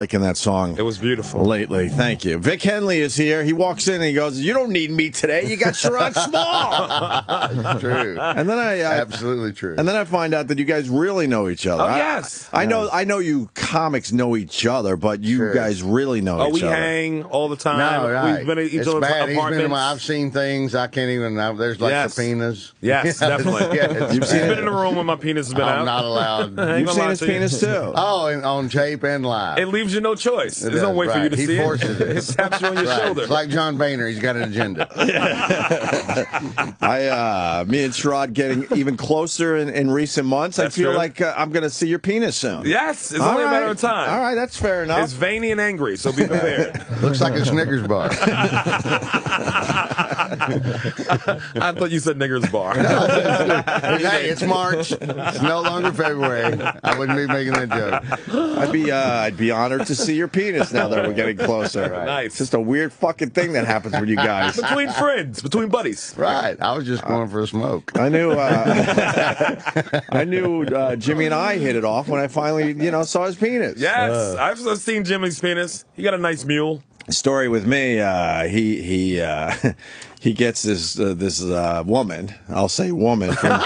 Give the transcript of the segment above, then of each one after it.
liking that song. It was beautiful. Lately. Thank you. Vic Henley is here. He walks in and he goes, "You don't need me today. You got Sherrod Small." True. And then absolutely true. And then I find out that you guys really know each other. Oh, yes. I know you comics know each other, but you guys really know each other. We hang all the time. No, right. We've been at each it's other's bad. apartments. I've seen things I can't even. There's like subpoenas. Yes, definitely. You've seen He's been in the room when my penis has been out. I'm not allowed. You've seen his penis too. Oh, on tape and live. It leaves you no choice. There's no way for you to see forces it. It taps you on your shoulder. It's like John Boehner. He's got an agenda. Me and Sherrod getting even closer in recent months. That's I feel true. like I'm going to see your penis soon. Yes, it's only a matter of time. All right, that's fair enough. It's veiny and angry, so be prepared. Looks like a Snickers bar. I thought you said niggers bar. Hey, it's March. It's no longer February. I wouldn't be making that joke. I'd be honored to see your penis now that we're getting closer. Right. Nice. It's just a weird fucking thing that happens with you guys. Between friends, between buddies. Right. I was just going for a smoke. I knew Jimmy and I hit it off when I finally, saw his penis. Yes, I've seen Jimmy's penis. He got a nice mule. Story with me, he gets this woman, I'll say woman, from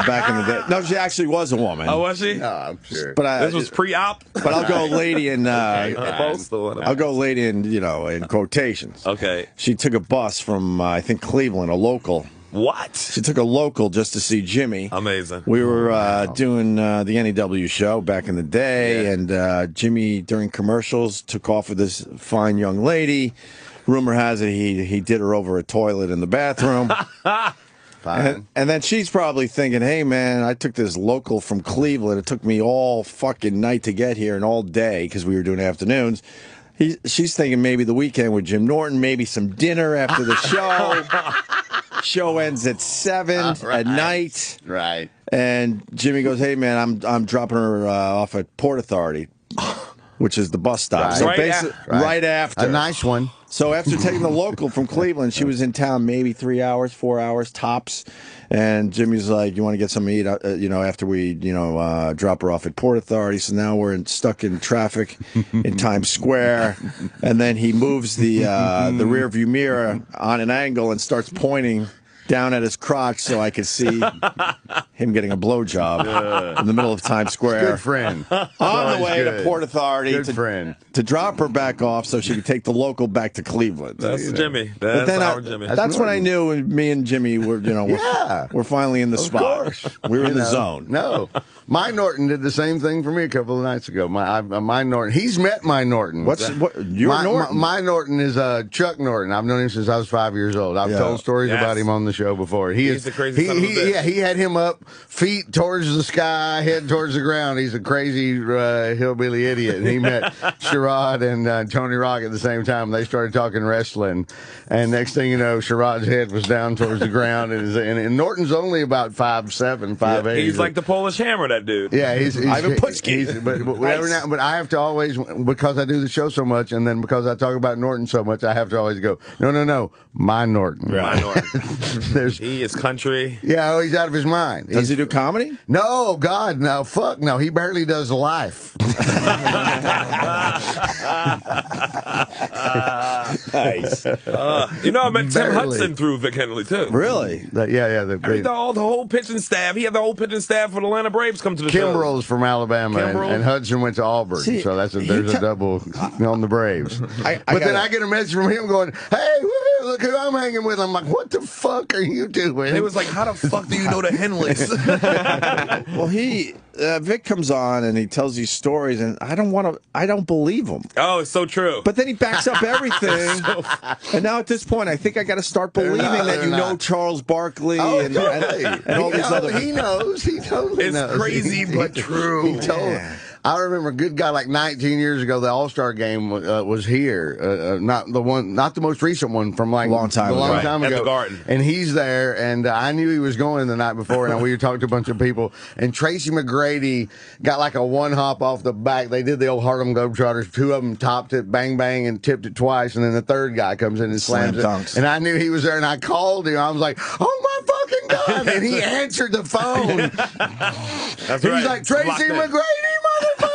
back in the day. No, she actually was a woman. Oh, was she? No, I'm sure. But this was pre-op. But I'll go lady in I'll go lady in in quotations. Okay. She took a bus from I think Cleveland, a local. What? She took a local just to see Jimmy. Amazing. We were doing the NEW show back in the day, and Jimmy, during commercials, took off with this fine young lady. Rumor has it he did her over a toilet in the bathroom. Fine. And then she's probably thinking, hey, man, I took this local from Cleveland. It took me all fucking night to get here and all day because we were doing afternoons. She's thinking maybe the weekend with Jim Norton, maybe some dinner after the show. Show ends at 7 at night. Right. And Jimmy goes, hey, man, I'm dropping her off at Port Authority, which is the bus stop. Right. So Right basically, right after. A nice one. So after taking the local from Cleveland, she was in town maybe 3 hours, 4 hours tops. And Jimmy's like, you want to get something to eat, after we, drop her off at Port Authority. So now we're stuck in traffic in Times Square. And then he moves the rear view mirror on an angle and starts pointing down at his crotch so I could see him getting a blowjob in the middle of Times Square. Good friend. On the way to Good. Port Authority Good friend. to drop her back off so she could take the local back to Cleveland. That's Jimmy. But That's our Jimmy. That's when I knew me and Jimmy were, Yeah. we're finally in the spot. Course. We were in the zone. No. My Norton did the same thing for me a couple of nights ago. My Norton. He's met my Norton. You're Norton? My Norton is Chuck Norton. I've known him since I was 5 years old. I've told stories about him on the show before. He's the crazy son of a bitch. Yeah, he had him up, feet towards the sky, head towards the ground. He's a crazy hillbilly idiot. And he met Sherrod and Tony Rock at the same time. They started talking wrestling. And next thing you know, Sherrod's head was down towards the ground. And Norton's only about 5'7", 5'8". He's like the Polish Hammer, that dude. Yeah, he's Ivan Putski. But I have to always, because I do the show so much, and then because I talk about Norton so much, I have to always go, no, my Norton. My Norton. He is country. Yeah, he's out of his mind. Does he do comedy? No, God, no, fuck no. He barely does life. Nice. I met Tim Barely. Hudson through Vic Henley, too. Really? The whole pitching staff. He had the whole pitching staff for the Atlanta Braves come to the show. Kimbrell's from Alabama, and Hudson went to Auburn, See, so there's a double on the Braves. But then I get a message from him going, hey, woo-hoo, look who I'm hanging with. I'm like, what the fuck are you doing? It was like, how the fuck do you know the Henleys? Well, Vic comes on and he tells these stories, and I don't believe him. Oh, it's so true. But then he backs up everything. And now at this point, I think I got to start believing that you know Charles Barkley and all these other. He knows. He totally knows. It's crazy, but true. He told. I remember a good guy like 19 years ago. The All-Star game was here, not the most recent one from like a long time ago. At the Garden. And he's there, and I knew he was going the night before, and we were talking to a bunch of people. And Tracy McGrady got like a one hop off the back. They did the old Harlem Globetrotters. Two of them topped it, bang bang, and tipped it twice, and then the third guy comes in and slams it. Dunks. And I knew he was there, and I called him. I was like, oh my fucking God. And he answered the phone. That's He's right. like, Tracy Locked in. McGrady, motherfucker.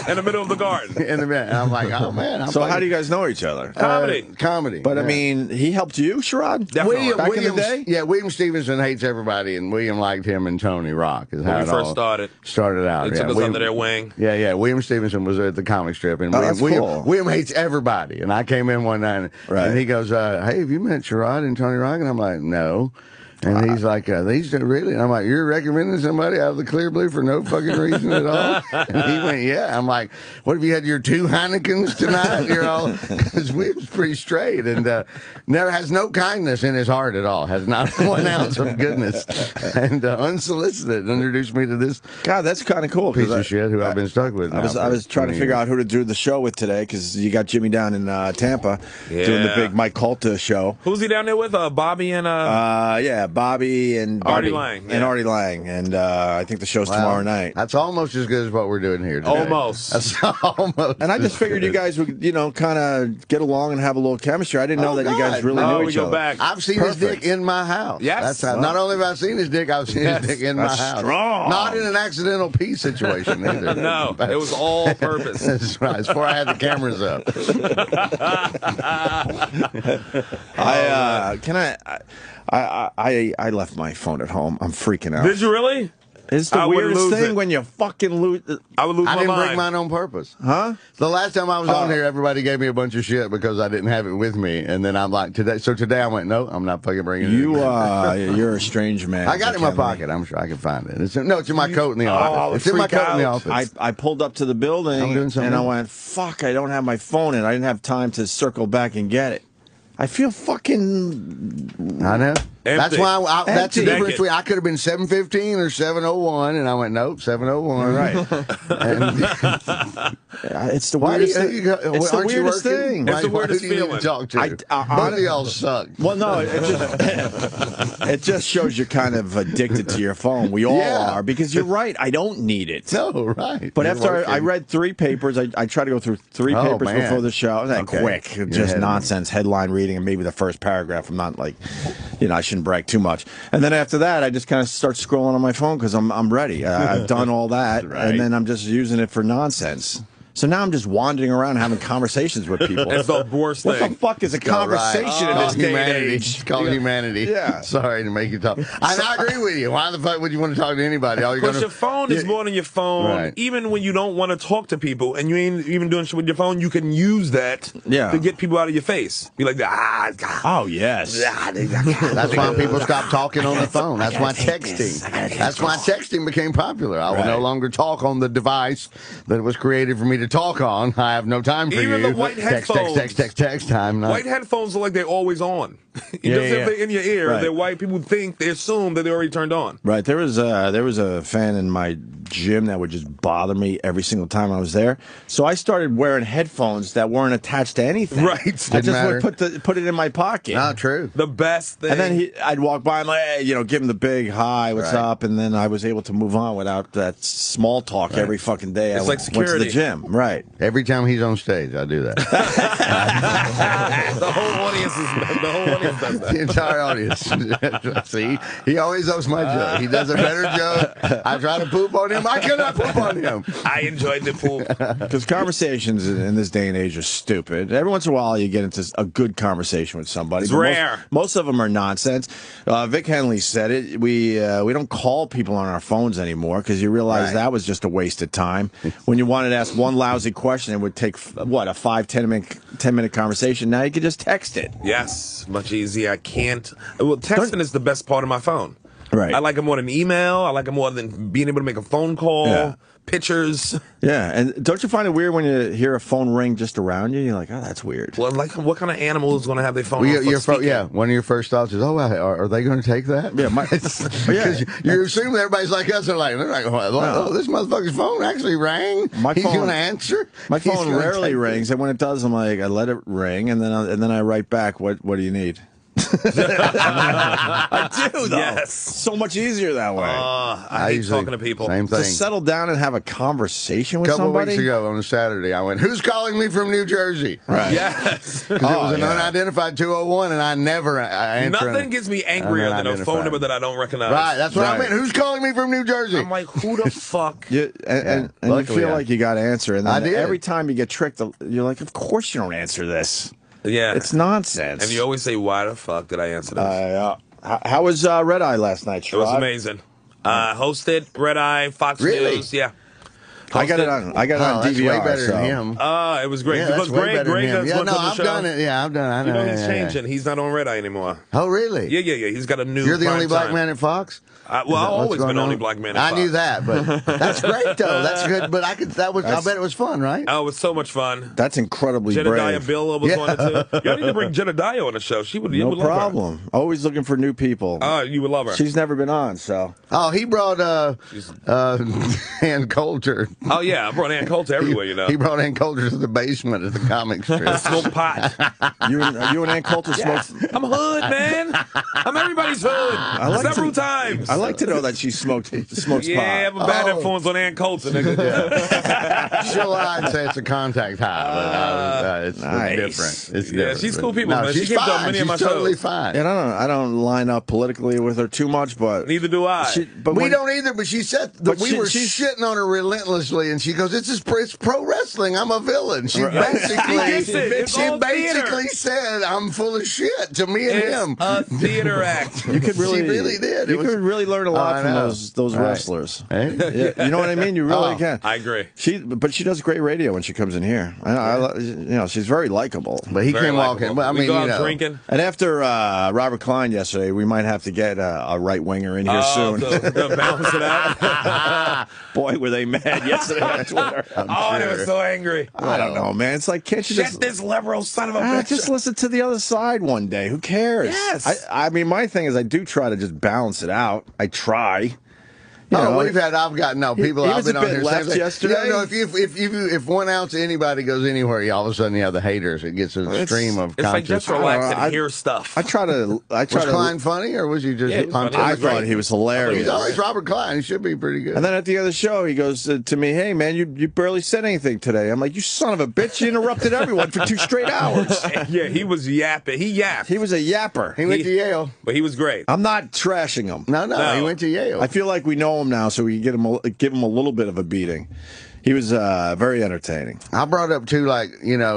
In the middle of the garden. In the middle. And I'm like, oh, man. So how do you guys know each other? Comedy. But, yeah. I mean, he helped you, Sherrod? Definitely. Back in the day? Yeah, William Stevenson hates everybody, and William liked him and Tony Rock. Is how When it we first all started out. They took us under their wing. Yeah. William Stevenson was at the comic strip, and that's cool. William hates everybody. And I came in one night, and he goes, "Hey, have you met Sherrod and Tony Rock?" And I'm like, "No." And he's like, these don't really. And I'm like, you're recommending somebody out of the clear blue for no fucking reason at all? And he went, yeah. I'm like, what have you had your 2 Heinekens tonight? You're all, because we was pretty straight and never has no kindness in his heart at all. Has not 1 ounce of goodness. And unsolicited introduced me to this. God, that's kind of cool. Piece of shit who I've been stuck with. I was trying to figure out who to do the show with today because you got Jimmy down in Tampa doing the big Mike Colta show. Who's he down there with? Bobby and yeah, Bobby and Artie Lang. And Artie Lang. And I think the show's tomorrow night. That's almost as good as what we're doing here today. Almost. That's almost. And I just figured you guys would, kind of get along and have a little chemistry. I didn't know that you guys really knew each other. Back. I've seen his dick in my house. Yes. That's how, not only have I seen his dick, I've seen his dick in my house. Strong. Not in an accidental pee situation either. No, it was all purpose. That's right. It's before I had the cameras up. I left my phone at home. I'm freaking out. Did you really? It's the weirdest thing when you fucking lose. I would lose my mind. I didn't bring mine on purpose. Huh? The last time I was on here, everybody gave me a bunch of shit because I didn't have it with me. And then I'm like, today. So today I went, no, I'm not fucking bringing it. You're a strange man. I got it in my pocket. I'm sure I can find it. It's in my coat in the office. It's in my coat in the office. I pulled up to the building and I went, fuck, I don't have my phone and I didn't have time to circle back and get it. I feel fucking. I know. That's why. That's the difference between. I could have been 7:15 or 7:01, and I went nope, 7:01. Right. It's the weirdest thing. It's the weirdest thing. It's the weirdest feeling. To talk to. Both of y'all suck. Well, no, it just shows you're kind of addicted to your phone. We all are because you're right. I don't need it. No, right. But after I read 3 papers, I try to go through 3 papers before the show. Quick, just nonsense headline reading and maybe the first paragraph. I'm not like, I shouldn't brag too much. And then after that, I just kind of start scrolling on my phone because I'm ready. I've done all that, and then I'm just using it for nonsense. So now I'm just wandering around having conversations with people. It's the worst thing. What the fuck is a conversation in this day and age? It's called humanity. Yeah. Sorry to make you talk. I agree with you. Why the fuck would you want to talk to anybody? Because your phone is more than your phone. Right. Even when you don't want to talk to people and you ain't even doing shit with your phone, you can use that to get people out of your face. Be like, God. Oh, yes. That's why people stopped talking on the phone. That's why texting. That's why texting became popular. I will no longer talk on the device that was created for me to talk on. I have no time for Even you. the white headphones. Text time. White headphones are like they're always on. If they're in your ear, they're white. People they assume that they're already turned on. Right. There was a fan in my gym that would just bother me every single time I was there. So I started wearing headphones that weren't attached to anything. Right. I just would put it in my pocket. Not true. The best thing. And then I'd walk by and like, hey, give him the big hi, what's up? And then I was able to move on without that small talk every fucking day. It's like security. Went to the gym. Right. Every time he's on stage, I do that. The whole audience does that. The entire audience. See, he always owes my joke. He does a better joke. I try to poop on him. I cannot poop on him. I enjoyed the poop. Because conversations in this day and age are stupid. Every once in a while, you get into a good conversation with somebody. It's rare. Most of them are nonsense. Vic Henley said it. We don't call people on our phones anymore because you realize that was just a waste of time. When you wanted to ask one lousy question, it would take, a 5-10 minute conversation. Now you can just text it. Yes, much easier. I can't. Well, texting is the best part of my phone. Right. I like it more than email. I like it more than being able to make a phone call, pictures. Yeah, and don't you find it weird when you hear a phone ring just around you? You're like, oh, that's weird. Well, like, what kind of animal is going to have their phone? One of your first thoughts is, are they going to take that? Yeah, because you assume everybody's like us. They're like, this motherfucker's phone actually rang. He's going to answer. My phone rarely rings, and when it does, I'm like, I let it ring, and then I write back, what do you need? I do, though. Yes. So much easier that way. I hate talking to people. Same thing. To settle down and have a conversation with A couple somebody. weeks ago on a Saturday, I went, "Who's calling me from New Jersey?" Right. Yes. Because it was an unidentified 201, and I never answered. Nothing gets me angrier than a phone number that I don't recognize. Right, that's what I meant. Who's calling me from New Jersey? I'm like, who the fuck? And you feel like you got to answer. And then I did. every time you get tricked, you're like, of course you don't answer this. Yeah. It's nonsense. And you always say, why the fuck did I answer this? How was Red Eye last night, Sherrod? It was amazing. Hosted Red Eye, Fox News. Yeah. I got it on DVR. That's way better than him. It was great. Yeah, because that's way better Greg than him. has Yeah, went no, to the I've show. done it. Yeah, I've done it. I know. You know he's changing. He's not on Red Eye anymore. Oh, really? Yeah. He's got a new. You're the only prime black time. man at Fox? Well, I've always been the only black man at I Fox. knew that, but that's great though. That's good. But I bet it was fun, right? Oh, it was so much fun. That's incredibly Jedediah brave. Bill was on it too. You need to bring Jedediah on the show. You would No love her. problem. Always looking for new people. Oh, you would love her. She's never been on, so. Oh, he brought Ann Coulter. Oh yeah, I brought Ann Coulter everywhere. You know, He brought Ann Coulter to the basement at the comic strip. smoke pot. You and Ann Coulter smoked. I'm hood, man. I'm everybody's hood. Several times. I like to know that she smokes pot. Yeah, I have a bad influence on Ann Coulter, nigga. She'll lie and say it's a contact high, but it's Nice. different. It's Yeah, different. she's cool people, No, man. she's She came to fine. many of my She's totally shows. fine. And I don't line up politically with her too much, but Neither do I. We don't either, but she said that we were shitting on her relentlessly, and she goes, "It's pro wrestling. I'm a villain." She basically said, "I'm full of shit" to me and him. A theater act. you could really, She really did. You could really learn a lot from those wrestlers. Hey? Yeah, you know what I mean? You really can. I agree. But she does great radio when she comes in here. She's very likable. But he Very came walking. likable. I We mean, go out drinking. And after Robert Klein yesterday, we might have to get a right winger in here soon. To balance it out. Boy, were they mad yesterday on Twitter. They were so angry. I don't know, man. It's like, can't you Shut just this liberal son of a bitch. just listen to the other side one day? Who cares? Yes. I mean, my thing is, I do try to just balance it out. I try. I've got people. He I've was been a on bit here left saying, yesterday. if 1 ounce of anybody goes anywhere, all of a sudden you have the haters. It gets a stream of. It's like just relax and hear stuff. I try to. Was Klein funny, or was he just? Yeah, he was funny. I thought he was hilarious. He's always Robert Klein. He should be pretty good. And then at the other show, he goes to me, "Hey, man, you barely said anything today." I'm like, "You son of a bitch! You interrupted everyone for 2 straight hours." Yeah, he was yapping. He yapped. He was a yapper. He went to Yale. But he was great. I'm not trashing him. No, he went to Yale. I feel like we know him now, so we can give him a little bit of a beating. He was very entertaining. I brought up 2,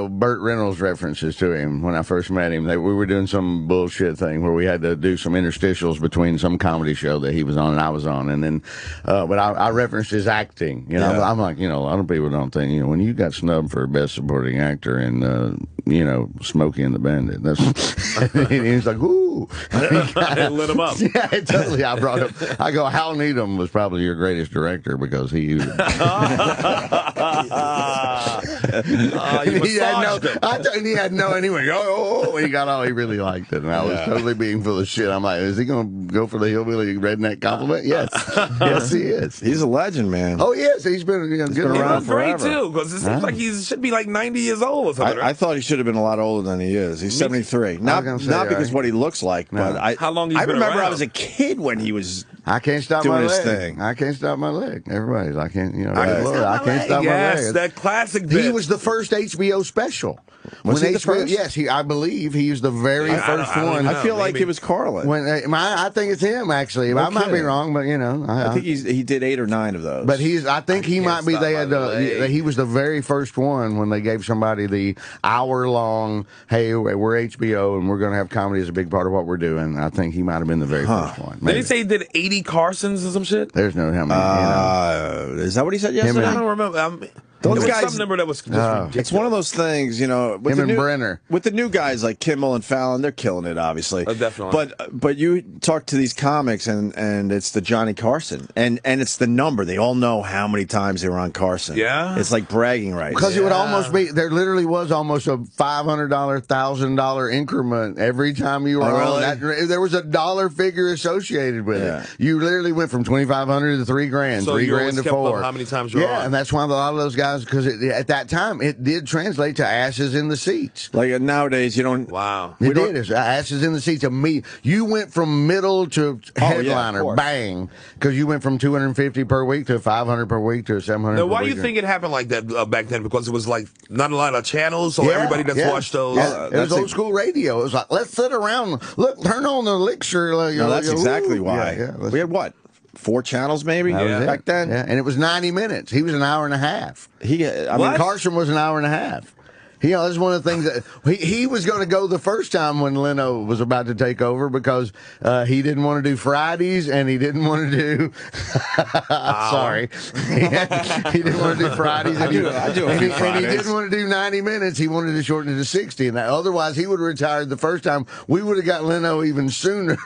Burt Reynolds references to him when I first met him. We were doing some bullshit thing where we had to do some interstitials between some comedy show that he was on and I was on. And then, but I referenced his acting. I'm like, a lot of people don't think, when you got snubbed for Best Supporting Actor and, Smokey and the Bandit, that's, and he's like, ooh. It lit him up. Yeah, totally. I brought up, I go, Hal Needham was probably your greatest director because he. He had no, and he went, he got all, he really liked it. And I was totally being full of shit. I'm like, is he going to go for the hillbilly redneck compliment? Yes. Yes, he is. He's a legend, man. Oh, yes. He's been good around Great, forever. too, because it seems like he should be like 90 years old or something. I thought he should have been a lot older than he is. He's 73. Not because what he looks like, but How long he's I been remember around? I was a kid when he was. I can't stop doing my his leg. thing. I can't stop my leg. Everybody's, I can't stop my Yes, leg. that classic bit. He was the first HBO special. Was he the first? Yes, I believe he was the very first one. I feel like it was Carlin. I think it's him, actually. I might be wrong, but I think he did 8 or 9 of those. But I think he might be. He was the very first one when they gave somebody the hour-long. Hey, we're HBO and we're going to have comedy as a big part of what we're doing. I think he might have been the very first one. Did he say he did 80 Carsons or some shit? There's no how many. Is that what he said yesterday? I don't remember. Those there was guys, some number that was just ridiculous. It's one of those things, with Him and Brenner. With the new guys like Kimmel and Fallon, they're killing it, obviously. Oh, definitely. But you talk to these comics, and it's the Johnny Carson, and it's the number. They all know how many times they were on Carson. Yeah, it's like bragging rights. Because it would almost be. There literally was almost a $500, $1,000 increment every time you were on. Really? There was a dollar figure associated with it. You literally went from $2,500 to $3,000, so $3,000 you to kept $4,000. Up how many times you were on? And that's why a lot of those guys realize, because at that time, it did translate to asses in the seats. Like nowadays, you don't. Wow. It did. It's asses in the seats. You went from middle to headliner, bang, because you went from 250 per week to 500 per week to 700 Now, per week. why do you think it happened like that back then? Because it was like not a lot of channels, so everybody just watched those. Yeah. It was old school radio. It was like, let's sit around, look, turn on the elixir. No, that's exactly why. We had what? 4 channels maybe back then? Yeah, and it was 90 minutes. He was an hour and a half. I mean, Carson was an hour and a half. That's one of the things that he was going to go the first time when Leno was about to take over because he didn't want to do Fridays and he didn't want to do. Sorry, he didn't want to do Fridays. And he didn't want to do 90 minutes. He wanted to shorten it to 60, and otherwise he would have retired the first time. We would have got Leno even sooner.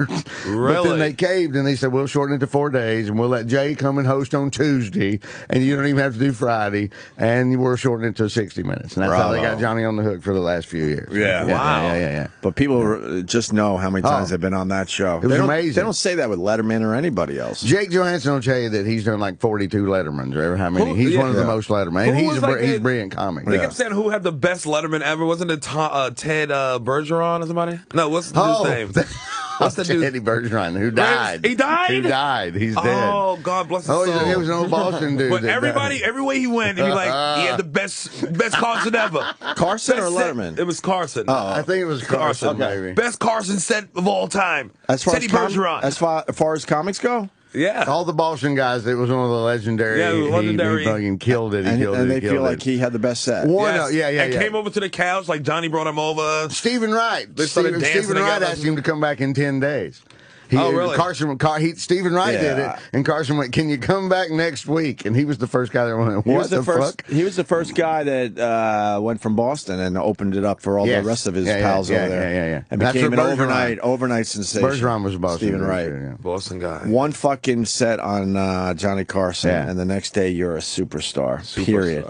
Really? But then they caved and they said we'll shorten it to 4 days and we'll let Jay come and host on Tuesday, and you don't even have to do Friday, and we're shortening it to 60 minutes, and that's how they got Johnny on the hook for the last few years. Yeah. But people just know how many times they've been on that show. It was amazing. They don't say that with Letterman or anybody else. Jake Johansson will tell you that he's done like 42 Lettermans or ever how many. He's one of the most Letterman. And he's a brilliant comic. They kept saying who had the best Letterman ever. Wasn't it Ted Bergeron or somebody? No, what's the dude's name? What's the dude? Eddie Bergeron, who died. He died? He died. He's dead. Oh, God bless his soul. He was an old Boston dude. But everywhere he went, he'd be like, he had the best Carson ever. Carson or Letterman? It was Carson. I think it was Carson. Maybe. Best Carson set of all time. Teddy Bergeron. As far as comics go? Yeah. All the Boston guys, it was one of the legendary. He fucking killed it. And they feel like he had the best set. And came over to the couch, like Johnny brought him over. Stephen Wright. Stephen Wright asked him to come back in 10 days. Really? Stephen Wright did it, and Carson went, "Can you come back next week?" And he was the first guy that went, "What the fuck?" He was the first guy that went from Boston and opened it up for all the rest of his pals over there. Yeah. And became an overnight sensation. Bergeron was a Boston. Stephen Wright, Boston guy. One fucking set on Johnny Carson, and the next day you're a superstar. Period.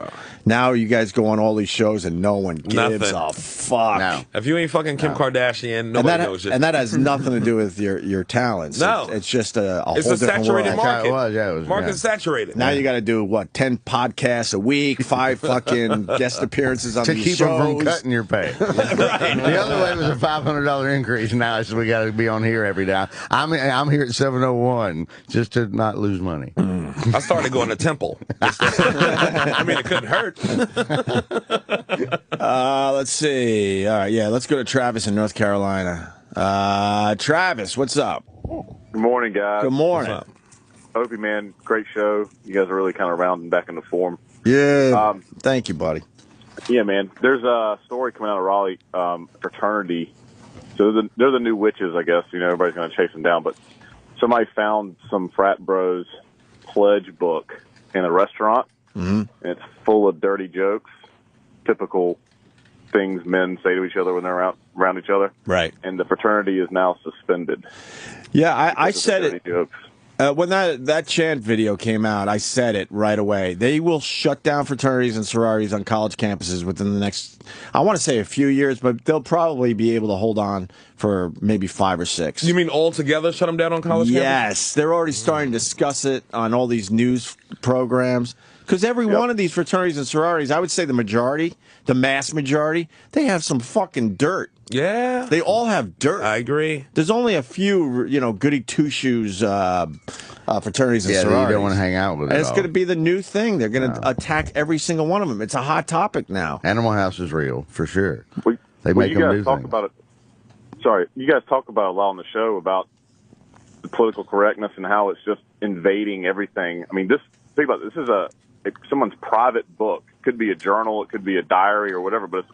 Now you guys go on all these shows and no one gives a fuck. No. If you ain't fucking Kim Kardashian, nobody knows you. And that has nothing to do with your talents. No. It's just a whole different saturated world. market. It was Market's saturated. Now you got to do, 10 podcasts a week, 5 fucking guest appearances on to these keep shows. them from cutting your pay. Right. The other way was a $500 increase. Now it's we got to be on here every day. I'm here at 7:01 just to not lose money. I started going to Temple. I mean, it couldn't hurt. Let's see. All right, let's go to Travis in North Carolina. Travis, what's up? Good morning, guys. Good morning. Opie, man, great show. You guys are really kind of rounding back into form. Yeah. Thank you, buddy. Yeah, man. There's a story coming out of Raleigh, fraternity. So they're the new witches, I guess. Everybody's going to chase them down. But somebody found some frat bros pledge book in a restaurant, and it's full of dirty jokes, typical things men say to each other when they're around each other. Right. And the fraternity is now suspended. Yeah, I said it. Jokes. When that chant video came out, I said it right away. They will shut down fraternities and sororities on college campuses within the next, I want to say a few years, but they'll probably be able to hold on for maybe 5 or 6. You mean altogether shut them down on college campuses? Yes. They're already starting to discuss it on all these news programs. Because every one of these fraternities and sororities, I would say the majority, the mass majority, they have some fucking dirt. Yeah. They all have dirt. I agree. There's only a few, goody two-shoes fraternities and sororities. You don't want to hang out with it. And it's going to be the new thing. They're going to attack every single one of them. It's a hot topic now. Animal House is real, for sure. They make them do things. You guys talk about a lot on the show about the political correctness and how it's just invading everything. I mean, think about it. This is someone's private book. It could be a journal, it could be a diary or whatever, but it's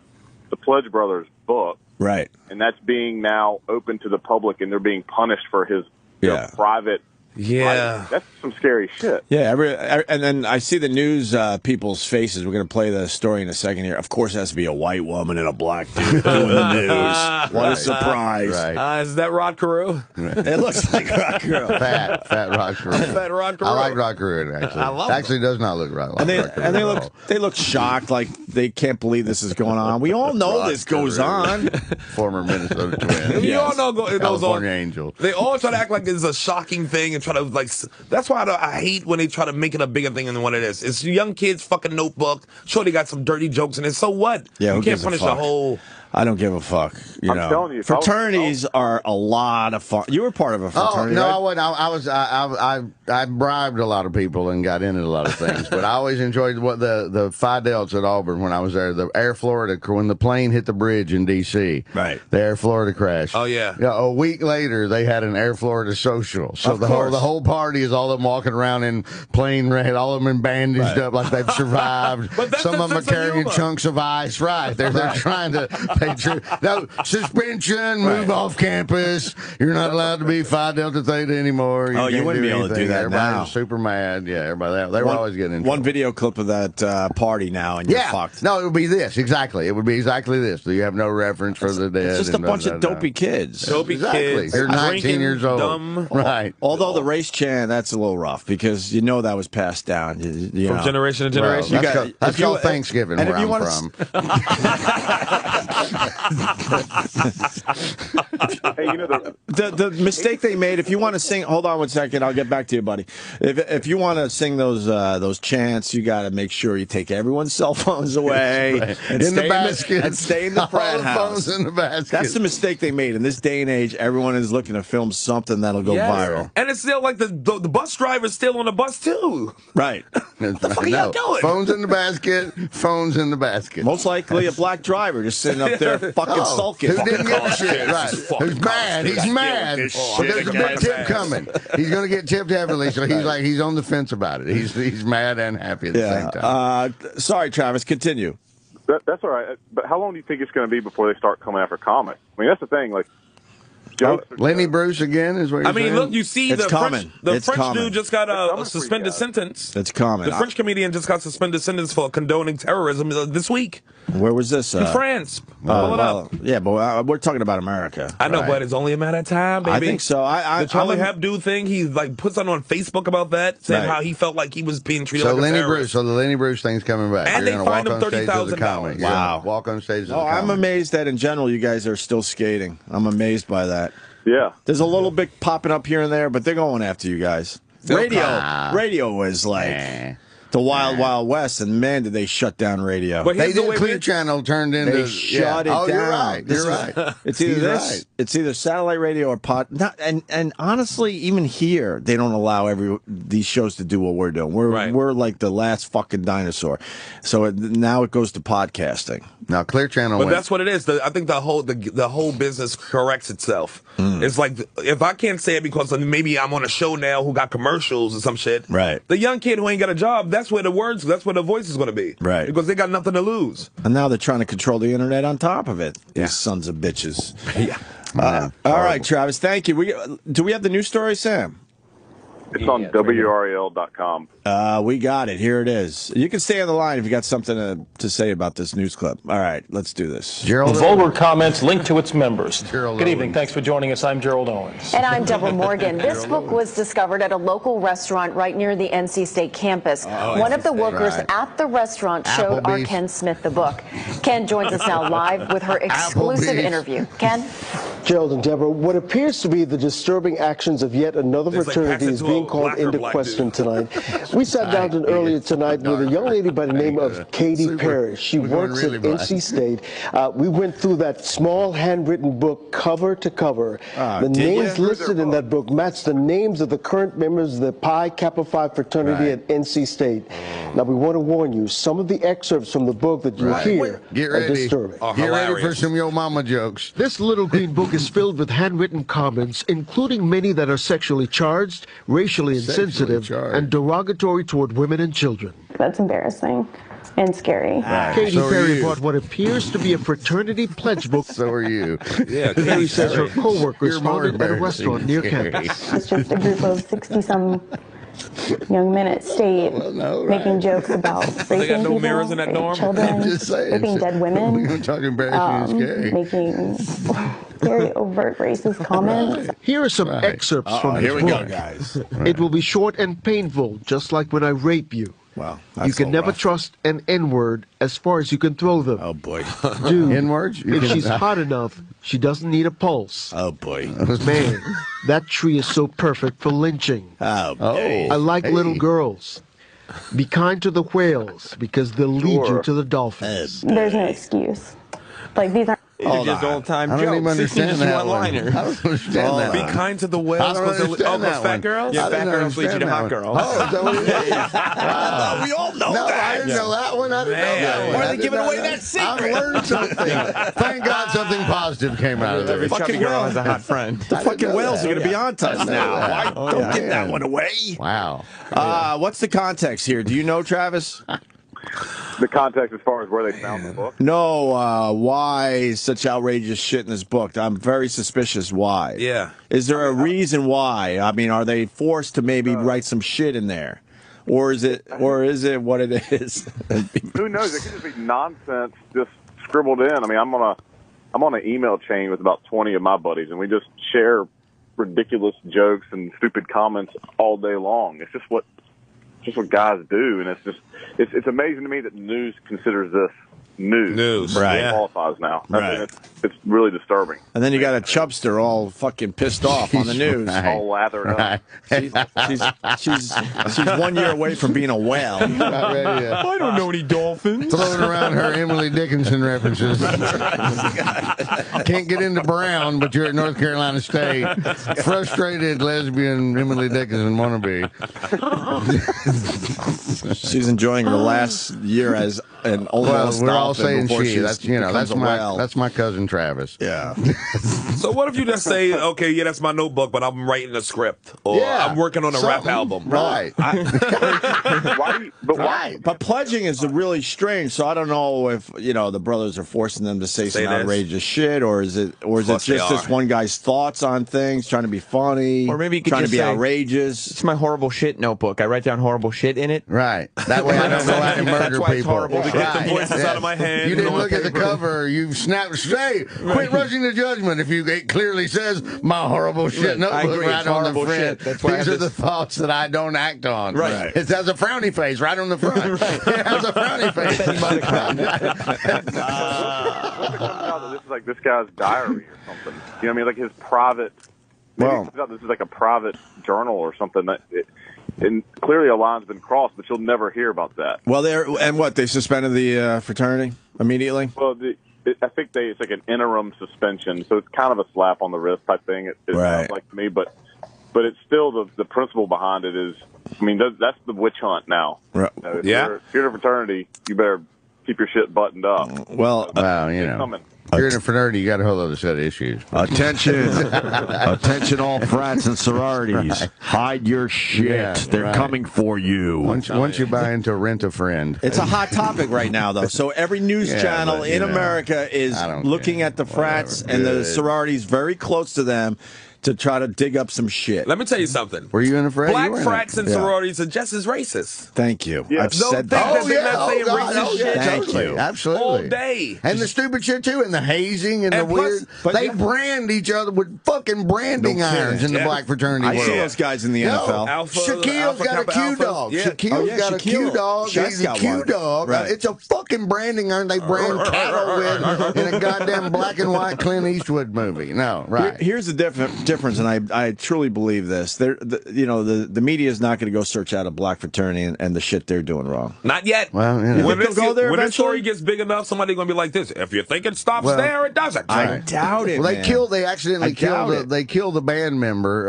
the Pledge Brothers book. Right. And that's being now open to the public, and they're being punished for his private. Yeah. That's some scary shit. Yeah. And then I see the news people's faces. We're going to play the story in a second here. Of course, it has to be a white woman and a black dude doing the news. What a surprise. Right. Is that Rod Carew? It looks like Rod Carew. Fat Rod Carew. Fat Rod Carew. I like Rod Carew, actually. I love Actually does not look right. And they look shocked, like they can't believe this is going on. We all know this goes on. Former Minnesota Twin. You all know it goes on. California Angel. They all try to act like it's a shocking thing and try to like. That's why I hate when they try to make it a bigger thing than what it is. It's young kids' fucking notebook. Sure, they got some dirty jokes in it. So what? Yeah, you can't punish the whole. I don't give a fuck. I'm telling you, fraternities are a lot of fun. You were part of a fraternity. No, right? I wasn't. I bribed a lot of people and got into a lot of things, but I always enjoyed what the Phi Delts at Auburn when I was there. The Air Florida, when the plane hit the bridge in D.C. Right. The Air Florida crash. Oh yeah. Yeah. A week later, they had an Air Florida social. So the whole party is all of them walking around in plane red, all of them bandaged up like they've survived. Some of them are carrying chunks of ice. Right. They're trying to. No, suspension, move off campus. You're not allowed to be Phi Delta Theta anymore. You wouldn't be able to do that Everybody now. was super mad. Yeah, everybody. They were always getting in trouble. One video clip of that party now, and you're fucked. No, it would be this. Exactly. It would be exactly this. You have no reference for the dead. It's just a bunch of dopey kids. Dopey kids. You're 19 years old. Dumb. Right. Although the race chant, that's a little rough because that was passed down. From generation to generation. Well, that's called Thanksgiving where I'm from. Hey, the mistake they made. If you want to sing, hold on 1 second. I'll get back to you, buddy. If you want to sing those chants, you got to make sure you take everyone's cell phones away and in the basket and stay in the frat all the house. Phones in the basket. That's the mistake they made. In this day and age, everyone is looking to film something that'll go viral. And it's still like the bus driver's still on the bus too. Right. What the fuck are y'all doing? Phones in the basket. Phones in the basket. Most likely a black driver just sitting up there fucking sulking. Who didn't give a shit? Right. Who's mad? He's mad. There's a big tip coming. He's going to get tipped heavily, so he's on the fence about it. He's mad and happy at the same time. Sorry, Travis. Continue. That's all right. But how long do you think it's going to be before they start coming after comics? I mean, that's the thing. Like, Lenny Bruce again is what you're saying? Look, you see it's the French dude just got a suspended sentence. It's common. The French comedian just got suspended sentence for condoning terrorism this week. Where was this? In France. Pull it up. Yeah, but we're talking about America. I know, but it's only a matter of time, baby. I think so. The Charlie Hebdo thing, he puts on Facebook about that, saying how he felt like he was being treated like a terrorist. So the Lenny Bruce thing's coming back. And they fined him $30,000. Wow. Walk on stage as a comic. I'm amazed that in general you guys are still skating. I'm amazed by that. Yeah. There's a little bit popping up here and there, but they're going after you guys. Radio was like the Wild Wild West, and man, did they shut down radio. But they did. Clear Channel turned into. They shut it down. You're right. You're right. It's either this. It's either satellite radio or pod. And honestly, even here, they don't allow these shows to do what we're doing. We're like the last fucking dinosaur. So now it goes to podcasting. Now Clear Channel. But that's what it is. I think the whole business corrects itself. It's like if I can't say it because maybe I'm on a show now who got commercials or some shit. Right. The young kid who ain't got a job, that's where the voice is going to be. Right. Because they got nothing to lose. And now they're trying to control the internet on top of it. These sons of bitches. Yeah. All right, Travis. Thank you. Do we have the news story, Sam? It's on WRL.com. We got it. Here it is. You can stay on the line if you got something to say about this news clip. All right, let's do this. Vulgar comments linked to its members. Good evening. Thanks for joining us. I'm Gerald Owens. And I'm Deborah Morgan. This book was discovered at a local restaurant right near the NC State campus. One of the workers at the restaurant showed our Ken Smith the book. Ken joins us now live with her exclusive interview. Ken? Gerald and Deborah, what appears to be the disturbing actions of yet another fraternity is being called into question tonight. We sat down earlier tonight with a young lady by the name of Katie Parrish. She works at NC State. We went through that small handwritten book cover to cover. The names listed in that book match the names of the current members of the Pi Kappa Phi fraternity at NC State. Now, we want to warn you, some of the excerpts from the book that you hear are disturbing. Get ready for some Yo Mama jokes. This little green book is filled with handwritten comments, including many that are sexually charged, racially insensitive, and derogatory toward women and children. That's embarrassing and scary. Katie Perry bought what appears to be a fraternity pledge book. So are you. Yeah, Katie says her co-workers found it at a restaurant near campus. It's just a group of 60-some young men at State making jokes about raping people, mirrors in that dorm? children, raping dead women, making very overt racist comments. Here are some excerpts from this book. Here we go, guys. It will be short and painful, just like when I rape you. Well, you can never trust an N-word as far as you can throw them. Oh, boy. Dude, N-words? if she's hot enough, she doesn't need a pulse. Oh, boy. Man, that tree is so perfect for lynching. Oh, boy. I like little girls. Be kind to the whales, because they'll lead you to the dolphins. There's no excuse. Like, these aren't... These are just old-time jokes. I don't even understand that one. I don't understand that Be one. kind to the whales. I don't understand that fat one. girls? Yeah, I fat didn't girls lead you to understand hot that girls. one. Oh, is that what it is? Wow. We all know No, that. I didn't know that one. I didn't know that one. Why are I they did giving not away know. that secret? I've learned something. Thank God something positive came out of Every this. chubby girl has a hot friend. The fucking whales are going to be on to us now. that. Why don't get that one away? Wow. What's the context here? Do you know, Travis? The context as far as where they found the book. No, why such outrageous shit in this book? I'm very suspicious why. Yeah. Is there a reason why? I mean, are they forced to maybe write some shit in there? Or is it what it is? Who knows? It could just be nonsense, just scribbled in. I mean, I'm on an email chain with about 20 of my buddies, and we just share ridiculous jokes and stupid comments all day long. It's just what guys do, and it's amazing to me that news considers this news. Right. It qualifies now. Right. I mean, it's really disturbing. And then you got a chubster all fucking pissed off on the news. Right. All lathered up. She's 1 year away from being a whale. I don't know any dolphins. Throwing around her Emily Dickinson references. Can't get into Brown, but you're at North Carolina State. Frustrated lesbian Emily Dickinson wannabe. She's enjoying her last year as an almost We're all dolphin saying before she. she's That's becomes a whale. that's my cousin Travis. Yeah. So what if you just say, okay, yeah, that's my notebook, but I'm writing a script, or Yeah, I'm working on a rap something. album. Right. Why? But pledging is really strange. So I don't know if the brothers are forcing them to say some this. outrageous shit, or is it Plus they just this are. one guy's thoughts on things, trying to be funny, Or maybe you could trying to just be say, outrageous. It's my horrible shit notebook. I write down horrible shit in it. Right. That way I don't go out and That's murder why it's people. horrible to get the Right. voices out of my head. You didn't on look at the paper. cover. You snapped. Hey, quit rushing to judgment. If it clearly says my horrible shit notebook I agree, right it's on the horrible front. shit. That's why I These have are the this- thoughts that I don't act on. Right. It has a frowny face right on the front. It has a frowny face. What if it comes out that this is like this guy's diary or something? You know what I mean? Like his private. Maybe it comes out this is like a private journal or something. And clearly a line's been crossed, but you'll never hear about that. Well, they suspended the fraternity immediately. Well, I think it's like an interim suspension, so it's kind of a slap on the wrist type thing. It Right. sounds like to me, but it's still the principle behind it is. I mean, that's the witch hunt now. Right. If Yeah. you're in a fraternity, you better keep your shit buttoned up. Well, Well, It's coming. if you're in a fraternity, you got a whole other set of issues. attention, all frats and sororities. Hide your shit. Yeah, They're right. coming for you. Once you buy into Rent a Friend, It's a hot topic right now, though. So every news Yeah, channel but, in America is I don't looking care. at the frats Whatever. and the Good. sororities very close to them to try to dig up some shit. Let me tell you something. were you in a frat? You Black were in frats and Yeah. sororities are just as racist. Thank you. Yeah. I've Don't said think that. that they're not saying racist shit. Thank totally. you. Absolutely. All day. And the stupid shit too, and the hazing and, And the plus- weird. but They yeah. brand each other with fucking branding No kidding. irons in the Yeah. black fraternity I world. see those guys in the NFL. Alpha- Shaquille's Alpha got a Kappa Q Alphas. dog. Yeah. Shaquille's Oh, yeah, got a Q Shaquille. dog. Shaq's He's a got Q one. dog. Right. It's a fucking branding iron. They brand cattle with in a goddamn black and white Clint Eastwood movie. No, right. Here's the difference, and I truly believe this. The media is not going to go search out a black fraternity and the shit they're doing wrong. Not yet. Well, you know. When They'll this, go there when this eventually? story gets big enough, somebody's gonna be like this. If you think it stops Well, there, it doesn't. I doubt it. Well, man. they accidentally I doubt killed it. they killed the band member.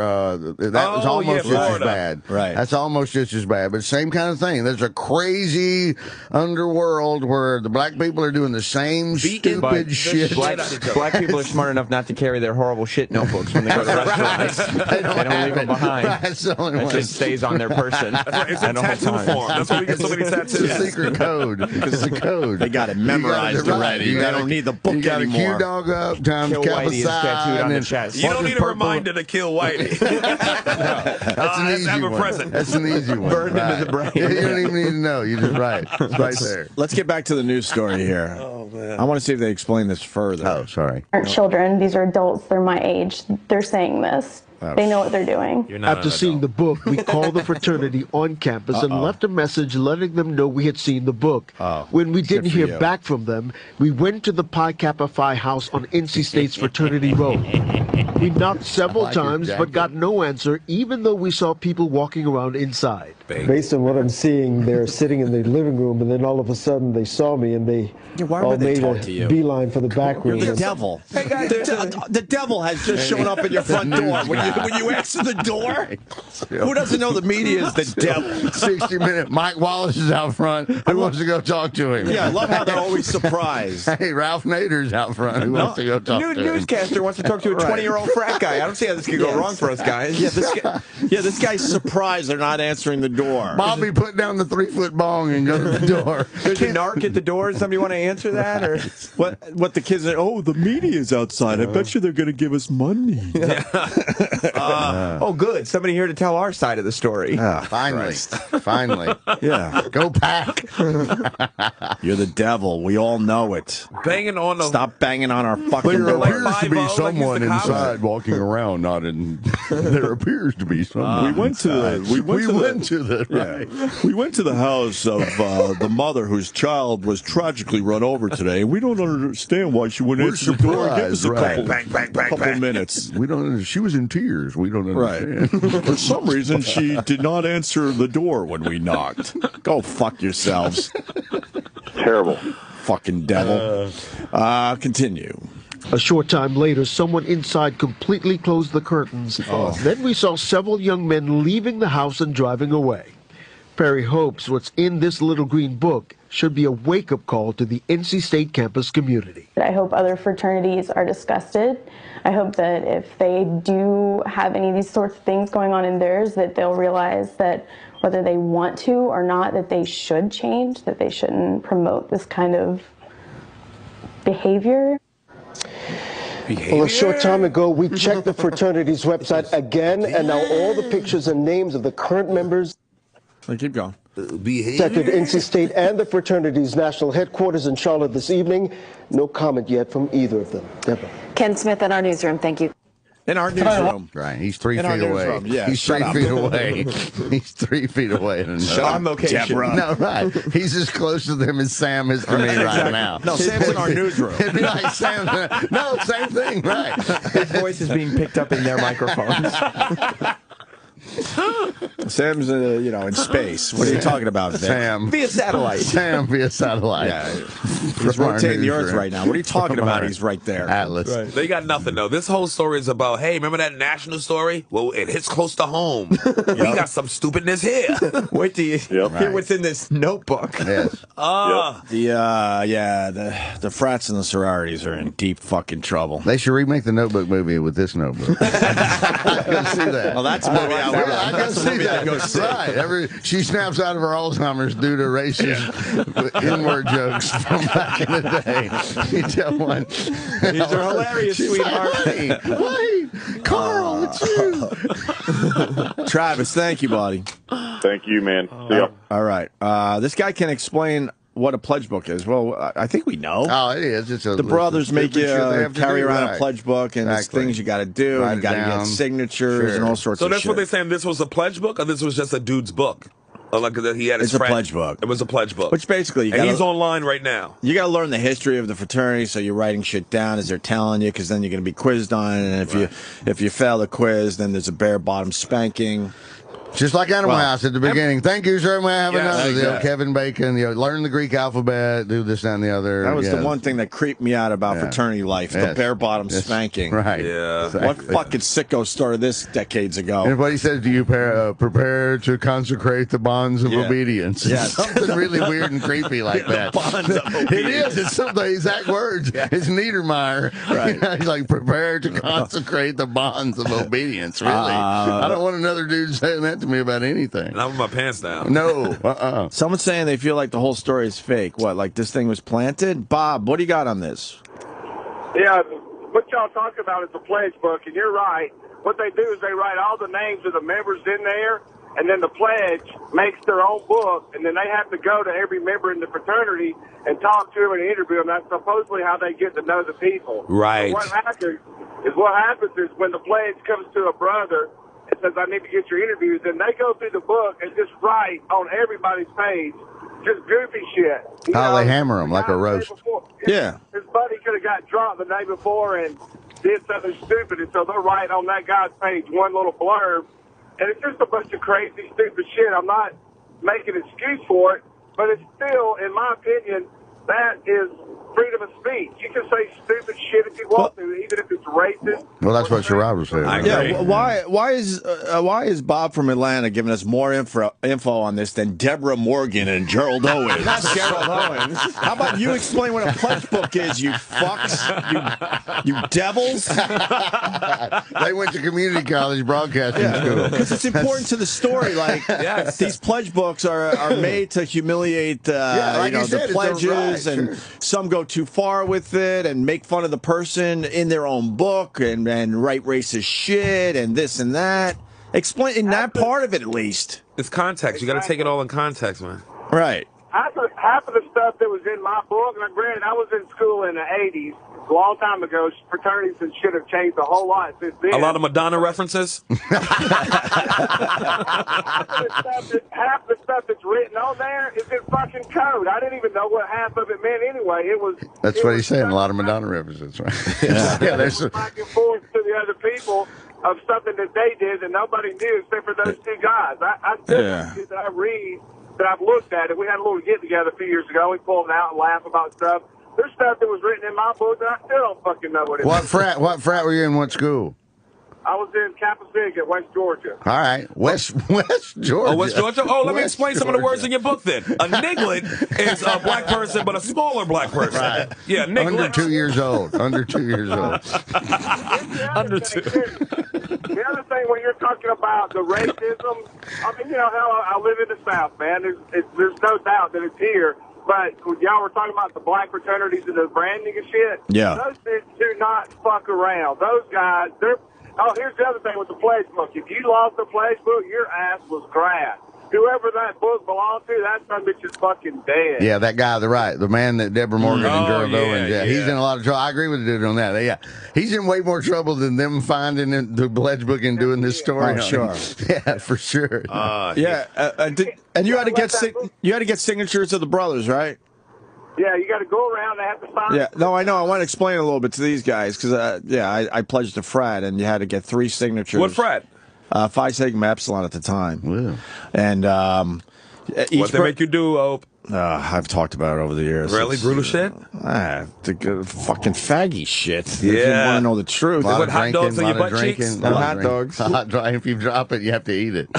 That was Oh, almost yeah, just as Florida. bad. Right. That's almost just as bad. But same kind of thing. There's a crazy underworld where the black people are doing the same Beating stupid the shit. shit Black, black people are smart enough not to carry their horrible shit notebooks when they go to restaurants. They don't leave have them it. behind. That's the only It one. just stays on their person. It's at in all tattoo times. form. That's why we get so many tattoos. It's a secret code. It's a code. They got it memorized already. They don't need the book You got a anymore. Q dog up times Kill Kappa Whitey is Psi, tattooed on and the then chest. You don't fucking need a purple- reminder to kill Whitey. That's an easy have a one. present. That's an easy one. Burned into the brain. Yeah, you don't even need to know. You just write. It's right there. Let's get back to the news story here. Oh man. I want to see if they explain this further. Oh, sorry. Aren't children. These are adults. They're my age. They're saying this. They know what they're doing. After seeing the book, we called the fraternity on campus and left a message letting them know we had seen the book. When we didn't hear back from them, we went to the Pi Kappa Phi house on NC State's Fraternity Road. We knocked several times but got no answer, even though we saw people walking around inside. Based on what I'm seeing, they're sitting in the living room, and then all of a sudden they saw me, and they all made a beeline for the back room. You're the devil. Hey guys, the devil has just shown up at your front door. When you answer the door, who doesn't know the media is the devil? 60 Minute. Mike Wallace is out front. Who wants to go talk to him? Yeah, I love how they're always surprised. Hey, Ralph Nader's out front. Who wants to go talk to him? Newscaster wants to talk to a 20-year-old frat guy. I don't see how this could go wrong for us guys. This guy's surprised they're not answering the door. Bobby, put down the 3-foot bong and go to the door. There's a narc at the door. Somebody want to answer that? Or what the kids are, oh, the media's outside. I bet you they're going to give us money. Oh, good. Somebody here to tell our side of the story. Finally. Finally. Yeah. Go Pack. You're the devil. We all know it. Banging on the... Stop banging on our fucking There door. appears to be someone inside walking around, not in... There appears to be someone. We went to the house of the mother whose child was tragically run over today, and we don't understand why she wouldn't answer the door. Give us a couple minutes. We don't understand. She was in tears. We don't understand. Right. For some reason, she did not answer the door when we knocked. Go fuck yourselves. Terrible. Fucking devil. Continue. A short time later, someone inside completely closed the curtains. Then we saw several young men leaving the house and driving away. Perry hopes what's in this little green book should be a wake-up call to the NC State campus community. I hope other fraternities are disgusted. I hope that if they do have any of these sorts of things going on in theirs, that they'll realize that whether they want to or not, that they should change, that they shouldn't promote this kind of behavior. Well, a short time ago, we checked the fraternity's website again, and now all the pictures and names of the current members Keep going. protected NC State and the fraternity's national headquarters in Charlotte this evening. No comment yet from either of them. Deborah. Ken Smith in our newsroom. Thank you. In our newsroom. Right. He's 3 feet away. Newsroom. Yeah, he's 3 feet away. He's 3 feet away. On location. Deborah. No, right. He's as close to them as Sam is to me right now. No, Sam's in our newsroom. It'd be like Sam. No, same thing, right. His voice is being picked up in their microphones. Sam's, in space. What are you talking about, Vic? Sam. Via satellite. Sam via satellite. Yeah. He's rotating the Earth right now. What are you talking about? He's right there. Atlas. Right. They got nothing, though. This whole story is about, hey, remember that national story? Well, it hits close to home. We got some stupidness here. Wait till you hear what's in this notebook. Yes. The frats and the sororities are in deep fucking trouble. They should remake the Notebook movie with this Notebook. I can see that. Well, that's a movie I can see that. Right. She snaps out of her Alzheimer's due to racist N-word jokes from back in the day. You tell one. These are hilarious, sweetheart. Wait, Carl, it's you. Travis, thank you, buddy. Thank you, man. See ya. All right. This guy can explain what a pledge book is. Well, I think we know. Oh, it is. It's the brothers make you carry around a pledge book, and Exactly. it's things you got to do. Write You got to it get down. signatures and all sorts So of that's shit. what they're saying. This was a pledge book, or this was just a dude's book? Or like that he had his It's a friend. pledge book. It was a pledge book. Which basically, and he's online right now. You got to learn the history of the fraternity, so you're writing shit down as they're telling you, because then you're going to be quizzed on it. And if you fail the quiz, then there's a bare bottom spanking. Just like Animal House at the beginning. Thank you, sir. May I have another? exactly. Kevin Bacon. Learn the Greek alphabet. Do this, that, and the other. That was the one thing that creeped me out about fraternity life: the bare bottom spanking. Right. Yeah. Exactly. What fucking sicko started this decades ago? And what he says, do you prepare to consecrate the bonds of obedience? Yeah. Something really weird and creepy like that. Bonds of obedience. It is. It's some of the exact words. Yeah. It's Niedermeyer. Right. He's like, prepare to consecrate the bonds of obedience. Really? I don't want another dude saying that to me about anything. And I'm with my pants down. No. Someone's saying they feel like the whole story is fake. What, like this thing was planted? Bob, what do you got on this? Yeah, what y'all talk about is the pledge book, and you're right. What they do is they write all the names of the members in there, and then the pledge makes their own book, and then they have to go to every member in the fraternity and talk to them and interview them. That's supposedly how they get to know the people. Right. So is what happens is when the pledge comes to a brother and says, I need to get your interviews, then they go through the book and just write on everybody's page just goofy shit. How they hammer them like a roast. Yeah. His buddy could have got drunk the day before and did something stupid, and so they're writing on that guy's page one little blurb, and it's just a bunch of crazy, stupid shit. I'm not making an excuse for it, but it's still, in my opinion, that is freedom of speech. You can say stupid shit if you want to, even if it's racist. Well, that's what Sherrod was saying. Yeah, why is Bob from Atlanta giving us more info on this than Deborah Morgan and Gerald Owens? Not Gerald Owens. How about you explain what a pledge book is, you fucks, you devils? They went to community college broadcasting school. Because it's important to the story. Like these pledge books are made to humiliate the pledges, and some go too far with it and make fun of the person in their own book and write racist shit and this and that. Explain in that part of it, at least. It's context. You got to take it all in context, man. Right. Half of the stuff that was in my book, and granted, I was in school in the 80s, a long time ago. Fraternities and shit have changed a whole lot since then. A lot of Madonna references? Half the stuff that's written on there is in fucking code. I didn't even know what half of it meant anyway. That's what he's saying, a lot of Madonna references, right? Yeah, there's back and forth to the other people of something that they did that nobody knew except for those two guys. I still that I read, that I've looked at it. We had a little get-together a few years ago. We pulled it out and laughed about stuff. There's stuff that was written in my book that I still don't fucking know what it is. What frat were you in? What school? I was in Kappa Sigma, West Georgia. All right. West Georgia. Oh, West Georgia? Oh, let me explain some of the words in your book then. A niglet is a black person, but a smaller black person. Right. Yeah, niglet. Under 2 years old. Under 2 years old. Under 2. The other thing, when you're talking about the racism, I mean, you know, hell, I live in the South, man. There's no doubt that it's here. But y'all were talking about the black fraternities and the branding and shit. Yeah. Those things do not fuck around. Those guys, oh, here's the other thing with the pledge book. If you lost the pledge book, your ass was grass. Whoever that book belonged to, that son bitch is fucking dead. Yeah, that guy, the man that Deborah Morgan and Gerald Owens, he's in a lot of trouble. I agree with the dude on that. Yeah, he's in way more trouble than them finding the pledge book and doing this story. Oh, sure. Yeah, for sure. And you had to get signatures of the brothers, right? Yeah, you got to go around. They have to sign. Yeah, no, I know. I want to explain a little bit to these guys because, I pledged a frat, and you had to get 3 signatures. What frat? Phi Sigma Epsilon at the time. Yeah. And what they make you do, Ope? I've talked about it over the years. Really? Brutal shit? The fucking faggy shit. Yeah. If you want to know the truth. What, hot dogs on your butt cheeks? Hot dogs. If you drop it, you have to eat it.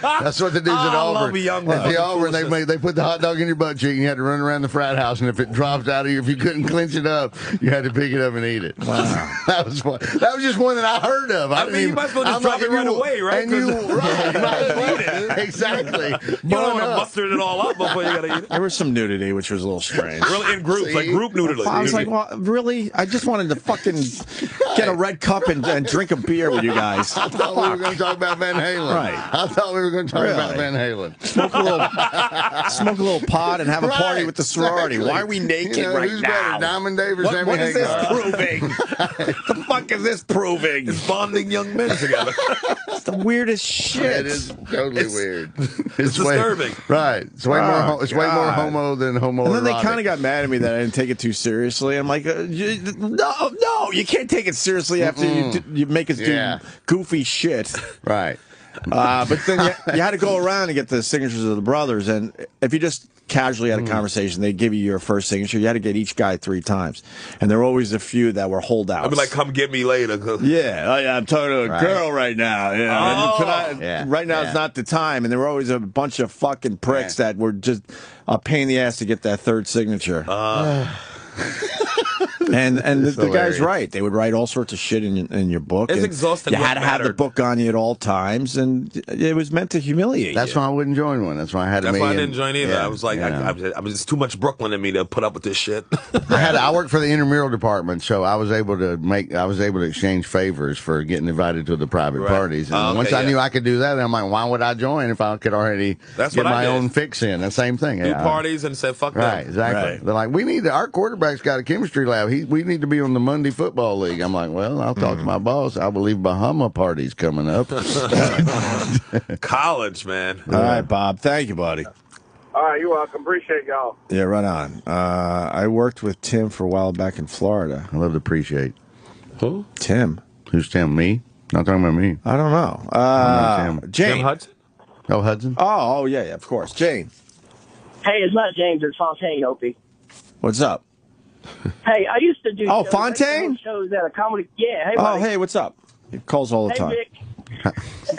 That's what the dudes at Auburn. At the Auburn, they put the hot dog in your butt cheek, and you had to run around the frat house, and if it dropped out of you, if you couldn't clinch it up, you had to pick it up and eat it. Wow. That was just one that I heard of. I mean, you might as well just drop it right away, right? And you might as well eat it. Exactly. You don't want to mustard it all up before you got to eat it. There was some nudity, which was a little strange. Really, in groups, like group nudity. I was like, well, really? I just wanted to fucking get a red cup and drink a beer with you guys. I thought we were going to talk about Van Halen. Right. I thought we were going to talk about Van Halen. Smoke a little pot and have a party with the sorority. Exactly. Why are we naked who's now? Better, Diamond Dave or Sammy What is this Hagar? proving? The fuck is this proving? It's bonding young men together. It's the weirdest shit. It is totally weird. It's disturbing. Right. It's way more. It's way more homo than homo. And then they kind of got mad at me that I didn't take it too seriously. I'm like, no, you can't take it seriously after you make us do goofy shit. Right. But then you had to go around and get the signatures of the brothers, and if you just casually had a conversation, they'd give you your first signature. You had to get each guy 3 times, and there were always a few that were holdouts. I'd be like, "Come get me later." Yeah, I'm talking to a girl right now. Right now is not the time, and there were always a bunch of fucking pricks that were just a pain in the ass to get that 3rd signature. And the guy's right. They would write all sorts of shit in your book. It's exhausting. You had to have the book on you at all times, and it was meant to humiliate That's you. why I wouldn't join one. That's why I had to. That's why I didn't join either. I was like, I was too much Brooklyn in me to put up with this shit. I worked for the intramural department, so I was able to exchange favors for getting invited to the private parties. And once I knew I could do that, I'm like, why would I join if I could already get my own fix in? The same thing. Do parties and said fuck them. Right, exactly. They're like, our quarterback's got a chemistry laugh. We need to be on the Monday Football League. I'm like, well, I'll talk to my boss. I believe Bahama party's coming up. College, man. All right, Bob. Thank you, buddy. All right, you're welcome. Appreciate y'all. Yeah, right on. I worked with Tim for a while back in Florida. I love to appreciate. Who? Tim. Who's Tim? Me? Not talking about me. I don't know. Jane. Tim Hudson? Oh, Hudson? Oh, yeah, of course. Jane. Hey, it's not James. It's Fontaine, Opie. What's up? Hey, I used to do Fontaine? shows at a comedy. Yeah, hey, Oh, buddy. hey, what's up? He calls all the time. Vic.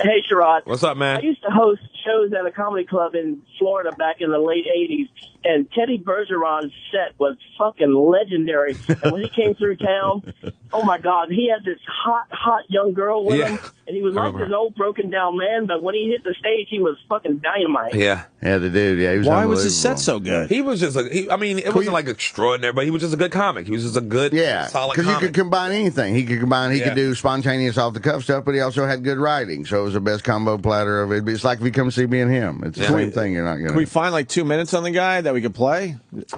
Hey, Sherrod. What's up, man? I used to host shows at a comedy club in Florida back in the late 80s, and Teddy Bergeron's set was fucking legendary. And when he came through town, oh, my God, he had this hot young girl with him, and he was like this old broken-down man, but when he hit the stage, he was fucking dynamite. Yeah. Yeah, the dude. Yeah, he was Why was his set so good? He was just it wasn't like extraordinary, but he was just a good comic. He was just a good, solid because comic. You could combine anything. He could do spontaneous off-the-cuff stuff, but he also had good writing, so it was the best combo platter of it. It's like if you come see me and him. It's the same thing. You're not going to... Can we find like 2 minutes on the guy that we could play?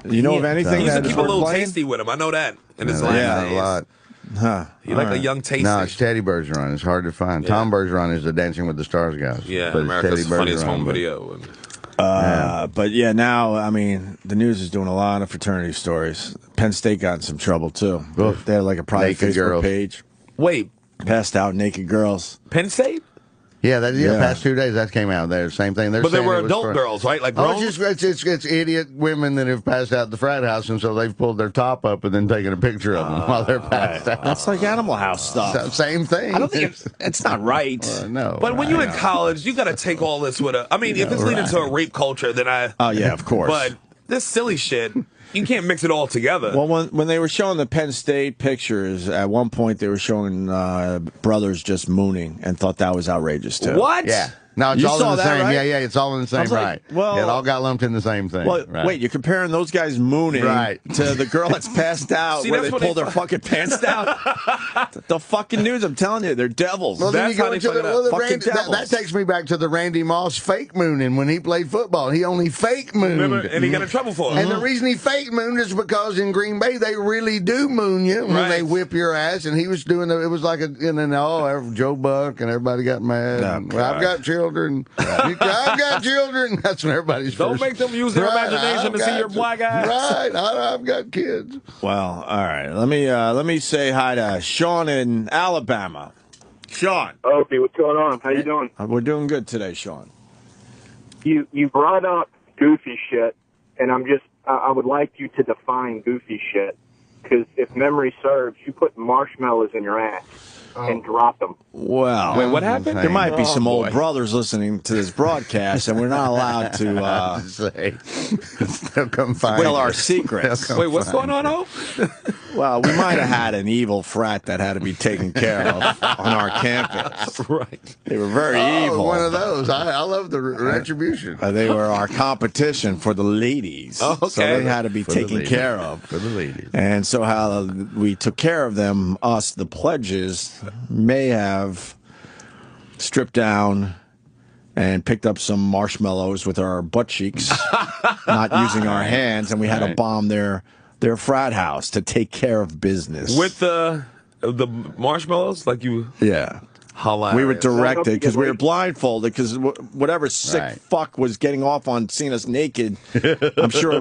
You know of anything? He used to that keep is a worth little playing? tasty with him. I know that. In his life. Yeah, a lot. Huh. He like a young tasty. No, it's Teddy Bergeron. It's hard to find. Tom Bergeron is the Dancing with the Stars guy. Yeah, but America's Teddy funniest Bergeron, home but- video. But yeah, now, I mean, the news is doing a lot of fraternity stories. Penn State got in some trouble, too. They had like a private Naked Facebook girls. page. Wait. Passed out naked girls. Penn State? Yeah, past 2 days that came out there. Same thing. But they were adult girls, right? Like grown? It's idiot women that have passed out at the frat house, and so they've pulled their top up and then taken a picture of them while they're passed out. That's like Animal House stuff. Same thing. I don't think it's not right. No. But when you're in college, you got to take all this with a... I mean, if it's leading to a rape culture, then I... Oh, yeah, of course. But this silly shit... You can't mix it all together. Well, when they were showing the Penn State pictures, at one point they were showing brothers just mooning and thought that was outrageous, too. What? Yeah. No, it's You all saw in the that, same. right? Yeah, it's all in the same, right? Well, it all got lumped in the same thing. Well, right. wait, you're comparing those guys mooning to the girl that's passed out See, where they that's what pull their fucking pants down? The fucking news, I'm telling you, they're devils. Well, then That's you how go they into fuck it up. Fucking that takes me back to the Randy Moss fake mooning when he played football. He only fake mooned. Remember? And he got in trouble for it. And the reason he fake mooned is because in Green Bay they really do moon you when they whip your ass. And he was doing it was like Joe Buck and everybody got mad. Well, I've got children. I've got children. That's when everybody's Don't make them use their imagination to see your black ass. Right. I've got kids. Well, all right. Let me say hi to Sean in Alabama. Sean. Opie, what's going on? How you doing? We're doing good today, Sean. You brought up goofy shit, and I would like you to define goofy shit, because if memory serves, you put marshmallows in your ass and drop them. Well, wait, what happened? There might be some old brothers listening to this broadcast, and we're not allowed to say. They'll come find spill our secrets. Wait, what's going on, Hope? Well, we might have had an evil frat that had to be taken care of on our campus. Right. They were very evil. One of those. I love the retribution. They were our competition for the ladies. Oh, okay. So they had to be taken care of. For the ladies. And so how we took care of them, us, the pledges, may have stripped down and picked up some marshmallows with our butt cheeks, not using our hands, and we had to bomb their frat house to take care of business. With the marshmallows? Like you... Yeah. Hilarious. We were directed because we were blindfolded because whatever sick fuck was getting off on seeing us naked, I'm sure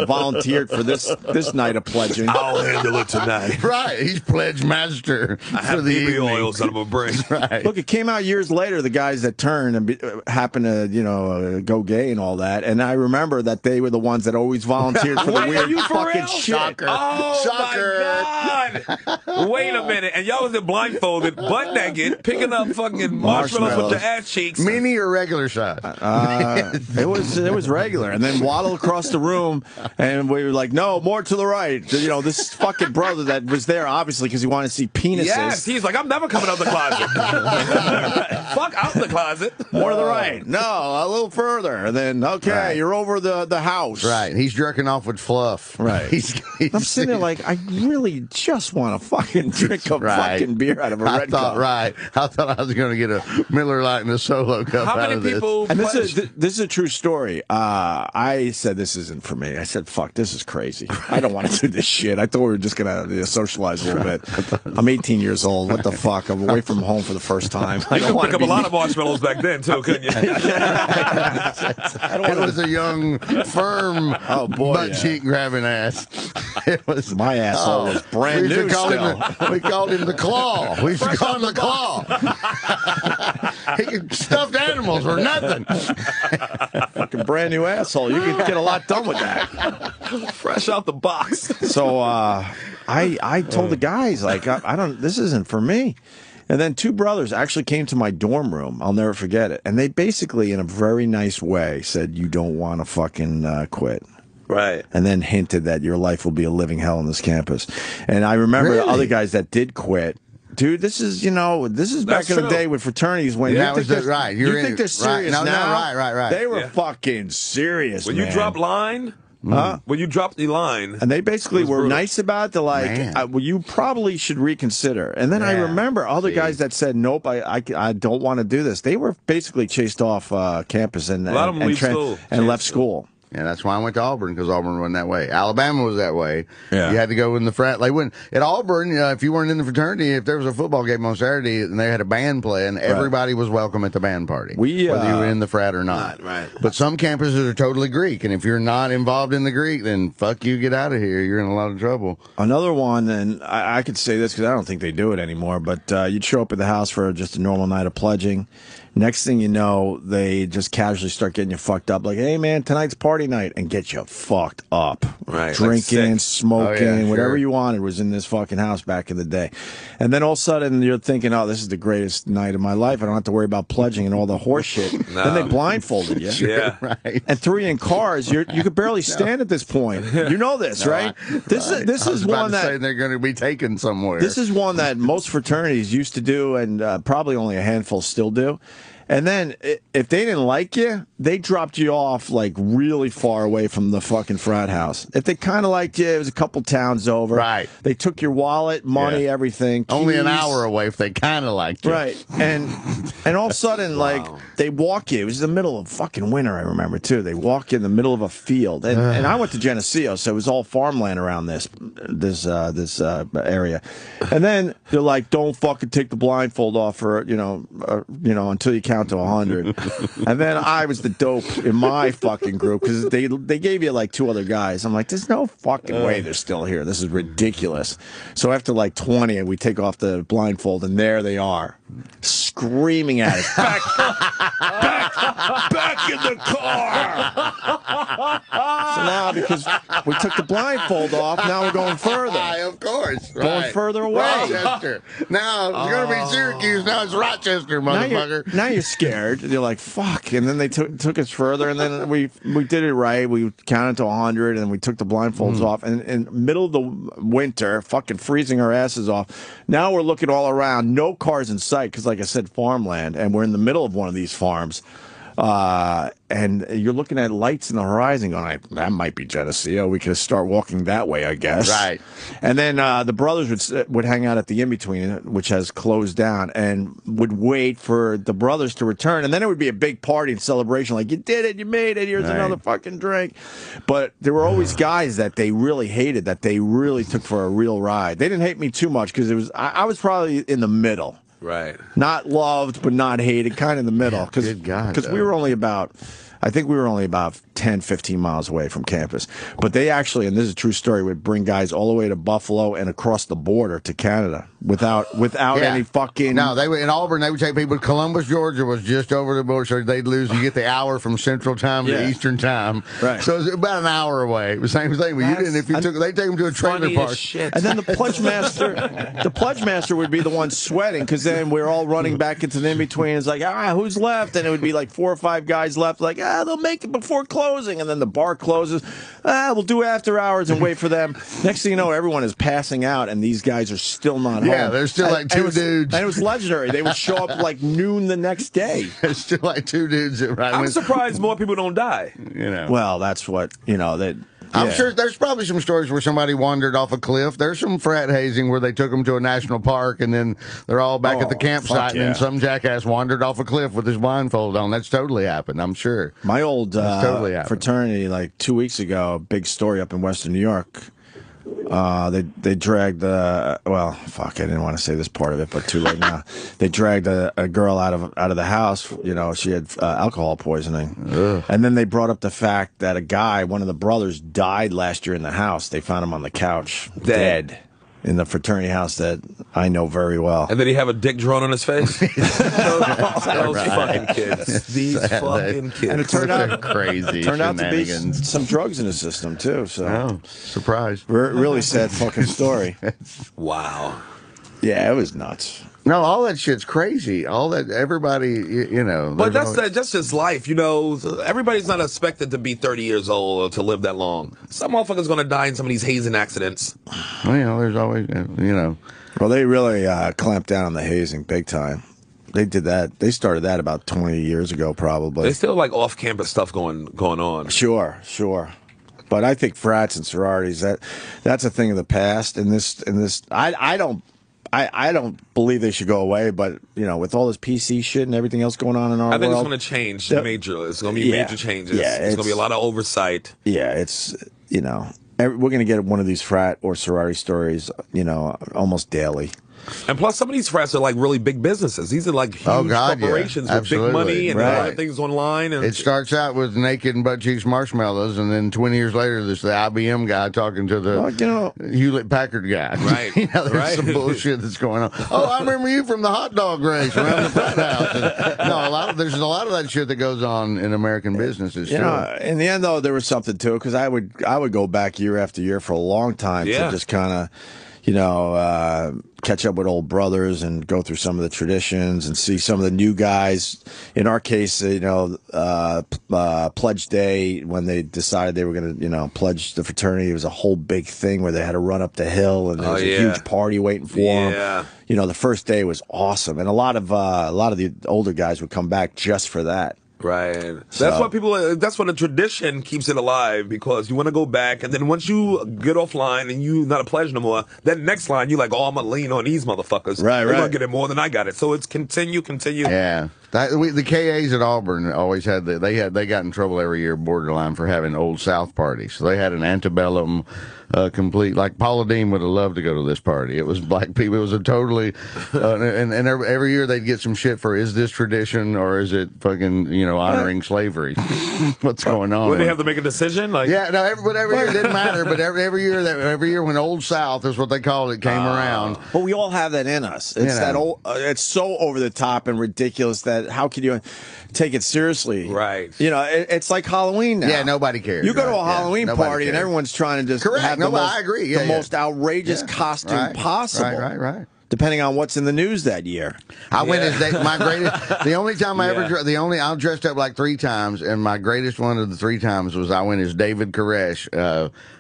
volunteered for this night of pledging. I'll handle it tonight. Right, he's pledge master. I have BB oils that I'm gonna bring. Right. Look, it came out years later. The guys that turned and happened to go gay and all that, and I remember that they were the ones that always volunteered for the weird fucking shit. Shocker. Oh Shocker. my God! Wait a minute, and y'all was in blindfolded, butt naked, picking up fucking marshmallows with your ass cheeks. Mini or regular size? It was regular, and then waddle across the room, and we were like, no, more to the right. This fucking brother that was there obviously because he wanted to see penises. Yes, he's like, I'm never coming out the closet. Fuck out the closet. More to the right. No, a little further. And then, you're over the house. Right. He's jerking off with fluff. Right. I'm sitting there like, I really just want to fucking drink a fucking beer out of a red cup. Right. I I thought I was going to get a Miller Lite and a Solo cup How out many of this. people? And this is a true story. I said this isn't for me. I said, "Fuck, this is crazy. I don't want to do this shit." I thought we were just gonna socialize a little bit. I'm 18 years old. What the fuck? I'm away from home for the first time. I You don't could want pick to up a lot of marshmallows back then too, couldn't you? It was a young, firm, butt cheek grabbing ass. It was my asshole was brand new. We called him the Claw. We used to call him the Claw. Stuffed animals were nothing. Fucking brand new asshole. You could get a lot done with that. Fresh out the box. So I told the guys, like, I don't. This isn't for me. And then two brothers actually came to my dorm room. I'll never forget it. And they basically, in a very nice way, said, "You don't want to fucking quit." Right. And then hinted that your life will be a living hell on this campus. And I remember the other guys that did quit. Dude, this is back in the day with fraternities when you think they're serious now. Right. They were fucking serious, When man. you drop line, when you drop the line, and they basically were nice about the well, you probably should reconsider. And then I remember other guys that said, "Nope, I don't want to do this." They were basically chased off campus and left school. Yeah, that's why I went to Auburn, because Auburn wasn't that way. Alabama was that way. Yeah. You had to go in the frat. Like at Auburn, if you weren't in the fraternity, if there was a football game on Saturday and they had a band playing, everybody was welcome at the band party, whether you were in the frat or not. Right. But some campuses are totally Greek, and if you're not involved in the Greek, then fuck you, get out of here. You're in a lot of trouble. Another one, and I could say this because I don't think they do it anymore, but you'd show up at the house for just a normal night of pledging. Next thing you know, they just casually start getting you fucked up. Like, "Hey, man, tonight's party night," and get you fucked up. Right. Drinking, like smoking, whatever you wanted was in this fucking house back in the day. And then all of a sudden, you're thinking, "Oh, this is the greatest night of my life. I don't have to worry about pledging and all the horse shit." Then they blindfolded you. Right. And threw you in cars. You could barely stand at this point. You know this, right? This is one that they're going to be taken somewhere. This is one that most fraternities used to do, and probably only a handful still do. And then, if they didn't like you, they dropped you off, like, really far away from the fucking frat house. If they kind of liked you, it was a couple towns over. Right. They took your wallet, money, everything. Keys. Only an hour away if they kind of liked you. Right. And all of a sudden, like, they walk you. It was the middle of fucking winter, I remember, too. They walk you in the middle of a field. And I went to Geneseo, so it was all farmland around this area. And then they're like, "Don't fucking take the blindfold off for, until you count to 100. And then I was the dope in my fucking group because they gave you like two other guys. I'm like, "There's no fucking way they're still here. This is ridiculous." So after like 20, we take off the blindfold, and there they are, screaming at us, back in the car. So now, because we took the blindfold off, now we're going further. Of course. Going further away. Rochester. Now it's going to be Syracuse. Now it's Rochester, motherfucker. Now you're scared. You're like, "Fuck." And then they took us further, and then we did it right. We counted to 100, and we took the blindfolds off. And in middle of the winter, fucking freezing our asses off. Now we're looking all around. No cars in sight because, like I said, farmland. And we're in the middle of one of these farms. And you're looking at lights in the horizon going, "That might be Geneseo. We could start walking that way, I guess." Right. And then the brothers would hang out at the in-between, which has closed down, and would wait for the brothers to return. And then it would be a big party and celebration, like, "You did it, you made it, here's another fucking drink." But there were always guys that they really hated, that they really took for a real ride. They didn't hate me too much because I was probably in the middle. Right. Not loved, but not hated, kind of in the middle. Because we were only about 10, 15 miles away from campus. But they actually, and this is a true story, would bring guys all the way to Buffalo and across the border to Canada without any fucking... No, in Auburn, they would take people. Columbus, Georgia was just over the border, so they'd lose. You get the hour from Central Time to Eastern Time. Right. So it was about an hour away. It was the same thing. But you didn't. If you took, they'd take them to a trailer park. And then the pledge master would be the one sweating, because then we're all running back into the in-between. It's like, who's left? And it would be like 4 or 5 guys left, like, they'll make it before closing. And then the bar closes. We'll do after hours and wait for them. Next thing you know, everyone is passing out, and these guys are still not home. Yeah, there's still like two dudes. And it was legendary. They would show up like noon the next day. There's still like 2 dudes. I'm surprised more people don't die. Well, that's what, that I'm sure there's probably some stories where somebody wandered off a cliff. There's some frat hazing where they took them to a national park and then they're all back at the campsite and then some jackass wandered off a cliff with his blindfold on. That's totally happened, I'm sure. My old fraternity, like 2 weeks ago, big story up in Western New York. They dragged I didn't want to say this part of it, but too late now. They dragged a girl out of the house. You know, she had alcohol poisoning. Ugh. And then they brought up the fact that a guy, one of the brothers, died last year in the house. They found him on the couch, dead. In the fraternity house that I know very well. And did he have a dick drawn on his face? Those fucking kids. These fucking kids. And it turned out crazy. Turned out to be some drugs in his system too. So surprise. Really sad fucking story. Wow. Yeah, it was nuts. No, all that shit's crazy. All that, everybody, you know. But that's just life, you know. Everybody's not expected to be 30 years old or to live that long. Some motherfucker's going to die in some of these hazing accidents. Well, you know, there's always, you know. Well, they really clamped down on the hazing big time. They did that. They started that about 20 years ago, probably. There's still like off-campus stuff going on. Sure. But I think frats and sororities, that's a thing of the past. I don't believe they should go away, but you know, with all this PC shit and everything else going on in our world, I think it's going to change major. It's going to be major changes. Yeah, it's going to be a lot of oversight. Yeah, it's, you know, we're going to get one of these frat or sorority stories, you know, almost daily. And plus, some of these frats are like really big businesses. These are like huge corporations with big money and a lot of things online. And it starts out with naked and butt cheeks marshmallows, and then 20 years later, there's the IBM guy talking to the Hewlett Packard guy. Right. You know, there's some bullshit that's going on. Oh, I remember you from the hot dog race around the frat house. And, there's a lot of that shit that goes on in American businesses. You know, in the end, though, there was something to it because I would go back year after year for a long time to just kind of, you know, catch up with old brothers and go through some of the traditions and see some of the new guys. In our case, you know, Pledge Day, when they decided they were going to, you know, pledge the fraternity, it was a whole big thing where they had to run up the hill and there was a huge party waiting for them. You know, the first day was awesome, and a lot of the older guys would come back just for that. Right. That's why that's what a tradition keeps it alive, because you want to go back, and then once you get offline and you not a pledge no more, then next line you like, oh, I'm going to lean on these motherfuckers. Right. They're going to get it more than I got it. So it's continue. Yeah. The KAs at Auburn always had they got in trouble every year borderline for having Old South parties. So they had an antebellum complete, like Paula Dean would have loved to go to this party. It was black people. It was a totally, and every year they'd get some shit for, is this tradition or is it fucking, you know, honoring slavery? What's going on? Would they have to make a decision? Like, yeah, no, every year it didn't matter, but every year when Old South is what they called it came around. But we all have that in us. It's that old. It's so over the top and ridiculous that how could you take it seriously? Right. You know, it's like Halloween now. Yeah, nobody cares. You go to a Halloween party and everyone's trying to just have I agree. The most outrageous costume possible. Right. Depending on what's in the news that year. I went as my greatest. The only time I I dressed up like 3 times, and my greatest one of the 3 times was I went as David Koresh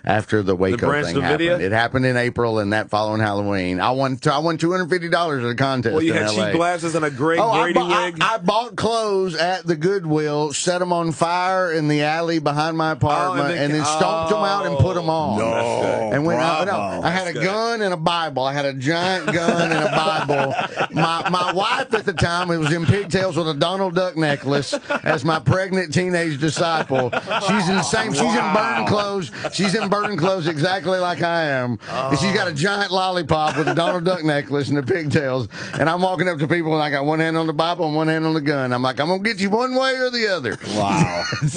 after the Waco thing happened. It happened in April, and that following Halloween, I won $250 at a contest. Well, you had in LA. cheap glasses and a great Brady wig. I bought clothes at the Goodwill, set them on fire in the alley behind my apartment, and then stomped them out and put them on. No, and went out. No, I had a gun and a Bible. I had a giant gun and a Bible. My wife at the time, it was in pigtails with a Donald Duck necklace as my pregnant teenage disciple. She's in the same. She's in burden clothes. She's in burden clothes exactly like I am. And she's got a giant lollipop with a Donald Duck necklace and the pigtails. And I'm walking up to people and I got one hand on the Bible and one hand on the gun. I'm like, I'm gonna get you one way or the other. Wow. And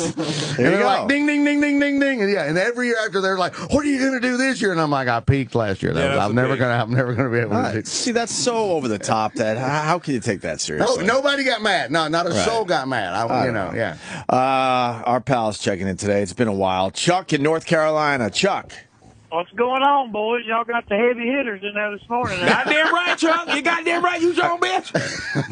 they're like, ding, ding, ding, ding, ding, ding. And every year after they're like, what are you gonna do this year? And I'm like, I peaked last year. I'm never gonna be able to do. See, that's so over the top that how can you take that seriously? Nobody got mad. No, not a soul got mad. Our pal's checking in today. It's been a while. Chuck in North Carolina. Chuck. What's going on, boys? Y'all got the heavy hitters in there this morning. Goddamn right, Chuck. You goddamn right. You your own bitch.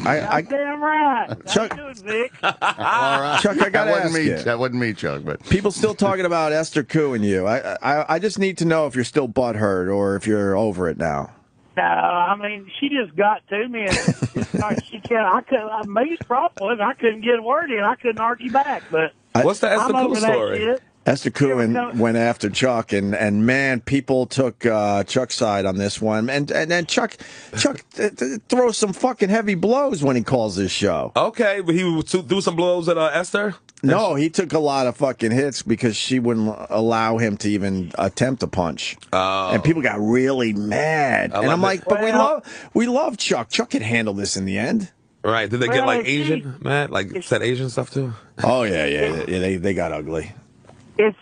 Goddamn right. Chuck. Good, Vic. All right. Chuck, I got to ask you. That wasn't me, Chuck. But people still talking about Esther Koo and you. I just need to know if you're still butthurt or if you're over it now. No, I mean, she just got to me, and she can't. My biggest problem was I couldn't get a word in. I couldn't argue back. But what's the Esther Koo story? Esther Kuhn went after Chuck, and man, people took Chuck's side on this one, and then Chuck throws some fucking heavy blows when he calls this show. Okay, but he threw some blows at Esther. No, he took a lot of fucking hits because she wouldn't allow him to even attempt a punch. And people got really mad. And I'm like, but we love Chuck. Chuck can handle this in the end. Right. Did they get like Asian, Matt? Like said Asian stuff too? Oh, yeah. They got ugly. If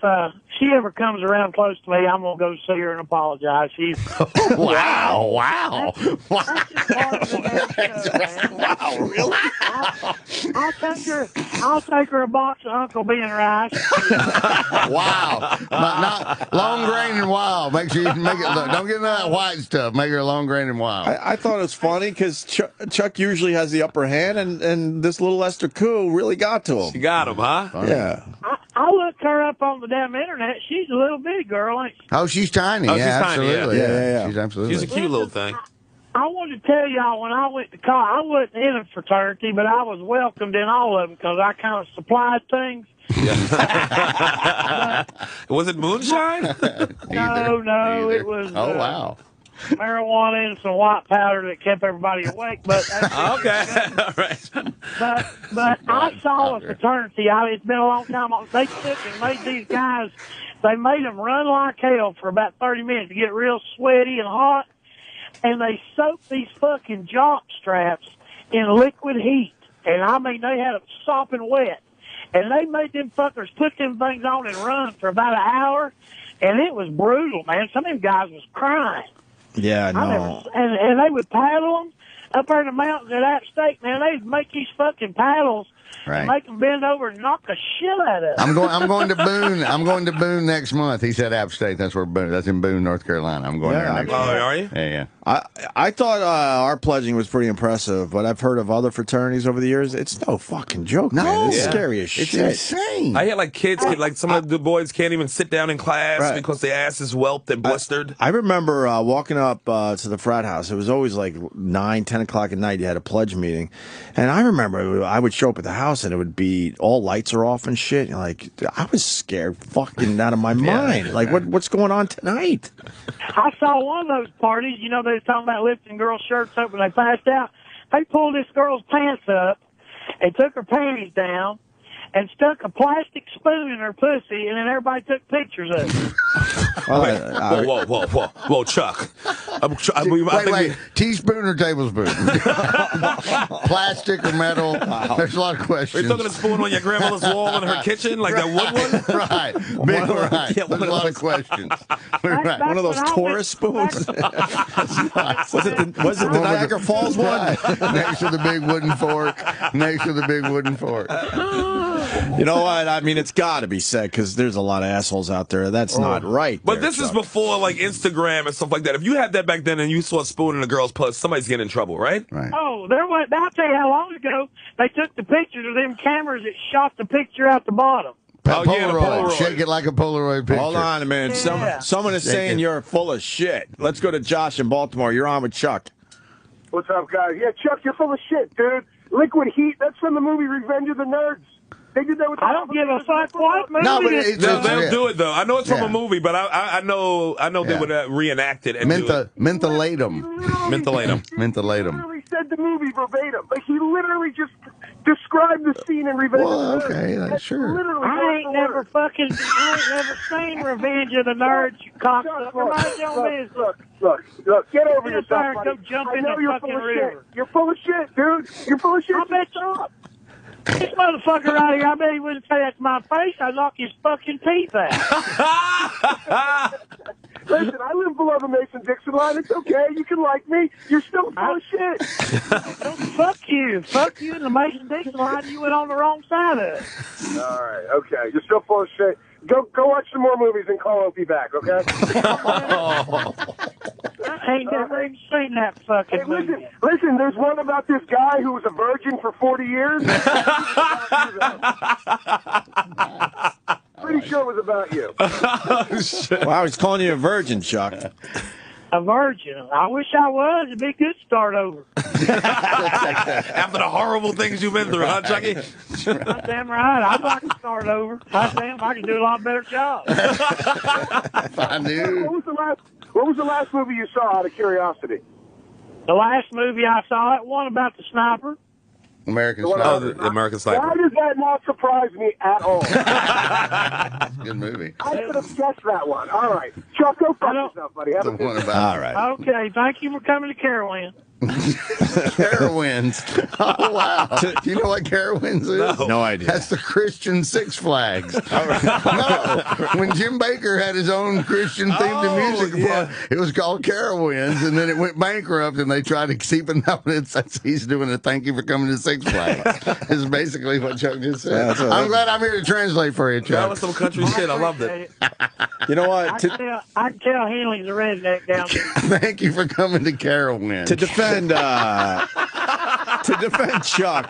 she ever comes around close to me, I'm going to go see her and apologize. She's wow. Wow, really? I'll take her a box of Uncle Ben rice. Wow. Not long grain and wild. Make sure you make it. Don't get into that white stuff. Make her long grain and wild. I thought it was funny because Chuck usually has the upper hand, and this little Esther Koo really got to him. She got him, huh? Funny. Yeah. I looked her up on the damn internet. She's a little bitty girl, ain't she? Oh, she's tiny. She's absolutely. Tiny, Yeah. She's absolutely. She's a cute little thing. I wanted to tell y'all, when I went to college, I wasn't in a fraternity, but I was welcomed in all of them because I kind of supplied things. Was it moonshine? No, it was. Oh, wow. Marijuana and some white powder that kept everybody awake. But okay, all right. But I saw a fraternity. It's been a long time. They took and made these guys. They made them run like hell for about 30 minutes to get real sweaty and hot, and they soaked these fucking jock straps in liquid heat. And I mean, they had them sopping wet, and they made them fuckers put them things on and run for about an hour, and it was brutal, man. Some of them guys was crying. Yeah, no. And they would paddle them up there in the mountains at App State. Man, they'd make these fucking paddles and make them bend over and knock the shit out of them. I'm going to Boone. I'm going to Boone next month. He said App State. That's where Boone. That's in Boone, North Carolina. I'm going there next month. Oh, are you? Yeah. I thought our pledging was pretty impressive, but I've heard of other fraternities over the years. It's no fucking joke, man. It's scary as shit. It's insane. I hear like kids, like some of the boys can't even sit down in class because their ass is whelped and blistered. I remember walking up to the frat house. It was always like 9, 10 o'clock at night. You had a pledge meeting. And I remember I would show up at the house and it would be all lights are off and shit. And like, I was scared fucking out of my mind. Like, what's going on tonight? I saw one of those parties, they was talking about lifting girls' shirts up when they passed out. They pulled this girl's pants up and took her panties down and stuck a plastic spoon in her pussy, and then everybody took pictures of it. Whoa, Chuck. Wait. Teaspoon or tablespoon? Plastic or metal? Wow. There's a lot of questions. Are you talking a spoon on your grandmother's wall in her kitchen, like that wood one? Right. Big right. There's a lot of questions. Right. One of those Taurus spoons? Was it the Niagara Falls one? Next to the big wooden fork. You know what? I mean, it's got to be said because there's a lot of assholes out there. That's not right. But this is before like Instagram and stuff like that. If you had that back then and you saw a spoon in a girl's puss, somebody's getting in trouble, right? Oh, I'll tell you how long ago they took the pictures of them cameras that shot the picture out the bottom. Polaroid. Shake it like a Polaroid picture. Hold on a minute. Someone is saying you're full of shit. Let's go to Josh in Baltimore. You're on with Chuck. What's up, guys? Yeah, Chuck, you're full of shit, dude. Liquid Heat, that's from the movie Revenge of the Nerds. They did that with I don't give a fuck what movie. No, but they'll do it though. I know it's from a movie, but I know they would reenact it and Mentholatum. Literally said the movie verbatim. Like he literally just described the scene in Revenge of the Nerds. Okay, sure. I ain't never seen Revenge of the Nerds, you cocksucker. Look, get over yourself, buddy. Go jump I in know the you're fucking full of river. shit. You're full of shit, dude. You're full of shit. I bet you. This motherfucker right here, I bet he wouldn't say that to my face. I'd knock his fucking teeth out. Listen, I live below the Mason-Dixon line. It's okay. You can like me. You're still full of shit. Fuck you. Fuck you and the Mason-Dixon line. You went on the wrong side of it. All right, okay. You're still full of shit. Go watch some more movies and call Opie back, okay? I ain't never even seen that fucking movie. Listen, there's one about this guy who was a virgin for 40 years. Pretty sure it was about you. Wow, he's calling you a virgin, Chuck. a virgin. I wish I was. It'd be good to start over. After the horrible things you've been through, huh, Chucky? That's damn right. I'd like to start over. I can do a lot better job. I knew. What was the last movie you saw, out of curiosity? The last movie I saw, one about the sniper. American Sniper. Sniper. Oh, the American Sniper. Why does that not surprise me at all? Good movie. I could have guessed that one. All right. Chuck, go fuck yourself, buddy. Have a good one. All right. Okay, thank you for coming to Carolyn. Carowinds. Oh, wow. Do you know what Carowinds is? No idea. That's the Christian Six Flags. No. When Jim Baker had his own Christian-themed music, it was called Carowinds, and then it went bankrupt, and they tried to keep it up. He's doing a thank you for coming to Six Flags. Is basically what Chuck just said. I'm glad I'm here to translate for you, Chuck. That was some country shit. I loved it. You know what? I can tell Henley's a redneck down there. Thank you for coming to Carowinds. To defend Chuck.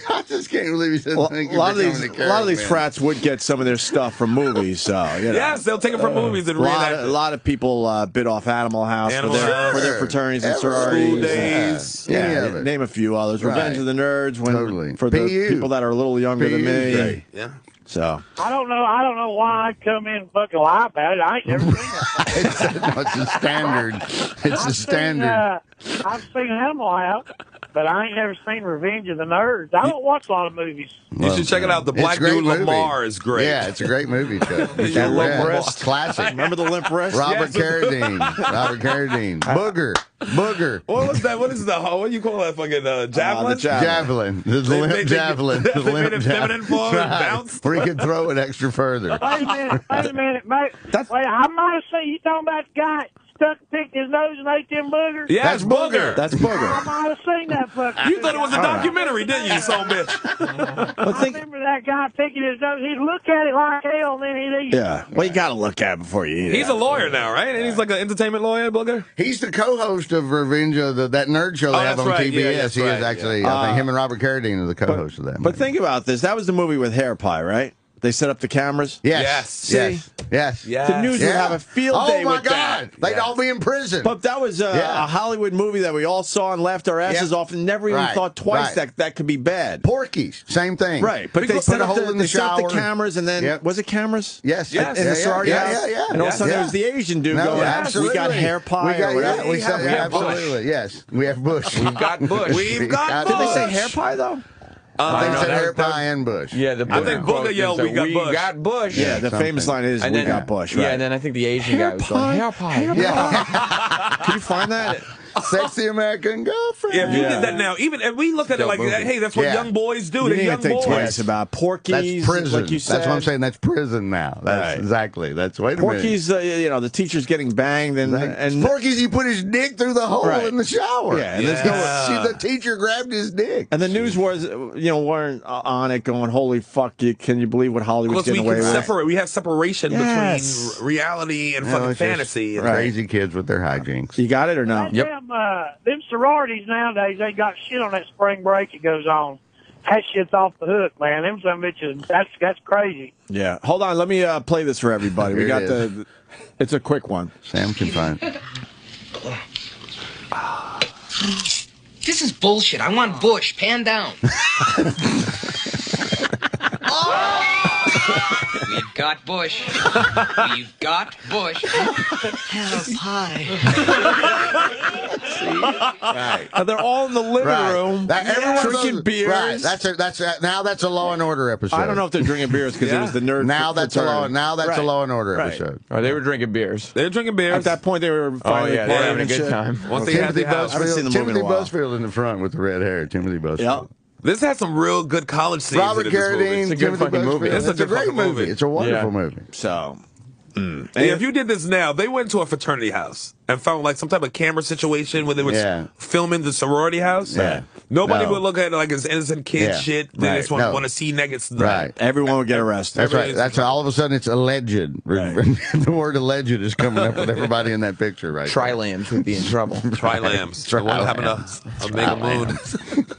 I just can't believe he said thank you a lot for of coming these, to a lot of these Carowinds. frats would get some of their stuff from movies. So you know. Yes, they'll take it from movies and reenact it. A lot of people bid off Animal House for their fraternities and sororities. School days. Yeah, name a few others. Right. Revenge of the Nerds. Totally. For the people that are a little younger than me. Great. Yeah. So I don't know why I'd come in and fucking lie about it. I ain't never seen it. It's a standard. It's a standard. I've seen Animal House, but I ain't never seen Revenge of the Nerds. I don't watch a lot of movies. You should check it out. The Black Dude Lamar is great. Yeah, it's a great movie, Chuck. that limp wrist. Classic. Remember the limp wrist? Robert Carradine. Robert Carradine. Booger. What was that? What is the what do you call that fucking javelin? The javelin. The limp javelin. The They made limp it feminine for him and bounce. Where he could throw it extra further. Wait a minute, mate. Wait, I might have seen you talking about the guy picked his nose and ate them boogers. Yeah, that's Booger. That's Booger. I might have seen that fucker. You thought it was a documentary, didn't you, son bitch? I remember that guy picking his nose. He'd look at it like hell, and then he'd eat it. Yeah. Well, you got to look at it before you eat it. He's a lawyer now, right? And he's like an entertainment lawyer, Booger? He's the co-host of Revenge of that nerd show they have on right. TBS. Yeah, that's he right. is actually, I think him and Robert Carradine are the co-hosts of that. But think about this. That was the movie with Hair Pie, right? They set up the cameras. Yes. See? Yes. The news would have a field day with that. Oh, my God. They'd all be in prison. But that was a Hollywood movie that we all saw and laughed our asses off and never even thought twice that could be bad. Porky's, same thing. Right. But they set put a up hole in the shower. Set up the cameras and then, was it cameras? Yes. In the sorority house? Yeah. And all of a sudden there was the Asian dude going, absolutely. we got Hair Pie. We got, or whatever. we have absolutely. Yes. We have Bush. We've got Bush. We've got Did Bush. they say Hair Pie, though? They said Hair Pie and Bush. Yeah, I think Booger yelled, "We got Bush." We got Bush. Yeah, the famous line is, "We got Bush." Right? Yeah, and then I think the Asian guy was going, "Hair Pie." Can you find that? Sexy American girlfriend. Yeah, if you did that now, even if we look at it like, hey, that's what young boys do. You They're didn't young even think boys. twice about Porky's. That's prison. Like you said. That's what I'm saying. That's prison now. That's exactly. That's wait a Porky's. The teacher's getting banged, and Porky's. He put his dick through the hole in the shower. Yeah, and the teacher grabbed his dick. And the news was, weren't on it, going, "Holy fuck! Can you believe what Hollywood's getting away with?" We have separation between reality and fucking fantasy. Crazy kids with their hijinks. You got it or no? Yep. Them sororities nowadays, they got shit on that spring break that goes on. That shit's off the hook, man. Them some bitches, that's crazy. Yeah. Hold on, let me play this for everybody. We got it's a quick one. Sam can find it. This is bullshit. I want Bush. Pan down. We've got Bush. We've got Bush. Hair Pie. They're all in the living room. Drinking beers. Right. Now that's a Law and Order episode. I don't know if they're drinking beers because it was the nerd. Now that's a Law and Order episode. Oh, they were drinking beers. They were drinking beers. At that point, they were finally they were having a good time. Once they had the house. I haven't seen the movie in a while. Timothy Busfield in the front with the red hair. Timothy Busfield. Yep. This had some real good college scenes. Robert in this movie. Carradine, It's a good Timothy fucking movie. Busfield. It's a great movie. It's a wonderful movie. So, if you did this now, they went to a fraternity house. and found like some type of camera situation where they were filming the sorority house, nobody would look at it like it's innocent kid shit. They just want to see niggas. Right. Everyone would get arrested. That's right. That's all of a sudden it's alleged. Right. The word alleged is coming up with everybody in that picture, right? Tri-lambs would be in trouble. Tri-lambs. The one having a mega moon.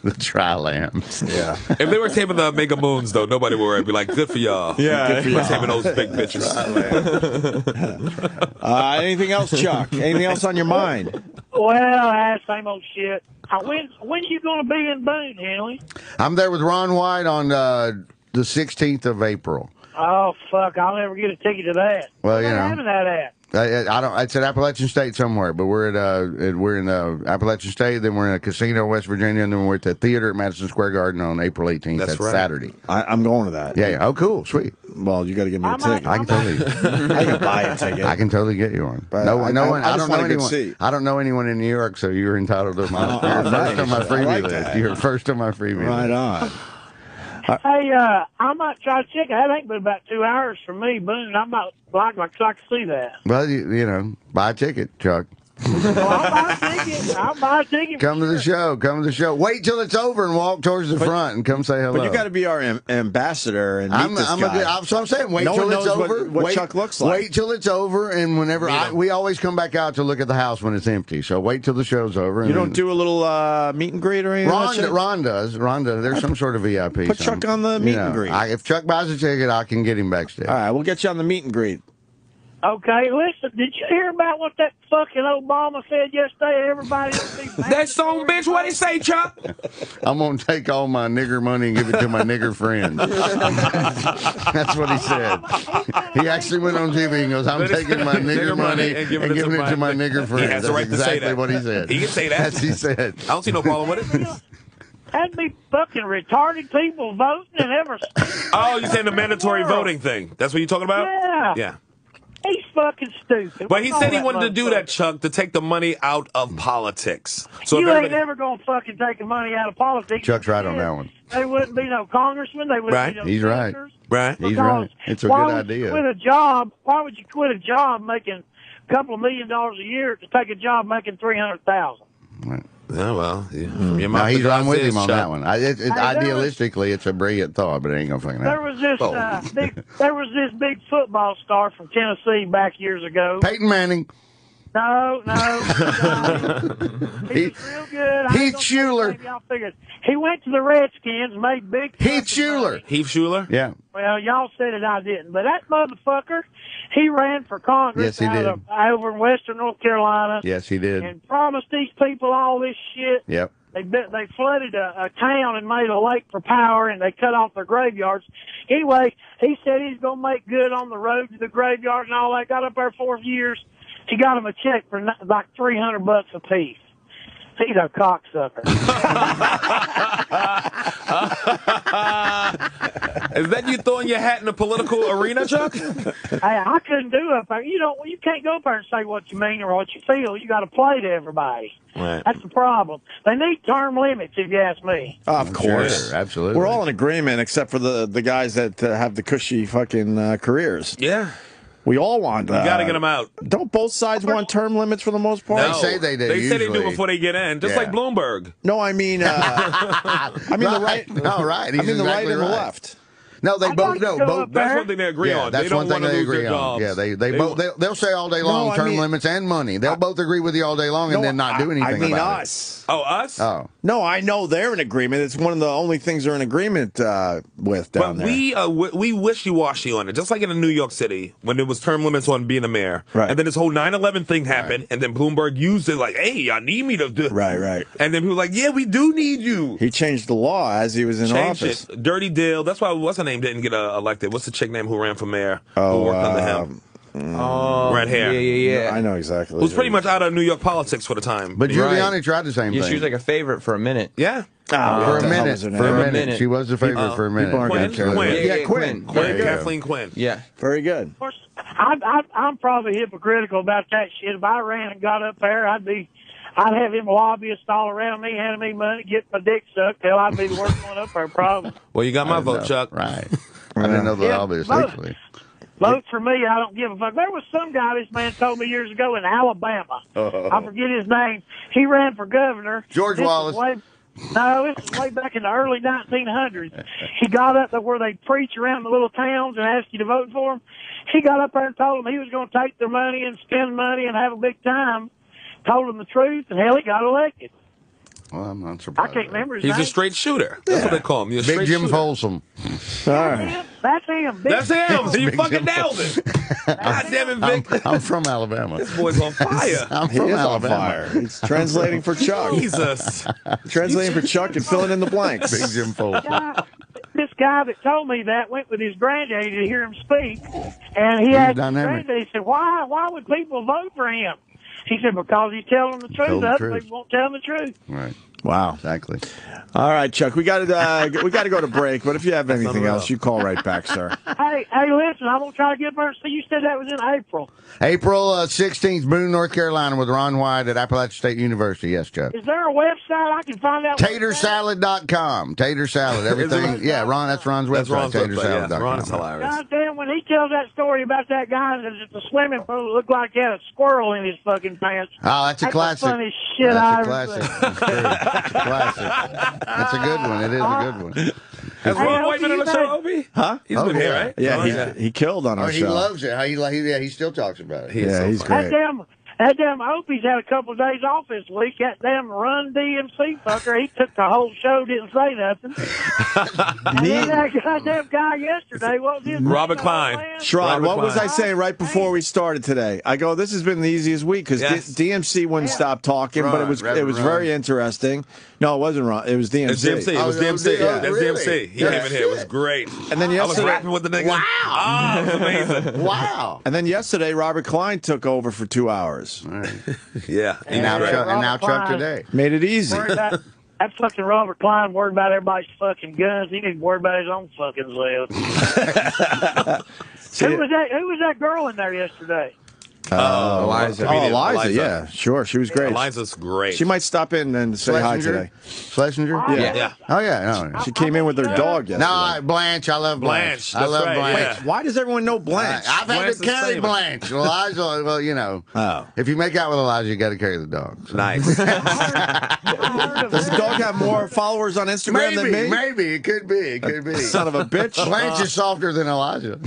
The tri-lambs. Yeah. If they were taping the mega moons, though, nobody would worry. Be like, good for y'all. Yeah. Good for y'all. Taping those big bitches. Anything else, Chuck? Anything else on your mind? Well, same old shit. When you going to be in Boone, Henley? I'm there with Ron White on the 16th of April. Oh, fuck. I'll never get a ticket to that. Well, Where having that at? I don't. It's at Appalachian State somewhere, but we're in Appalachian State. Then we're in a casino, West Virginia, and then we're at the theater at Madison Square Garden on April 18th. That's right. Saturday. I'm going to that. Yeah. Oh, cool, sweet. Well, you got to give me a ticket. I can totally. I can buy a ticket. I can totally get you one. But no one. I don't know anyone. I don't know anyone in New York, so you're entitled to my. You're first on my freebie list. You're first on my freebie. Right on. Hey, I might try to check. That ain't but about 2 hours from me, Boone. I might like so I can see that. Well, you know, buy a ticket, Chuck. Well, I'll buy a ticket. Come to the show. Come to the show. Wait till it's over and walk towards the front and come say hello. But you got to be our ambassador and meet this guy. So I'm saying, wait till it's over. What Chuck looks like. Wait till it's over, and whenever we always come back out to look at the house when it's empty. So wait till the show's over. You don't do a little meet and greet or anything? Ron does. There's some sort of VIP. Put Chuck on the meet and greet. If Chuck buys a ticket, I can get him backstage. All right, we'll get you on the meet and greet. Okay, listen, did you hear about what that fucking Obama said yesterday? Everybody will be mad. That son bitch, what'd he say, Chuck? I'm going to take all my nigger money and give it to my nigger friends. That's what he said. He actually went on TV and goes, I'm taking my nigger money and giving it to my nigger friends. He has the right That's to say exactly that. what he said. He can say that. As he said. I don't see no problem with it. That'd be fucking retarded people voting and everything. Oh, you're saying the mandatory voting thing. That's what you're talking about? Yeah. Yeah. He's fucking stupid. But he said he wanted to do that, Chuck, to take the money out of politics. So you ain't never going to fucking take the money out of politics. Chuck's right on that one. There wouldn't be no congressman. They wouldn't be no He's senators. Right. He's right. It's a good idea. Quit a job? Why would you quit a job making a couple of $1 million a year to take a job making $300,000? Right. Oh, well. Yeah. I'm with him on that one. Idealistically, it's a brilliant thought, but it ain't going to fucking happen. There was this big football star from Tennessee back years ago. Peyton Manning. No. He was real good. Heath Schuler. Y'all figured. He went to the Redskins, made big. Heath Schuler. Heath Schuler? Yeah. Well, y'all said it, I didn't. But that motherfucker, he ran for Congress over in Western North Carolina. Yes, he did. And promised these people all this shit. Yep. They flooded a town and made a lake for power, and they cut off their graveyards. Anyway, he said he's going to make good on the road to the graveyard and all that. Got up there 4 years. He got him a check for like $300 a piece. He's a cocksucker. Is that you throwing your hat in the political arena, Chuck? Hey, I couldn't do it. You can't go up there and say what you mean or what you feel. You got to play to everybody. Right. That's the problem. They need term limits, if you ask me. Of course. Sure, absolutely. We're all in agreement except for the guys that have the cushy fucking careers. Yeah. We all want. You got to get them out. Don't both sides want term limits for the most part? No. They say they do. They say they do before they get in, just like Bloomberg. No, I mean, the right. No, right. He's the right and the right. left. No, they both. That's one thing they agree on. That's they don't one thing want to they lose agree their on. jobs. Yeah, they'll say all day long term limits and money. They'll both agree with you all day long and then not do anything about it. I mean us. Oh, us? Oh. No, I know they're in agreement. It's one of the only things they're in agreement with down there. But we wishy-washy on it, just like in New York City when there was term limits on being a mayor. Right. And then this whole 9/11 thing happened, and then Bloomberg used it like, hey, y'all need me to do. Right. And then he was like, yeah, we do need you. He changed the law as he was in office. It. Dirty Dale. That's why what's her name didn't get elected. What's the chick name who ran for mayor? Who worked under him? Red hair. Yeah. I know exactly. Who's pretty much out of New York politics for the time. But Giuliani tried the same thing. She was like a favorite for a minute. Yeah. For a minute. She was a favorite for a minute. Quinn. Kathleen Quinn. Yeah. Very good. Of course, I'm probably hypocritical about that shit. If I ran and got up there, I'd have him lobbyists all around me, handing me money, get my dick sucked till I'd be the worst one up there, probably. Well, you got my vote, Chuck. Right. I didn't know the lobbyists, actually. Vote for me. I don't give a fuck. There was some guy this man told me years ago in Alabama. I forget his name. He ran for governor. George Wallace. No, this was way back in the early 1900s. He got up to where they preach around the little towns and ask you to vote for him. He got up there and told them he was going to take their money and spend money and have a big time. Told them the truth, and hell, he got elected. Well, I'm not surprised. I can't remember his name. He's a straight shooter. That's what they call him. Big Jim Folsom. All right. That's him. That's him. So you fucking nailed it. God damn it, Vic. I'm from Alabama. This boy's on fire. I'm from Alabama. On fire. He's translating for Chuck. Jesus. Translating for Chuck and filling in the blanks. Big Jim Folsom. This guy that told me that went with his granddaddy to hear him speak, and he asked his granddaddy, he said, why would people vote for him? He said, because he's telling the truth. Other people won't tell him the truth. Right. Wow. Exactly. All right, Chuck. We got to go to break. But if you have anything else, you call right back, sir. Hey, listen. I'm gonna try to get there. So you said that was in April. April 16th, Boone, North Carolina, with Ron White at Appalachian State University. Yes, Chuck. Is there a website I can find out? Tatersalad.com. Tater salad. Everything. Yeah, Ron. That's Ron's website. Tatersalad.com. Yeah, Ron is hilarious. God damn, when he tells that story about that guy that at the swimming pool looked like he had a squirrel in his fucking pants. Oh, that's a classic. The funniest shit I ever seen. That's a classic. That's a good one. It is a good one. Has Ron White been on the show, Opie? Huh? He's been here, right? Yeah, he killed on our show. He loves it. He still talks about it. He's great. That damn Opie's had a couple of days off this week. That damn Run DMC fucker, he took the whole show, didn't say nothing. And then that goddamn guy yesterday, what was his name? Robert Klein. Sherrod, what was I saying right before we started today? I go, this has been the easiest week because DMC wouldn't stop talking, but it was very interesting. No, it wasn't Ron. It was DMC. It was DMC. It was DMC. Yeah. That's DMC. He came in here. It was great. And then I was yesterday, rapping with the nigga. Wow. Oh, it was amazing. Wow. and then yesterday, Robert Klein took over for 2 hours. Right. Yeah. And now Chuck today. Made it easy. That fucking Robert Klein worried about everybody's fucking guns. He didn't worry about his own fucking self. Who was that girl in there yesterday? Eliza. Eliza, yeah. Sure, she was great. Eliza's great. She might stop in and say hi today. Schlesinger? Yeah. Oh, yeah. No. She came in with her dog yesterday. No, Blanche. I love Blanche. I love Blanche. Yeah. Why does everyone know Blanche? I've had to carry Blanche. Eliza, well, you know. Oh. If you make out with Eliza, you got to carry the dog. So. Nice. Does the dog have more followers on Instagram than me? Maybe. It could be. It could be. Son of a bitch. Blanche is softer than Elijah.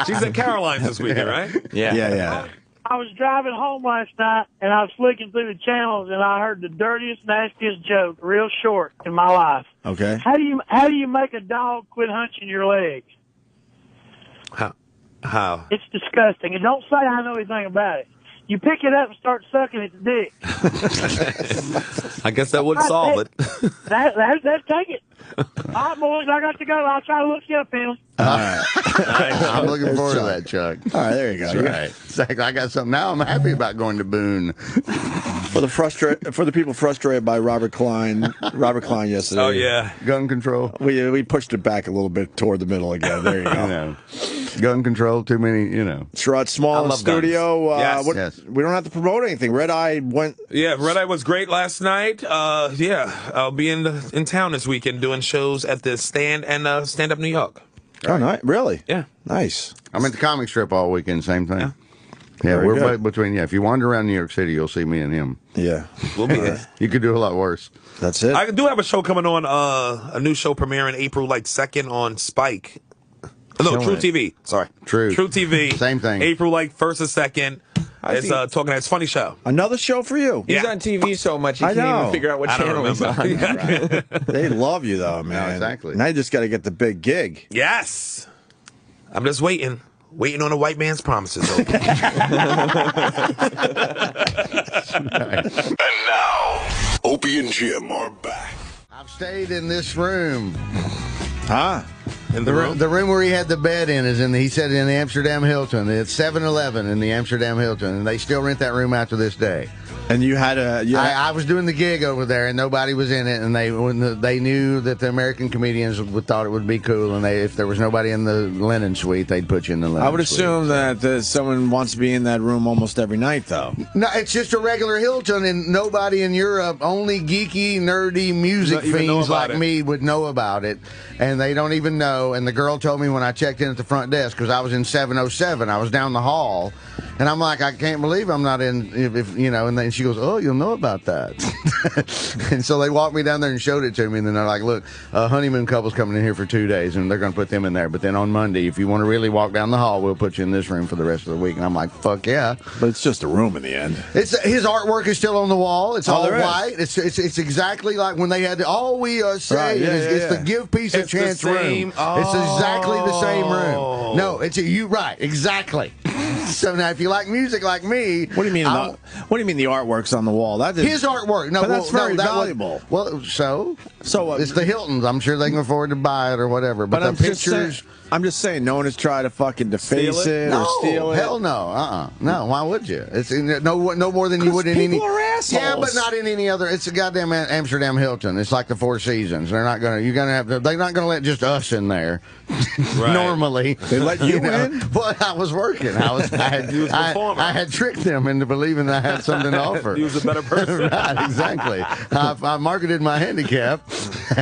She's at Caroline's this weekend, right? Yeah. I was driving home last night, and I was flicking through the channels, and I heard the dirtiest, nastiest joke, real short, in my life. Okay. How do you make a dog quit hunching your leg? How? It's disgusting. And don't say I know anything about it. You pick it up and start sucking its dick. I guess that would solve it. That's take it. All right, boys, I got to go. I'll try to look you up, Henley. All right. I'm looking forward to that, Chuck. All right, there you go. That's right. Exactly. I got something. Now I'm happy about going to Boone. For the people frustrated by Robert Klein yesterday. Oh, yeah. Gun control. We pushed it back a little bit toward the middle again. There you go. Gun control, too many, Sherrod Small in the studio. Yes. We don't have to promote anything. Red Eye went. Yeah, Red Eye was great last night. I'll be in town this weekend doing shows at the Stand and Stand Up New York. Oh, nice. Really? Yeah. Nice. I'm at the comic strip all weekend, same thing. Yeah. Yeah, Very we're good. between, if you wander around New York City, you'll see me and him. Yeah. We'll be there. You could do a lot worse. That's it. I do have a show coming on, a new show premiering April 2nd on Spike. No, True TV. Sorry. True TV. Same thing. April 1st and 2nd. It's talking. It's funny show. Another show for you. He's on TV so much, you can't even figure out what channel he's on. Right. They love you, though, man. No, exactly. Now you just got to get the big gig. Yes. I'm just waiting on a white man's promises. And now, Opie and Jim are back. I've stayed in this room. Huh? In the room? The room where he had the bed in is he said in the Amsterdam Hilton. It's 7-Eleven in the Amsterdam Hilton, and they still rent that room out to this day. And you had I was doing the gig over there, and nobody was in it, and they knew that the American comedians thought it would be cool, and if there was nobody in the linen suite, they'd put you in the linen suite. I would assume that someone wants to be in that room almost every night, though. No, it's just a regular Hilton, and nobody in Europe, only geeky, nerdy music fiends like me would know about it, and they don't even know. so, and the girl told me when I checked in at the front desk, because I was in 707, I was down the hall, and I'm like, I can't believe I'm not in, if you know, and then she goes, oh, you'll know about that. And so they walked me down there and showed it to me, and then they're like, look, a honeymoon couple's coming in here for 2 days, and they're going to put them in there, but then on Monday, if you want to really walk down the hall, we'll put you in this room for the rest of the week. And I'm like, fuck yeah. But it's just a room in the end. His artwork is still on the wall. It's all white. It's exactly like when they had all we say. Right, It's the give peace a chance room. It's exactly the same room. No, right, exactly. So now, if you like music like me, what do you mean? What do you mean the artwork's on the wall? His artwork. No, but that's very valuable. So it's the Hiltons. I'm sure they can afford to buy it or whatever. But the pictures. I'm just saying, no one has tried to fucking deface it or steal it. Hell no. No, why would you? It's no more than you would in any. People are assholes. Yeah, but not in any other. It's a goddamn Amsterdam Hilton. It's like the Four Seasons. They're not gonna. They're not gonna let just us in there. Right. Normally, they let you in. Well, I was working. I had tricked them into believing that I had something to offer. He was a better person. Right, exactly. I marketed my handicap.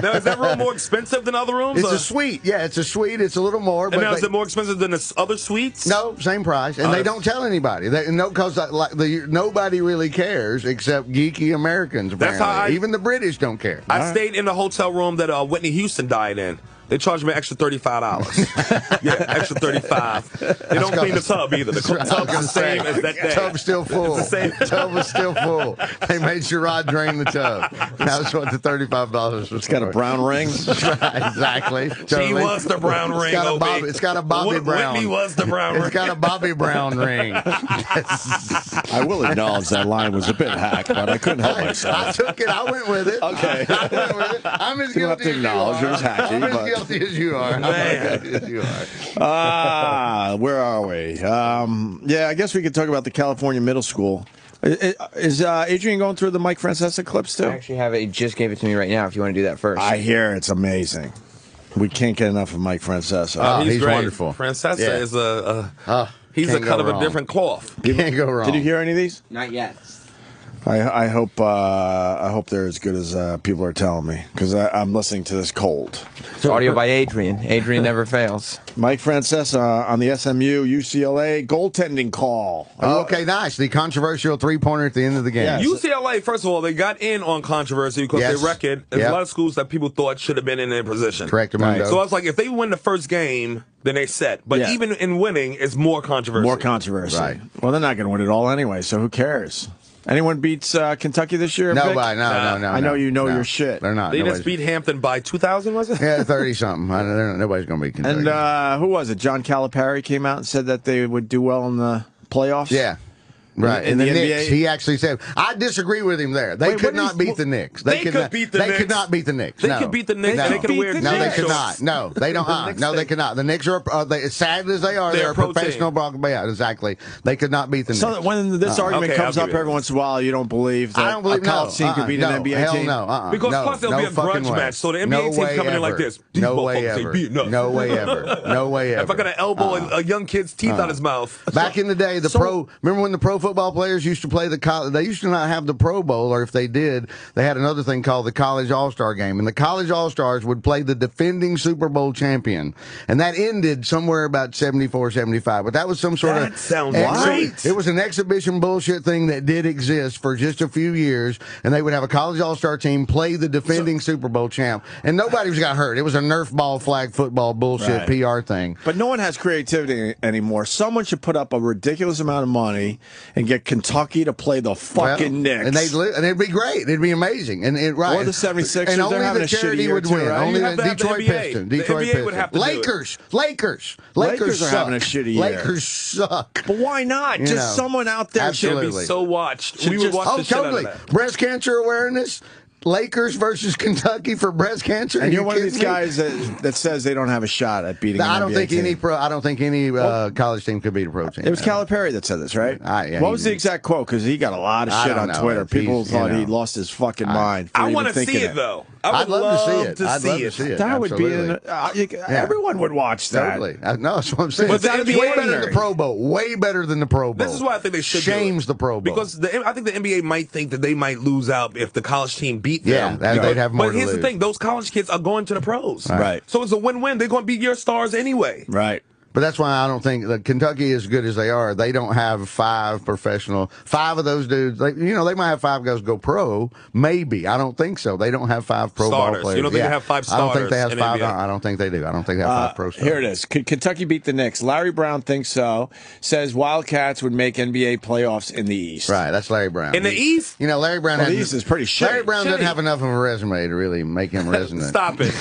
Now, is that room more expensive than other rooms? It's a suite. Yeah, it's a suite. It's a little more. And now, is it more expensive than the other suites? No, same price. And they don't tell anybody. Because nobody really cares except geeky Americans, apparently. That's how even the British don't care. I stayed in the hotel room that Whitney Houston died in. They charged me extra $35. Yeah, extra $35. They don't clean the tub either. The tub's the same as that day. Tub's still full. It's the same. Tub was still full. They made Sherrod drain the tub. That's what the $35 was. It's got a brown ring. Right, exactly. She was the brown ring. It's got a Bobby Brown. Whitney was the brown ring. It's got a Bobby Brown ring. I will acknowledge that line was a bit hacked, but I couldn't help myself. I took it. I went with it. Okay. I went with it. I'm as you have to acknowledge it was hacky. Guilty as you are. Where are we? Yeah, I guess we could talk about the California middle school. Is Adrian going through the Mike Francesa clips too? I actually have it. He just gave it to me right now if you want to do that first. I hear it's amazing. We can't get enough of Mike Francesa. Oh, he's great. Wonderful. Francesa is he's a cut of a different cloth. Can't go wrong. Did you hear any of these? Not yet. I hope they're as good as people are telling me, because I'm listening to this cold. It's audio by Adrian. Adrian never fails. Mike Francesa on the SMU UCLA goaltending call. Okay, nice. The controversial three-pointer at the end of the game. Yes. UCLA, first of all, they got in on controversy because they reckon there's a lot of schools that people thought should have been in their position. Correct, right. So I was like, if they win the first game, then they set. But even in winning, it's more controversy. More controversy. Right. Well, they're not going to win it all anyway, so who cares? Anyone beats Kentucky this year? Nobody. No. I know you know your shit. They're not. They just beat Hampton by 2,000, was it? Yeah, 30-something. Nobody's going to beat Kentucky. And who was it? John Calipari came out and said that they would do well in the playoffs? Yeah. Right. In the Knicks, NBA? he actually said, I disagree with him there. They could not beat the Knicks. They could beat the Knicks. They could not beat the Knicks. They could beat the Knicks. No. They could wear No, they could not. No, they don't. No, they could not. The Knicks are, as sad as they are, they're a professional basketball. Yeah, exactly. They could not beat the Knicks. So when this argument comes up every once in a while, you don't believe that a college team could beat an NBA team? No. Because plus there'll be a grudge match. So the NBA team's coming in like this. No way ever. No way ever. No way ever. If I got to elbow a young kid's teeth out his mouth. Back in the day, remember when the pro football players used to play the college? They used to not have the Pro Bowl, or if they did, they had another thing called the College All-Star Game. And the College All-Stars would play the defending Super Bowl champion. And that ended somewhere about 74, 75. But that was some sort of... That sounds right. It was an exhibition bullshit thing that did exist for just a few years. And they would have a College All-Star team play the defending Super Bowl champ. And nobody got hurt. It was a Nerf ball flag football bullshit PR thing. But no one has creativity anymore. Someone should put up a ridiculous amount of money and get Kentucky to play the fucking Knicks. And it'd be great. It'd be amazing. And or the 76ers. And only they're having the charity would win. Right? Only the Detroit Pistons. Detroit Pistons. Lakers are having a shitty year. Lakers suck. But why not? Just someone out there should be so watched. We would watch the shit out of that. Breast cancer awareness. Lakers versus Kentucky for breast cancer. And you're one of these guys that says they don't have a shot at beating an NBA team. I don't think any college team could beat a pro team. It was Calipari that said this, right? What was the exact quote? Because he got a lot of shit on Twitter. People thought he lost his fucking mind. I want to see it, though. I'd love to see it. I'd love to see it. That would be everyone would watch that. Totally. No, that's what I'm saying. But that'd be way better than the Pro Bowl. Way better than the Pro Bowl. This is why I think they should shames the Pro Bowl. Because I think the NBA might think that they might lose out if the college team beat them. Yeah, they'd have more. But here's the thing: those college kids are going to the pros, right? So it's a win-win. They're going to beat your stars anyway, right? But that's why I don't think that Kentucky, as good as they are, they don't have 5 of those dudes. They might have 5 guys go pro, maybe. I don't think so. They don't have 5 pro starters. ball players. You don't think they have 5 starters? I don't think they have in 5. NBA? I don't think they do. I don't think they have 5 pro starters. Here it is. Could Kentucky beat the Knicks? Larry Brown thinks so. Says Wildcats would make NBA playoffs in the East. Right, that's Larry Brown. In the East? Larry Brown. The East is pretty shitty. Larry Brown doesn't have enough of a resume to really make him resonant. Stop it.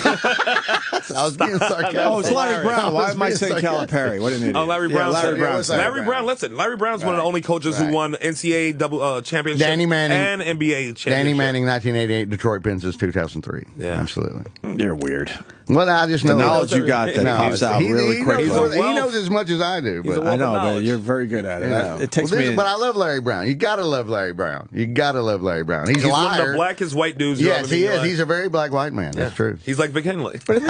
I was being sarcastic. Oh, it's Larry Brown. Why am I saying Calipari? What an idiot. Oh, Larry Brown. Larry Brown. Listen, Larry Brown's one of the only coages who won NCAA championship Danny Manning, and NBA championship. Danny Manning, 1988, Detroit Pistons, 2003. Yeah, absolutely. You're weird. Well, I just know the knowledge you got that comes out really quickly. He knows as much as I do. But I know, but you're very good at it. It takes me. But I love Larry Brown. You got to love Larry Brown. You got to love Larry Brown. He's a liar. One of the blackest white dudes. Yes, he is. He's a very black white man. That's true. He's like Vic Henley. But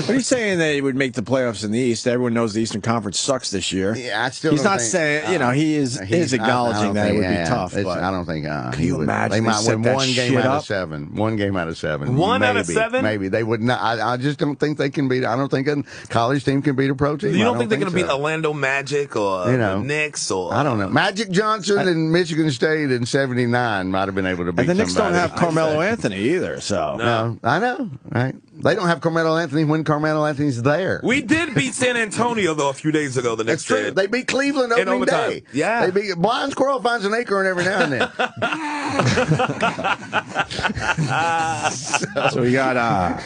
he's saying that he would make the playoffs in the East. Everyone knows the Eastern Conference sucks this year. Yeah, I still. He's not saying. He is acknowledging that it would be tough. But I don't think. Can you imagine? They might win one game out up? of 7. 1 game out of 7. One out of 7. Maybe they would not. I just don't think they can beat. I don't think a college team can beat a pro team. You don't think they're going to beat Orlando Magic or the Knicks or I don't know. Magic Johnson and Michigan State in '79 might have been able to beat. And the Knicks don't somebody. have Carmelo Anthony either. So no, I know, right? They don't have Carmelo Anthony when Carmelo Anthony's there. We did beat San Antonio though a few days ago. The Knicks did. They beat Cleveland opening day. Yeah, they beat blind squirrel finds an acorn every now and then. So we got our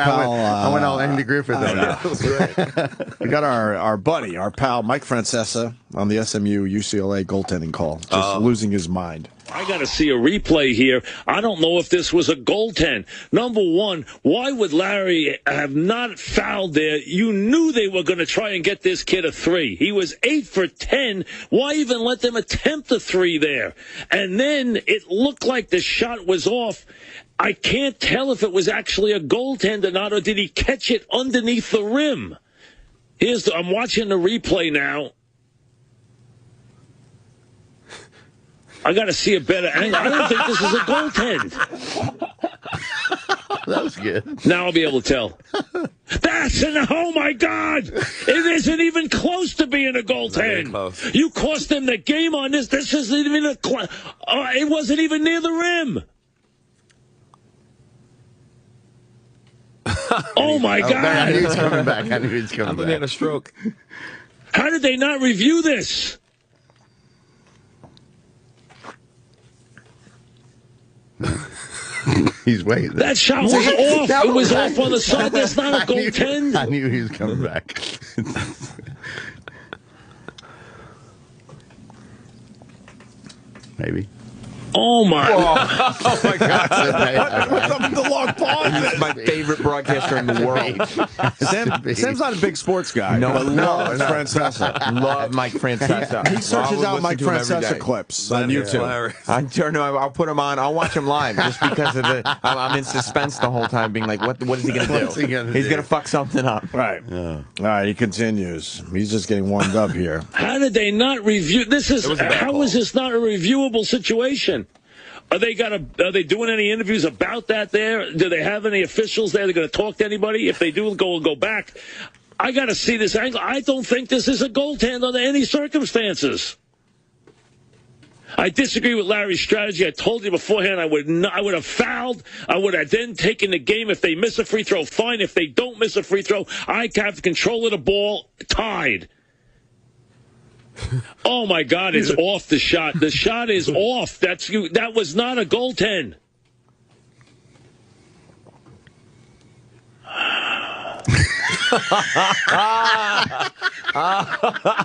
pal. I went all Andy Griffith on that. We got our buddy, our pal Mike Francesa on the SMU UCLA goaltending call, just losing his mind. I got to see a replay here. I don't know if this was a goaltend. Number one, why would Larry have not fouled there? You knew they were going to try and get this kid a 3. He was 8 for 10. Why even let them attempt a 3 there? And then it looked like the shot was off. I can't tell if it was actually a goaltend or not, or did he catch it underneath the rim? I'm watching the replay now. I got to see a better angle. I don't think this is a goaltend. That was good. Now I'll be able to tell. Oh my God! It isn't even close to being a goaltend. You cost them the game on this. This isn't even it wasn't even near the rim. Oh my God! I knew he was coming back. I knew he was coming back. He had a stroke. How did they not review this? He's waiting. That shot was off. It was off on the side. That's not a goaltend. I knew he was coming back. Maybe. Oh my! Oh my God! What's up with the long pause? He's my favorite broadcaster in the world. Sam's not a big sports guy. No, but loves Francesa. Love Mike Francesa. He searches out Mike Francesa clips on YouTube. I'll put him on. I'll watch him live just because of I'm in suspense the whole time, being like, what is he going to do? He's going to fuck something up. Right. Yeah. All right. He continues. He's just getting warmed up here. How did they not review? How is this not a reviewable situation? Are they doing any interviews about that there? Do they have any officials there? They're going to talk to anybody? If they do, go back. I got to see this angle. I don't think this is a goaltend under any circumstances. I disagree with Larry's strategy. I told you beforehand I would have fouled. I would have then taken the game. If they miss a free throw, fine. If they don't miss a free throw, I have control of the ball, tied. Oh my God, it's off the shot. The shot is off. That was not a goaltend.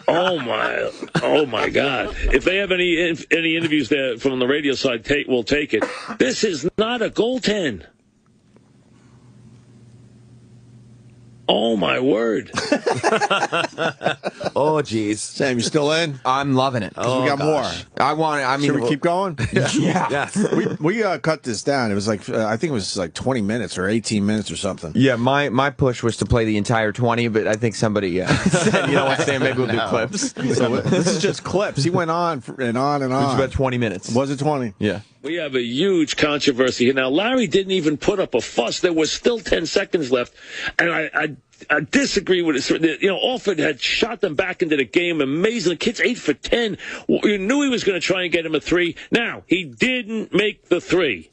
Oh my God. If they have any interviews there from the radio side, we'll take it. This is not a goaltend. Oh, my word. Oh, jeez. Sam, you still in? I'm loving it. We got more. Should we keep going? Yeah. Yes. We cut this down. It was like, I think it was like 20 minutes or 18 minutes or something. Yeah, my push was to play the entire 20, but I think somebody said, you know what, Sam, maybe we'll do clips. So this is just clips. He went on and on and on. It was about 20 minutes. Was it 20? Yeah. We have a huge controversy here. Now, Larry didn't even put up a fuss. There was still 10 seconds left. And I disagree with it. You know, Alford had shot them back into the game. Amazing. The kid's 8 for 10. You knew he was going to try and get him a 3. Now, he didn't make the 3.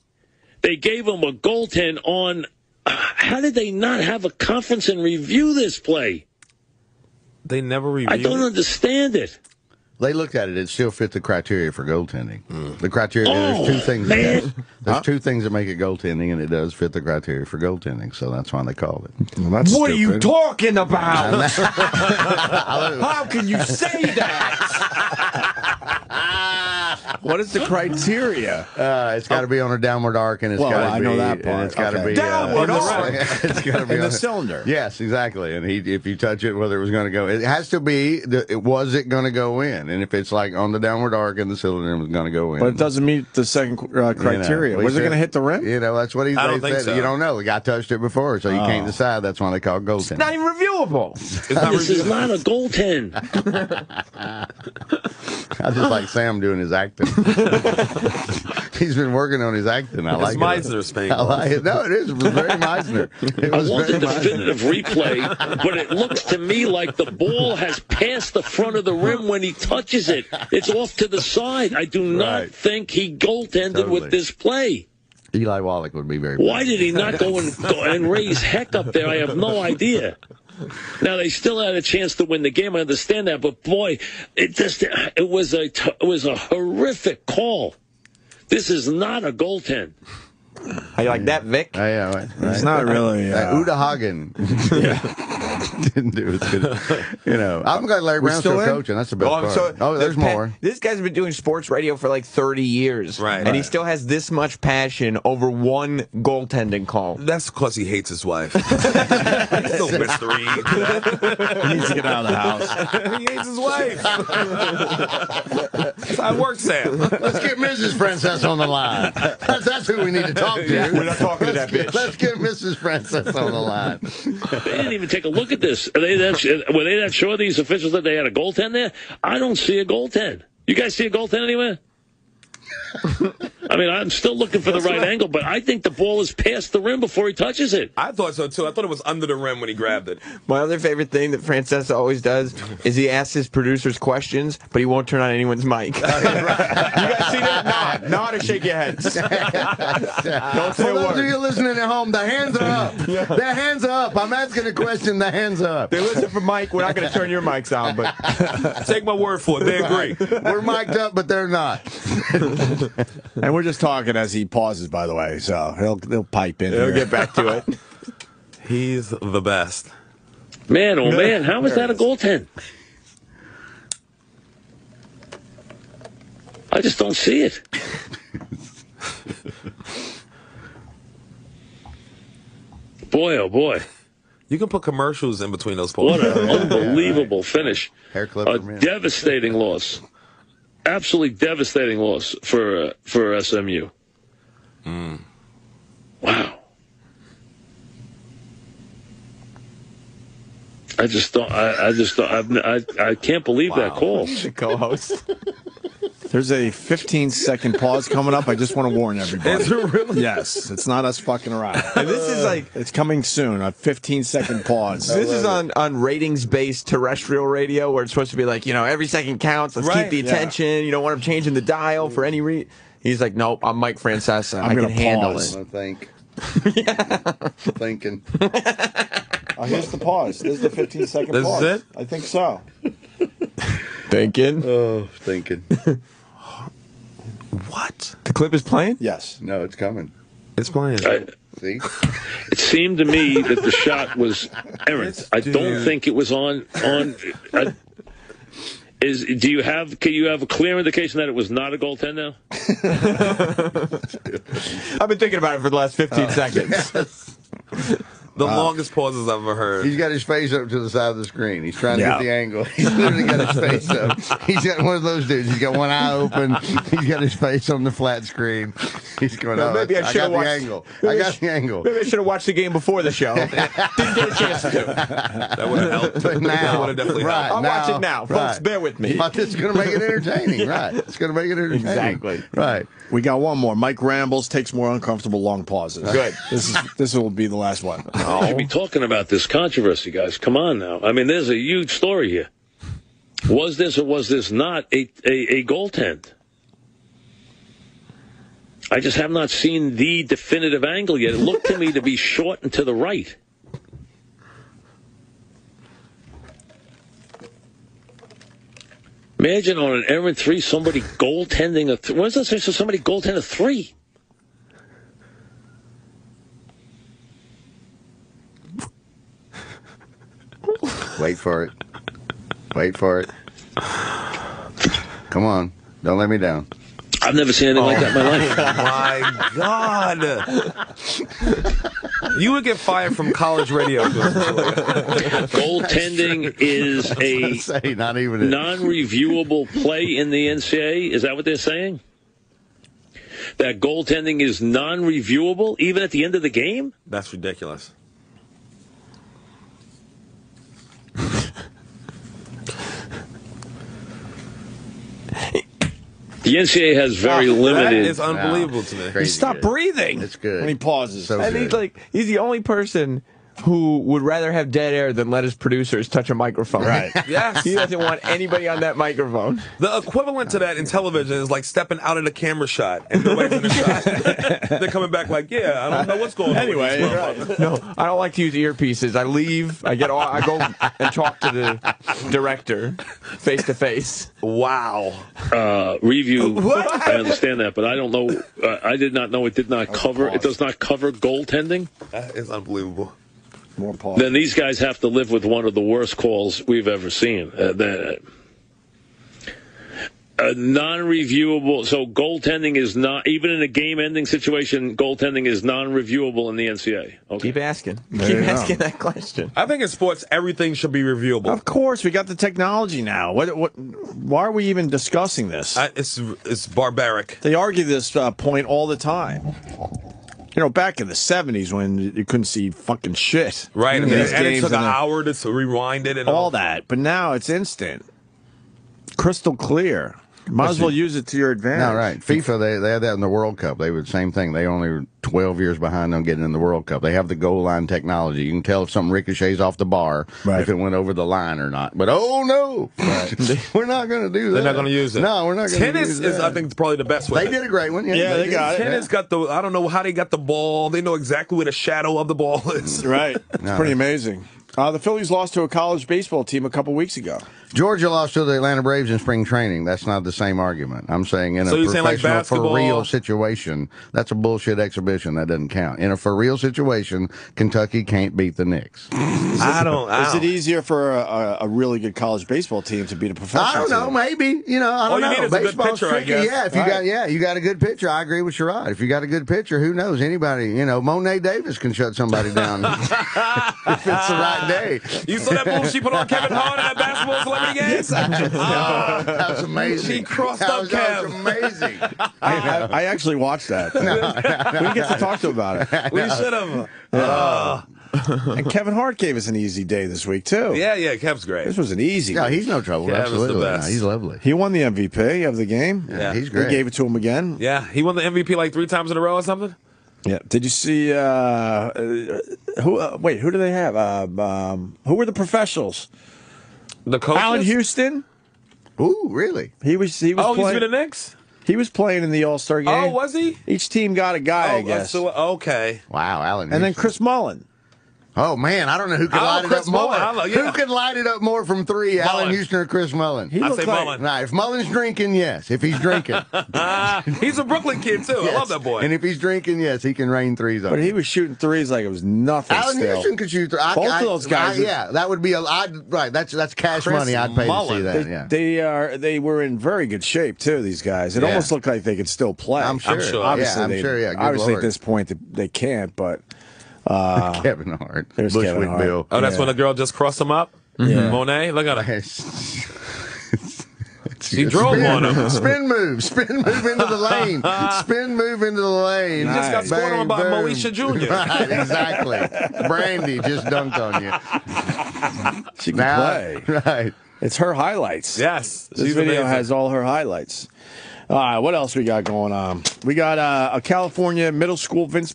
They gave him a goaltend on. How did they not have a conference and review this play? They never reviewed I don't understand it. They looked at it. It still fit the criteria for goaltending. The criteria. There's two things. There's two things that make it goaltending, and it does fit the criteria for goaltending. So that's why they called it. Well, that's what stupid. are you talking about? How can you say that? What is the criteria? It's got to be on a downward arc, and it's got to be. I know that part. It's got to be downward arc. It's got to be in the cylinder. Yes, exactly. And if you touch it, whether it was going to go, it has to be. Was it going to go in? And if it's like on the downward arc and the cylinder was going to go in, but it doesn't meet the second criteria. Was it going to hit the rim? You know, that's what they said. So. You don't know. The guy touched it before, so you can't decide. That's why they call it goaltending. It's not even reviewable. This is not a goaltend. I just like Sam doing his acting. He's been working on his acting. I like it. Meisner's thing. I like it. No, it is. It was very Meisner. I want the definitive replay, but it looks to me like the ball has passed the front of the rim when he touches it. It's off to the side. I do not think he goaltended with this play. Eli Wallach would be very. Why did he not go and raise heck up there? I have no idea. Now they still had a chance to win the game. I understand that, but boy, it was a horrific call. This is not a goaltend. How you like that, Vic? Yeah, right. It's not really. Uda Hagen didn't do as good. You know, I'm glad Larry Brown's still coaching. That's the best part. There's more. This guy's been doing sports radio for like 30 years. Right. And he still has this much passion over one goaltending call. That's because he hates his wife. He's still mystery. He needs to get out of the house. He hates his wife. That's how it works, Sam. Let's get Mrs. Princess on the line. That's who we need to talk to. We're not talking to that bitch. Let's get Mrs. Princess on the line. They didn't even take a look at this. Were they not sure, these officials, that they had a goaltend there? I don't see a goaltend. You guys see a goaltend anywhere? I mean, I'm still looking for the right angle, but I think the ball is past the rim before he touches it. I thought so, too. I thought it was under the rim when he grabbed it. My other favorite thing that Francesa always does is he asks his producers questions, but he won't turn on anyone's mic. You guys see that? Nod or shake your heads. Don't say For a those of word. you listening at home, the hands are up. The hands are up. I'm asking a question. The hands are up. They listen for Mike. We're not going to turn your mics on, but take my word for it. They agree. We're mic'd up, but they're not. And we're just talking as he pauses, by the way, so he'll pipe in. He'll get back to it. He's the best. Man, oh man, how is that a goaltend? I just don't see it. Boy, oh boy. You can put commercials in between those posts. What an unbelievable finish. Hair clip A for me. devastating loss. Absolutely devastating loss for SMU. Wow. I can't believe that call. The co-host. There's a 15-second pause coming up. I just want to warn everybody. Is it really? Yes, it's not us fucking around. And this is like it's coming soon. A 15-second pause. This is on ratings-based terrestrial radio where it's supposed to be like, you know, every second counts. Let's keep the attention. You don't want him changing the dial for any reason. He's like, nope, I'm Mike Francesa. I can handle it. I think. Thinking. Here's the pause. This is the 15-second This pause. is it? I think so. Thinking. Oh, thinking. What? The clip is playing? Yes. No, it's coming. It's playing. See? It seemed to me that the shot was errant. I don't think it was on. Can you have a clear indication that it was not a goaltend now? I've been thinking about it for the last 15 seconds. The longest pauses I've ever heard. He's got his face up to the side of the screen. He's trying to get the angle. He's literally got his face up. He's got one of those dudes. He's got one eye open. He's got his face on the flat screen. He's going, maybe I got the angle. I got the angle. Maybe I should have watched the game before the show. Didn't get a chance to. That would have helped. But now, that would have definitely helped. I'll watch it now. Folks, bear with me. But it's going to make it entertaining, right? It's going to make it entertaining. Exactly. Right. We got one more. Mike rambles, takes more uncomfortable long pauses. Good. This will be the last one. We should be talking about this controversy, guys. Come on now. I mean, there's a huge story here. Was this or was this not a goaltend? I just have not seen the definitive angle yet. It looked to me to be short and to the right. Imagine on an errant 3, somebody goaltending a... What does that say? So somebody goaltend a 3. Wait for it. Wait for it. Come on. Don't let me down. I've never seen anything like that in my life. My God. You would get fired from college radio. Goaltending is a non-reviewable play in the NCAA. Is that what they're saying? That goaltending is non-reviewable even at the end of the game? That's ridiculous. The NCAA has very limited. That is unbelievable to me. He stopped breathing. It's good. When he pauses. So And he's the only person who would rather have dead air than let his producers touch a microphone. Right. Yes. He doesn't want anybody on that microphone. The equivalent to that in television is like stepping out of the camera shot and nobody's in the shot. They're coming back like, yeah, I don't know what's going on. Anyway, right. No, I don't like to use earpieces. I leave. I go and talk to the director face to face. Wow. Review. What? I understand that, but I don't know. I did not know it did not cover. It does not cover goaltending. That is unbelievable. More pause. Then these guys have to live with one of the worst calls we've ever seen. Non-reviewable. So goaltending is not, even in a game-ending situation, goaltending is non-reviewable in the NCAA. Okay. Keep asking. There Keep you go. asking that question. I think in sports, everything should be reviewable. Of course, we got the technology now. Why are we even discussing this? It's barbaric. They argue this point all the time. You know, back in the 70s when you couldn't see fucking shit. Right. And These it games took an and hour to rewind it and all that. But now it's instant. Crystal clear. Might as well use it to your advantage. No, right. FIFA, they had that in the World Cup. They would same thing. They only were 12 years behind on getting in the World Cup. They have the goal line technology. You can tell if something ricochets off the bar, if it went over the line or not. But oh no, we're not going to do that. They're not going to use it. No, we're not going to use Tennis is, I think, probably the best way. They did a great one. Yeah, they got it. Tennis got the, I don't know how they got the ball. They know exactly where the shadow of the ball is. Right. It's pretty amazing. The Phillies lost to a college baseball team a couple weeks ago. Georgia lost to the Atlanta Braves in spring training. That's not the same argument. I'm saying in a professional, for real situation, that's a bullshit exhibition. That doesn't count. In a for real situation, Kentucky can't beat the Knicks. I don't. Is it easier for a really good college baseball team to beat a professional I don't know. team? Maybe. You know, I don't know. All you need is a good Baseball's pitcher, I tricky. guess. Yeah, if you got a good pitcher, I agree with Sherrod. If you got a good pitcher, who knows? Anybody, you know, Monet Davis can shut somebody down if it's the right day. You saw that move she put on Kevin Hart in that basketball celebrity game? Yes, I did. That was amazing. She crossed that up was, Kev. That was amazing. I actually watched that. We didn't get to talk to him about it. We should have. And Kevin Hart gave us an easy day this week, too. Yeah, Kev's great. This was an easy Yeah, week. he's no trouble. Kev is the Absolutely. best. No, he's lovely. He won the MVP of the game. Yeah, he's great. He gave it to him again. Yeah, he won the MVP like 3 times in a row or something. Yeah. Did you see who? Wait, who do they have? Who were the professionals? The coaches? Allen Houston. Ooh, really? He was. Oh, playing, he's with the Knicks? He was playing in the All-Star game. Oh, was he? Each team got a guy, I guess. Okay. Wow, Allen. And then Chris Mullen. Oh man, I don't know who can light it up more. Mullen, yeah. Who can light it up more from 3? Mullen. Allen Houston or Chris Mullen? He I looked say like, Mullen. Nah, if Mullen's drinking, yes. If he's drinking, He's a Brooklyn kid too. yes. I love that boy. And if he's drinking, yes, he can rain threes on But he you. was shooting threes like it was nothing. Allen still. Houston could shoot. Both of those guys. yeah, that would be a. Right, that's cash Chris money. I'd pay Mullen. to see that. Yeah. They were in very good shape too. These guys. It Yeah. almost looked like they could still play. I'm sure. I'm sure. Obviously, Yeah, I'm they- sure. Yeah, good obviously Lord. at this point they can't. But Kevin Hart. There's Bushwick Kevin Hart. Bill. Oh, that's when the girl just crossed him up? Yeah. Monet? Look at her. She drove on him. Spin move into the lane. Spin move into the lane. You just got scored on by Moesha Jr. Right, exactly. Brandy just dunked on you. She can play. Right. It's her highlights. Yes. This video has all her highlights. All right, what else we got going on? We got a California middle school vice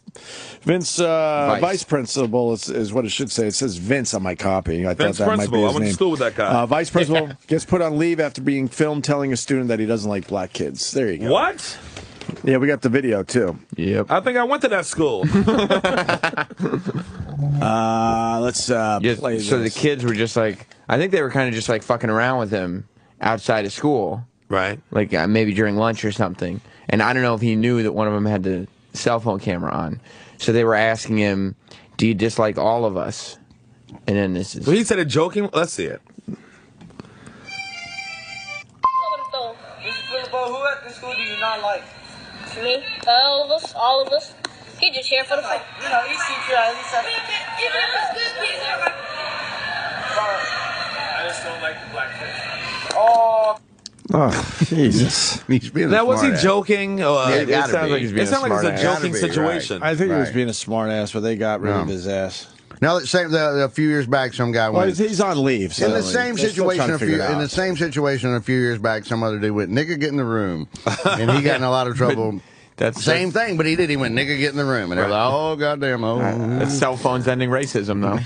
principal is what it should say. It says Vince on my copy. I Vince thought that principal. might be his I went name. to school with that guy. Vice principal gets put on leave after being filmed telling a student that he doesn't like black kids. There you go. What? Yeah, we got the video too. Yep. I think I went to that school. Let's play this. So the kids were just like, I think they were kind of just like fucking around with him outside of school. Right. Like maybe during lunch or something. And I don't know if he knew that one of them had the cell phone camera on. So they were asking him, do you dislike all of us? And then this is... Well, he said it joking. Let's see it. Who at the school do you not like? Me? All of us. All of us. He just here for the fun. You know, each teacher at least has... I just don't like the black kids. Oh... Oh, Jesus. He's being now, was he smart-ass. joking? It sounds like he's being it sounds like it's a joking situation. I think he was being a smart ass, but they got rid of his ass. Now, a few years back, some guy went. Well, he's on leave. So in the same situation, a few years back, some other dude went, "Nigga, get in the room," and he got in a lot of trouble. That's same thing, but he did. He went, "Nigga, get in the room," and they're like, "Oh, goddamn, oh." That's cell phones ending racism, though.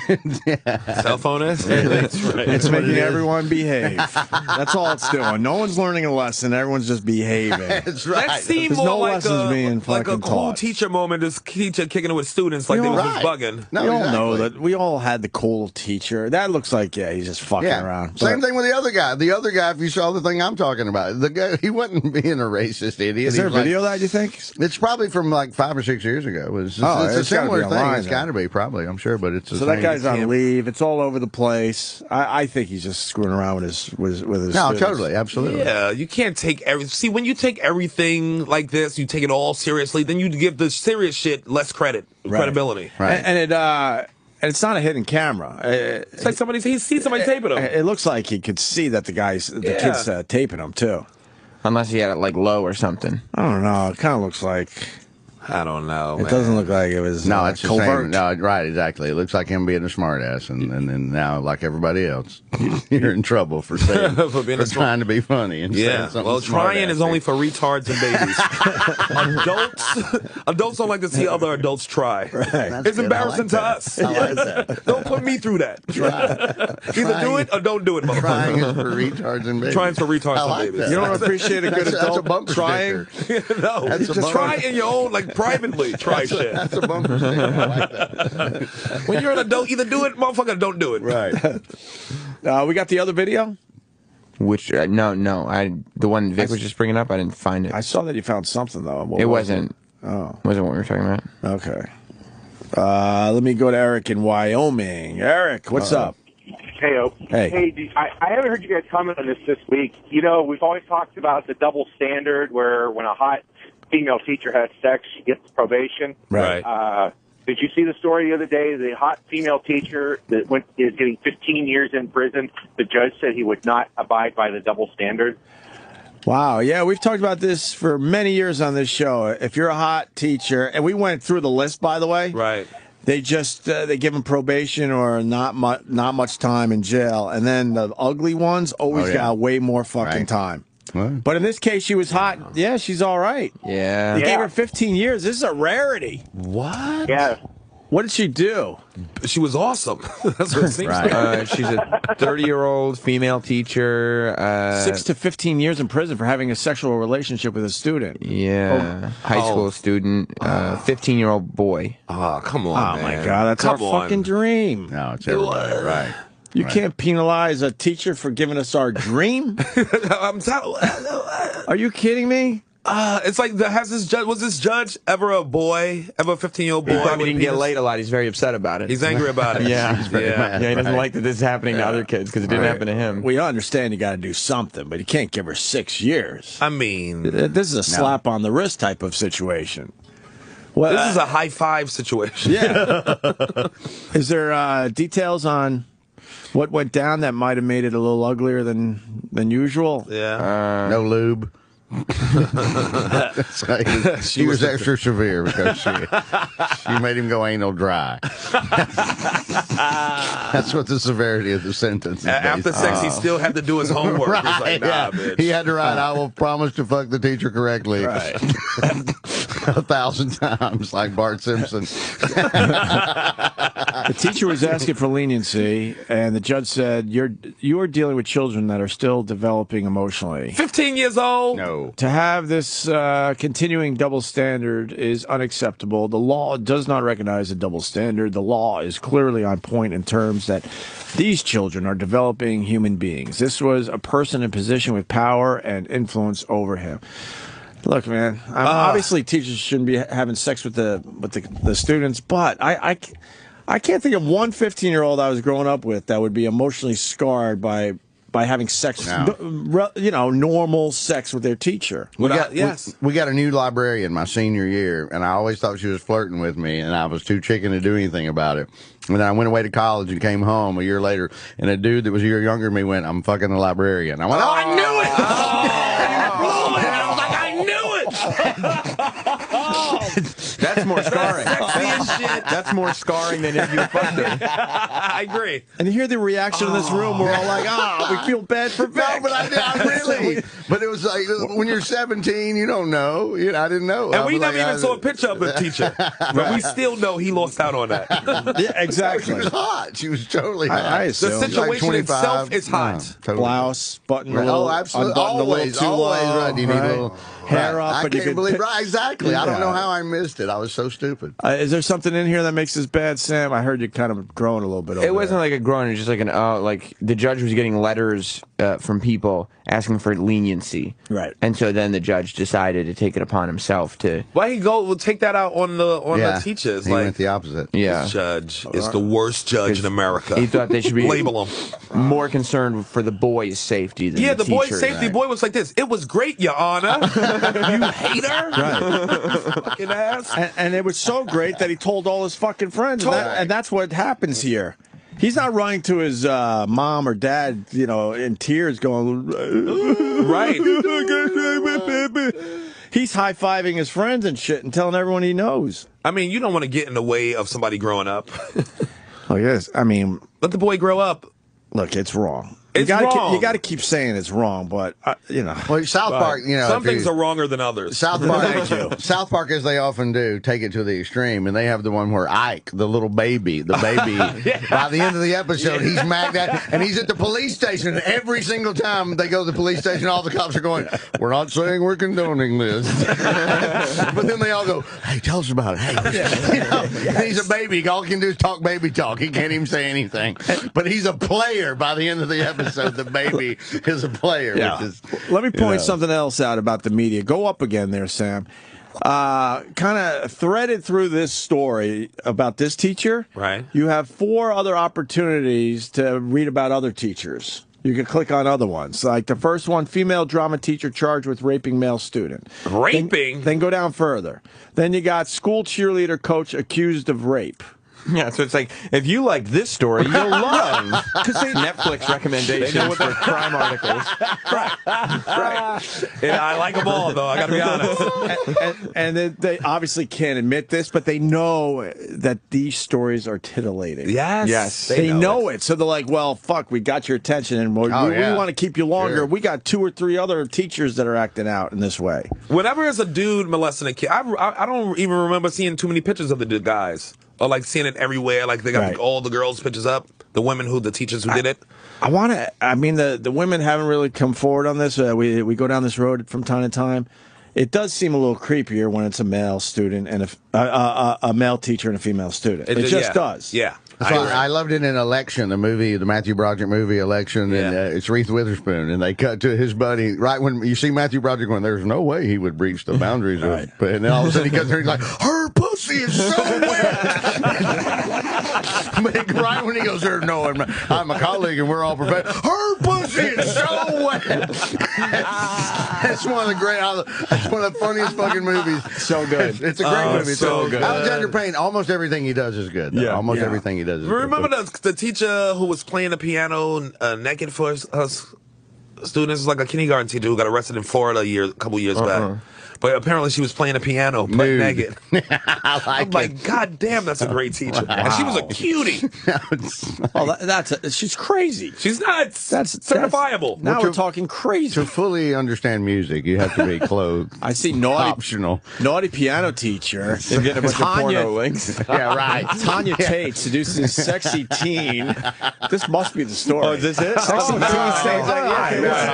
Cell phone is? That's right. It's making everyone behave. That's all it's doing. No one's learning a lesson. Everyone's just behaving. That's right. That seemed There's more no like lessons being like a fucking cool taught. teacher moment. This teacher kicking it with students like they was just bugging. No, we all exactly. know that. We all had the cool teacher. That looks like, he's just fucking around. Same thing with the other guy. The other guy, if you saw the thing I'm talking about, the guy, he wasn't being a racist idiot. Is there a video of that, you think? It's probably from like 5 or 6 years ago. It's a similar thing. It's got to be, probably, I'm sure, but it's the so same. that guy's on leave. It's all over the place. I think he's just screwing around with his No, students. totally, absolutely. Yeah, you can't take see when you take everything like this, you take it all seriously, then you give the serious shit less credibility. Right. And it's not a hidden camera. It's like he sees somebody taping him. It looks like he could see that the kid's taping him too. Unless he had it like low or something. I don't know. It kind of looks like. I don't know. It doesn't look like it was. No, it's covert. the same. No, right, exactly. It looks like him being a smartass, and then now, like everybody else, you're in trouble for saying for trying to be funny. And saying something well, trying is smart-assy. only for retards and babies. adults don't like to see other adults try. Right. It's embarrassing to us. I like that. Don't put me through that. Either do it or don't do it, motherfucker. Trying is for retards and babies. Trying for retards I and like babies. that. You don't appreciate a good That's a adult bumper trying. sticker. No, That's a just bumper. try in your own, like privately. Try shit. That's a bumper sticker. I like that. When you're an adult, either do it, motherfucker, or don't do it. Right. We got the other video. Which no, the one Vic was just bringing up, I didn't find it. I saw that you found something though. It wasn't. Oh, wasn't what we were talking about. Okay. Let me go to Eric in Wyoming. Eric, what's up? Hey, Ope. Hey. I haven't heard you guys comment on this week. You know, we've always talked about the double standard where when a hot female teacher has sex, she gets probation. Right. Did you see the story the other day? The hot female teacher that is getting 15 years in prison. The judge said he would not abide by the double standard. Wow, yeah, we've talked about this for many years on this show. If you're a hot teacher, and we went through the list, by the way. Right. They just they give them probation or not much time in jail, and then the ugly ones always got way more fucking time. What? But in this case, she was hot. Yeah, she's all right. Yeah. They gave her 15 years. This is a rarity. What? Yeah. What did she do? She was awesome. That's what it seems like. She's a 30-year-old female teacher. 6 to 15 years in prison for having a sexual relationship with a student. Yeah. High school student. 15-year-old boy. Oh, come on, Oh, man. my God. That's our fucking dream. No, it's everybody. Right. You can't penalize a teacher for giving us our dream? Are you kidding me? It's like, was this judge ever a boy? Ever a 15-year-old boy? He probably didn't get laid a lot. He's very upset about it. He's angry about it. Yeah. He's very mad, Yeah, he doesn't right. like that this is happening to other kids because it didn't happen to him. We understand you got to do something, but you can't give her 6 years. I mean, This is a slap on the wrist type of situation. Well, this is a high five situation. Yeah. Is there details on what went down that might have made it a little uglier than usual? Yeah. No lube. She was extra severe because she made him go anal dry. That's what the severity of the sentence is. After sex, he still had to do his homework. Right, He's like, nah, bitch. He had to write, I will promise to fuck the teacher correctly. Right. 1,000 times, like Bart Simpson. The teacher was asking for leniency, and the judge said, you are dealing with children that are still developing emotionally. 15 years old? No. To have this continuing double standard is unacceptable. The law does not recognize a double standard. The law is clearly on point in terms that these children are developing human beings. This was a person in position with power and influence over him. Look, man, obviously teachers shouldn't be having sex with the students, but I can't think of one 15-year-old I was growing up with that would be emotionally scarred by having sex, normal sex with their teacher. We got a new librarian my senior year, and I always thought she was flirting with me, and I was too chicken to do anything about it. And then I went away to college and came home a year later, and a dude that was a year younger than me went, I'm fucking a librarian. I went, oh, I knew it! I was like, I knew it! That's more scarring. That's more scarring than if you fucked her. I agree. And you hear the reaction in this room, we're all like, we feel bad for Vic. No, but I really. But it was like, when you're 17, you don't know. I didn't know. And we never even saw a picture of the teacher. But we still know he lost out on that. Yeah, exactly. She was hot. She was totally hot. I assume. The situation itself is hot. Totally. Blouse, button a little, absolutely. Always, Right. You need a little hair up. I can't believe, exactly. Yeah. I don't know how I missed it. I was so stupid. Is there something in here that makes this bad, Sam? I heard you kind of growing a little bit over It wasn't like a groan. It was just like like the judge was getting letters from people asking for leniency. Right. And so then the judge decided to take it upon himself to... Why he we'll take that out on the teachers? He went the opposite. Yeah. This judge is the worst judge in America. He thought they should be label him more concerned for the boy's safety than the boy's teacher's. safety. Boy was like this. It was great, Your Honor. You hater. Right. Fucking ass. And it was so great that he told all his fucking friends. And that's what happens here. He's not running to his mom or dad, in tears going, right. He's high-fiving his friends and shit and telling everyone he knows. I mean, you don't want to get in the way of somebody growing up. Oh, yes. I mean... Let the boy grow up. Look, it's wrong. It's wrong. You got to keep saying it's wrong, but Well, South Park, some things are wronger than others. South Park, as they often do, take it to the extreme, and they have the one where Ike, the little baby, by the end of the episode, he's magged at, and he's at the police station. And every single time they go to the police station, all the cops are going, "We're not saying we're condoning this," but then they all go, "Hey, tell us about it." Hey, and he's a baby. All he can do is talk baby talk. He can't even say anything. But he's a player by the end of the episode. The baby is a player. Yeah. Which is, let me point something else out about the media. Go up again there, Sam. Kind of threaded through this story about this teacher. Right. You have 4 other opportunities to read about other teachers. You can click on other ones. Like the first one, female drama teacher charged with raping male student. Raping? Then go down further. Then you got school cheerleader coach accused of rape. Yeah, so it's like, if you like this story, you'll love Netflix recommendations for crime articles. Right. Yeah, I like them all, though. I got to be honest. And they obviously can't admit this, but they know that these stories are titillating. Yes. They know it. So they're like, well, fuck, we got your attention, and we want to keep you longer. Sure. We got 2 or 3 other teachers that are acting out in this way. Whenever there's a dude molesting a kid, I don't even remember seeing too many pictures of the guys. Or like seeing it everywhere, like they got all the girls' pictures up, the teachers who did it. I mean, the women haven't really come forward on this. We go down this road from time to time. It does seem a little creepier when it's a male student and a male teacher and a female student. It just does. Yeah. I loved it in Election, the movie, the Matthew Broderick movie, Election, and it's Reese Witherspoon, and they cut to his buddy right when you see Matthew Broderick going, "There's no way he would breach the boundaries of," and then all of a sudden he cuts there, he's like, "Her pussy is so wet." Right when he goes there, no, I'm a colleague and we're all professional. Her pussy is so wet. That's one of the great. That's one of the funniest fucking movies. So good. It's a great movie. So good. Alexander Payne. Almost everything he does is good. Yeah. Almost everything he does is good. Remember the teacher who was playing the piano naked for us students? Like a kindergarten teacher who got arrested in Florida a couple years back. But apparently she was playing the piano, playing naked. I'm like, God damn, that's a great teacher. Wow. And she was a cutie. She's crazy. She's nuts. That's certifiable. Now we're talking crazy. To fully understand music, you have to be clothed. I see optional. Naughty piano teacher. They're getting a bunch of porno links. Yeah, right. Tanya Tate seduces sexy teen. This must be the story. Oh, is this it? Sexy teen saying,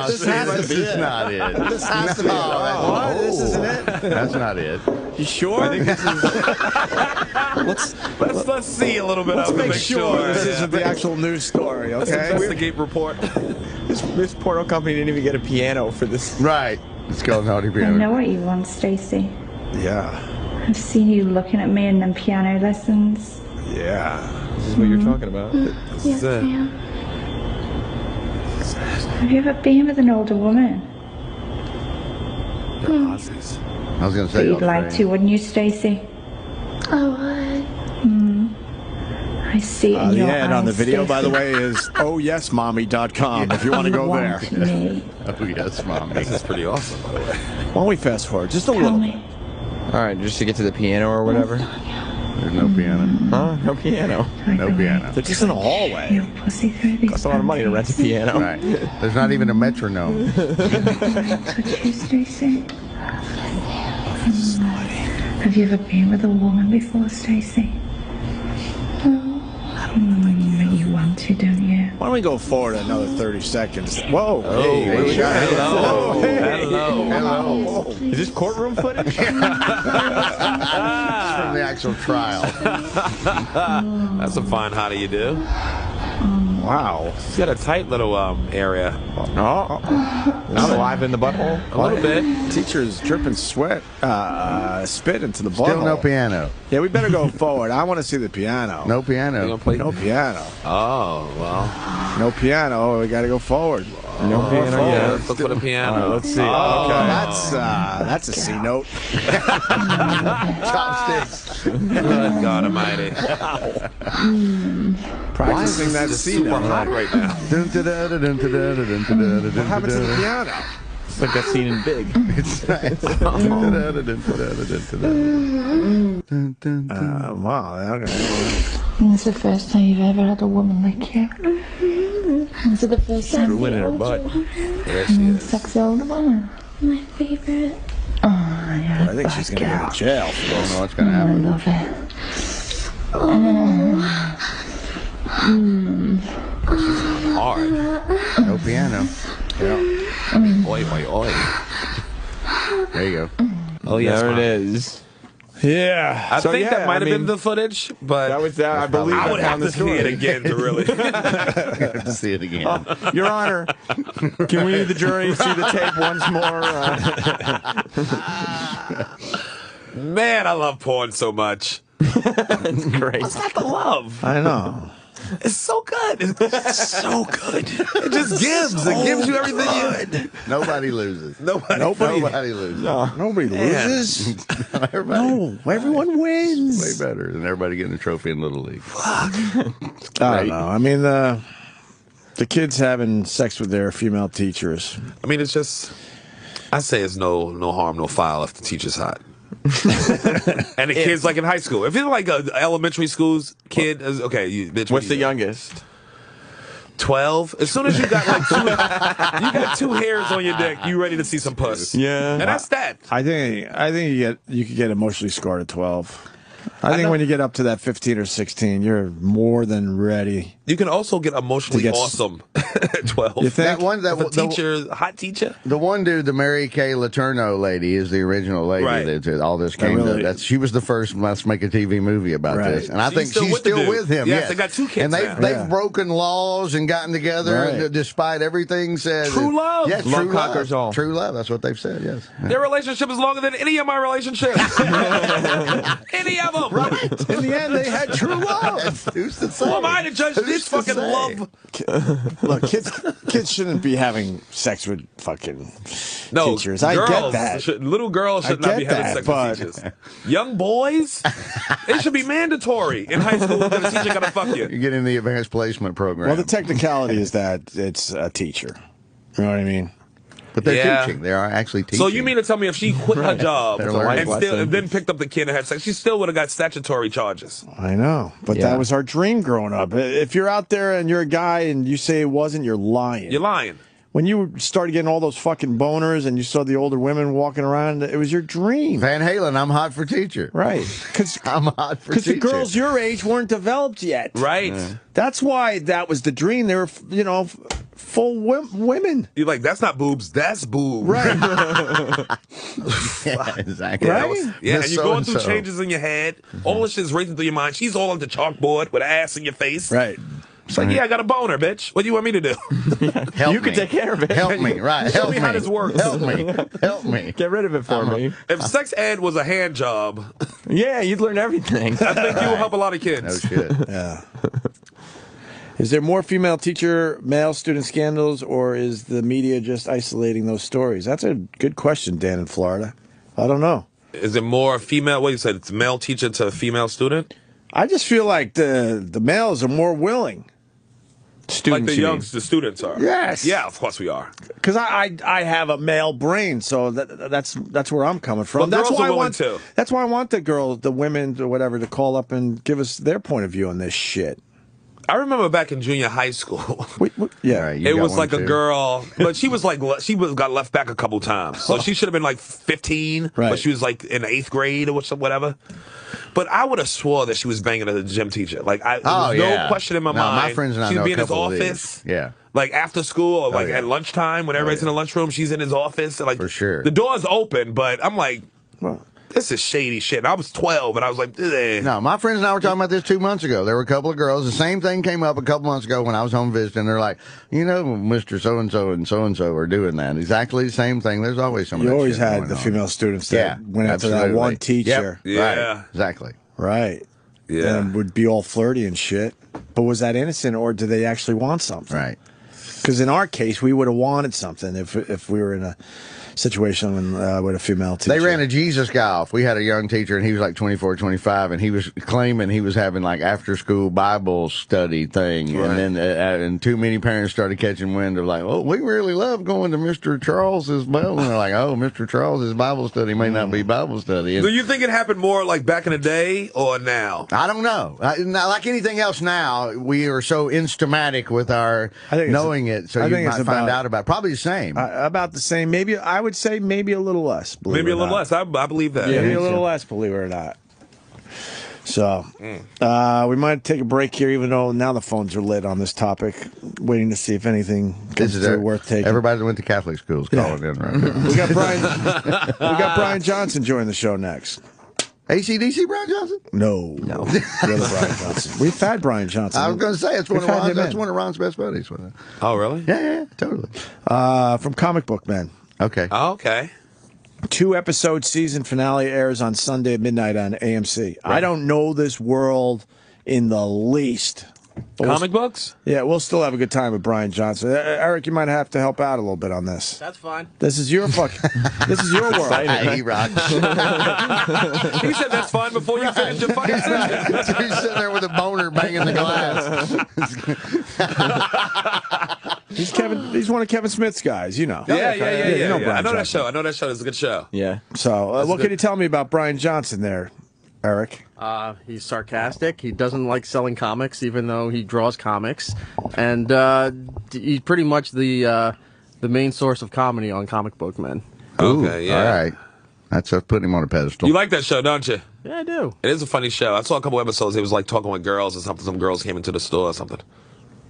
This has to be it. Not it. This has to be it. What? This isn't it? That's not it. You sure? I think this is. Let's see a little bit Let's of it. make sure this isn't the actual news story, Let's okay? investigate report. This porno company didn't even get a piano for this. Right. It's called Naughty I Piano. know what you want, Stacey. Yeah. I've seen you looking at me in them piano lessons. Yeah. This is what you're talking about. Yes, I am. Have you ever been with an older woman? I was going to say You'd like to, wouldn't you, Stacey? I would. I see it in your The ad on the eyes, video, by the Stacey. way, is ohyesmommy.com if you want to go there. Want me. Oh, yes, Mommy. This is pretty awesome, by the way. Why don't we fast forward just a Tell little? me. All right, just to get to the piano or whatever. There's no piano. Huh? No piano. No piano. They're just in a hallway. Your pussy through these Costs a lot of money to rent a piano. Right. There's not even a metronome. Touch you, Stacey. Have you ever been with a woman before, Stacey? You want to, don't you? Why don't we go forward another 30 seconds? Whoa. Hey, what do we got? Hello. Hello. Is this courtroom footage? It's from the actual trial. That's a fine how do you do. Wow. She's got a tight little area. Not alive in the butthole? A little bit. Teacher's dripping sweat, spit into the butthole. Still no piano. Yeah, we better go forward. I want to see the piano. No piano. No piano. Oh, well. No piano. We got to go forward. No piano. Yeah. Let's look for the piano. All right, let's see. Oh, Okay. that's a C note. Chopsticks. Good God Almighty. Practicing that C Super note. hot right now. What happened to the piano? It's like that scene in Big. Wow. Okay. It's the first time you've ever had a woman like you. Is it the first time? Screw in her butt. There she is. Sexy older woman. My favorite. Oh, yeah. I think she's going to go to jail. I don't know what's going to I happen. love it. Hard. No piano. Yeah. Oi, oi, oi. There you go. Oh, yes. There it is. Yeah. I think that might have been the footage, but that was that. I believe I would that's have on to the see it story. again to really. Have to see it again. Your Honor, can we, the jury, see the tape once more? Man, I love porn so much. It's great. What's not the love? I know. It's so good. It's so good. It just gives. It gives you everything you need. Nobody loses. Nobody loses. Nobody loses. No, everyone wins. Way better than everybody getting a trophy in Little League. I don't know. I mean, the kids having sex with their female teachers. I mean, it's just, I say it's no harm, no foul if the teacher's hot. And the kid's like in high school. If it's like a elementary school's kid, okay. What's the youngest? 12. As soon as you got like you got 2 hairs on your dick, you ready to see some puss. Yeah, and that's that. I think you could get emotionally scarred at 12. I think when you get up to that 15 or 16, you're more than ready. You can also get emotionally awesome at 12. You think? Hot teacher? The one dude, the Mary Kay Letourneau lady, is the original lady that all this came to. She was the first, let's make a TV movie about this. And I think she's still with him. Yes, they got 2 kids and they've broken laws and gotten together, and despite everything said. True love. Yes, love true conquers all. True love, that's what they've said, yes. Their relationship is longer than any of my relationships. Any of them. Right. In the end, they had true love. Who's to say? Who am I to judge this fucking love? Look, kids shouldn't be having sex with fucking teachers. I girls, get that. Little girls should not be having sex with teachers. Young boys, it should be mandatory in high school that a teacher gotta fuck you. You get in the advanced placement program. Well, the technicality is that it's a teacher. You know what I mean? But they're teaching. They are actually teaching. So you mean to tell me if she quit her job and then picked up the kid and had sex, she still would have got statutory charges? I know, but that was our dream growing up. If you're out there and you're a guy and you say it wasn't, you're lying. You're lying. When you started getting all those fucking boners and you saw the older women walking around, it was your dream. Van Halen, I'm hot for teacher. Right. I'm hot for teacher. Because the girls your age weren't developed yet. Right. Yeah. That's why that was the dream. They were, full women. You're like, that's not boobs, that's boobs. Right. Yeah, exactly. Right? And you're going through changes in your head. All this shit's racing through your mind. She's all on the chalkboard with her ass in your face. Right. It's like, I got a boner, bitch. What do you want me to do? You can take care of it. Help me, right. Tell me how this works. Help me. Help me. Get rid of it for me. If sex ed was a hand job, yeah, you'd learn everything. I think you would help a lot of kids. No shit. Yeah. Is there more female teacher, male student scandals, or is the media just isolating those stories? That's a good question, Dan in Florida. I don't know. Is it more female? What you said? It's male teacher to a female student? I just feel like the males are more willing. Students, like the students are. Yes. Yeah, of course we are. Because I have a male brain, so that's where I'm coming from. Well, that's girls why are willing too. That's why I want the women or whatever to call up and give us their point of view on this shit. I remember back in junior high school. It was like a girl, but she was got left back a couple times. So she should have been like 15, but she was like in 8th grade or whatever. But I would have swore that she was banging a gym teacher. Like, there was no question in my mind. My friends and I She'd know be a in his couple of office. these. Yeah. Like after school or like at lunchtime when everybody's in the lunchroom, she's in his office. Like, for sure. The door's open, but I'm like, this is shady shit. And I was 12, and I was like, ugh. No, my friends and I were talking about this 2 months ago. There were a couple of girls. The same thing came up a couple months ago when I was home visiting. They're like, Mr. So-and-so and so-and-so are doing that. Exactly the same thing. There's always some of that You always shit had going the on. female students that went after that one teacher. Yep. Yeah. Right. Exactly. Right. Yeah. And would be all flirty and shit. But was that innocent, or did they actually want something? Right. Because in our case, we would have wanted something if we were in a situation with a female teacher. They ran a Jesus guy off. We had a young teacher, and he was like 24, 25, and he was claiming he was having like after-school Bible study thing. Right. And then and too many parents started catching wind of like, we really love going to Mr. Charles's Bible. And they're like, Mr. Charles's Bible study may not be Bible study. And do you think it happened more like back in the day or now? I don't know. Like anything else now, we are so instamatic with our knowing it, so you might find out about it. Probably the same. About the same. Maybe I would say maybe a little less. Maybe a little less. I believe that. Yeah, maybe a little less, believe it or not. So, we might take a break here, even though now the phones are lit on this topic, waiting to see if anything comes through worth taking. Everybody that went to Catholic schools calling in right now. We got Brian Johnson joining the show next. AC/DC Brian Johnson? No. The other Brian Johnson. We've had Brian Johnson. I was going to say, it's one of Ron's best buddies. Oh, really? Yeah, totally. From Comic Book Men. Okay. Oh, okay. 2-episode season finale airs on Sunday at midnight on AMC. Right. I don't know this world in the least. Comic books? Yeah, we'll still have a good time with Brian Johnson. Eric, you might have to help out a little bit on this. That's fine. This is your world. He rocks. He said that's fine before you finish your fucking sentence. He's sitting there with a boner banging the glass. He's one of Kevin Smith's guys, you know. Yeah. You know Brian I know Johnson. that show. It's a good show. Yeah. So, what can you tell me about Brian Johnson there, Eric? He's sarcastic. He doesn't like selling comics, even though he draws comics, and he's pretty much the main source of comedy on Comic Book Men. Okay, yeah. All right. That's putting him on a pedestal. You like that show, don't you? Yeah, I do. It is a funny show. I saw a couple episodes. He was like talking with girls or something. Some girls came into the store or something.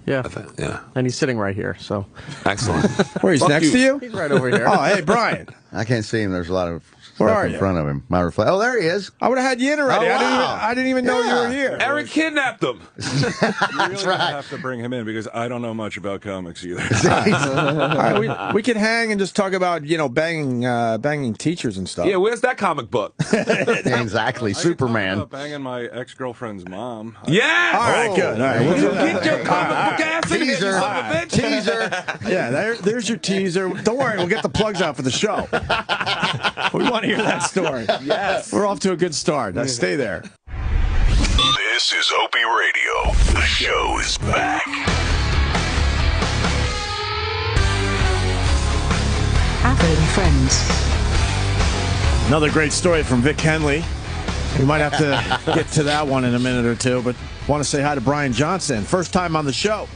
Yeah. Yeah. And he's sitting right here, so. Excellent. Where, he's next to you? He's right over here. Oh, hey, Brian. I can't see him. There's a lot of Where are in you? front of him. My reflection. Oh, there he is. I would have had you in already. Oh, wow. I didn't even know you were here. Eric kidnapped him. That's right. Have to bring him in because I don't know much about comics either. All right, we could hang and just talk about banging teachers and stuff. Yeah, where's that comic book? Exactly, Superman. Talk about banging my ex-girlfriend's mom. Yeah. All right, good. All right, we'll do that. Get your comic book ass in here, you son of a bitch. Teaser. Yeah, there's your teaser. Don't worry, we'll get the plugs out for the show. We want to hear that story. Yes. We're off to a good start. Now stay there. This is Opie Radio. The show is back. Avid and friends. Another great story from Vic Henley. We might have to get to that one in a minute or two, but want to say hi to Brian Johnson. First time on the show.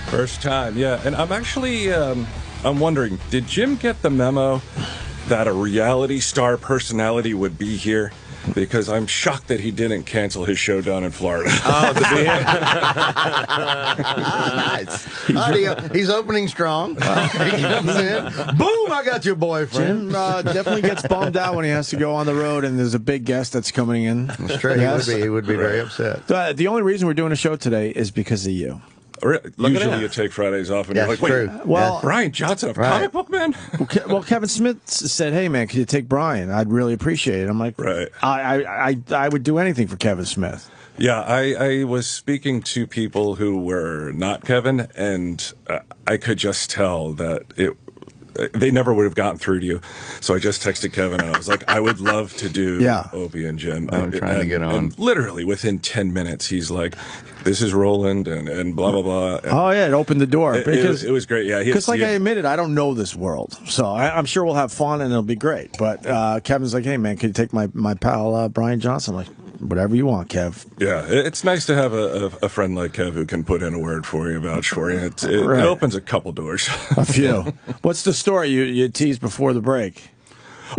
First time, yeah. And I'm actually, I'm wondering, did Jim get the memo that a reality star personality would be here? Because I'm shocked that he didn't cancel his show down in Florida. Oh, Nice. He's opening strong. He comes in. Boom! I got your boyfriend. Jim definitely gets bummed out when he has to go on the road and there's a big guest that's coming in. That's true. Yes. He would be very upset. The only reason we're doing a show today is because of you. Usually you take Fridays off and you're like, wait, true. Well, Brian Johnson, a comic book man? Well, Kevin Smith said, hey, man, could you take Brian? I'd really appreciate it. I'm like, right. I would do anything for Kevin Smith. Yeah, I was speaking to people who were not Kevin, and I could just tell that they never would have gotten through to you. So I just texted Kevin, and I was like, I would love to do Opie and Jim. I'm trying to get on. And literally within 10 minutes, he's like, this is Roland, and blah, blah, blah. And oh, yeah, it opened the door. It was great, yeah. Because like I admitted, I don't know this world. So I'm sure we'll have fun, and it'll be great. But Kevin's like, hey, man, can you take my pal Brian Johnson? I'm like, whatever you want, Kev. Yeah, it's nice to have a friend like Kev who can put in a word for you, vouch for you. It opens a couple doors. A few. What's the story you teased before the break?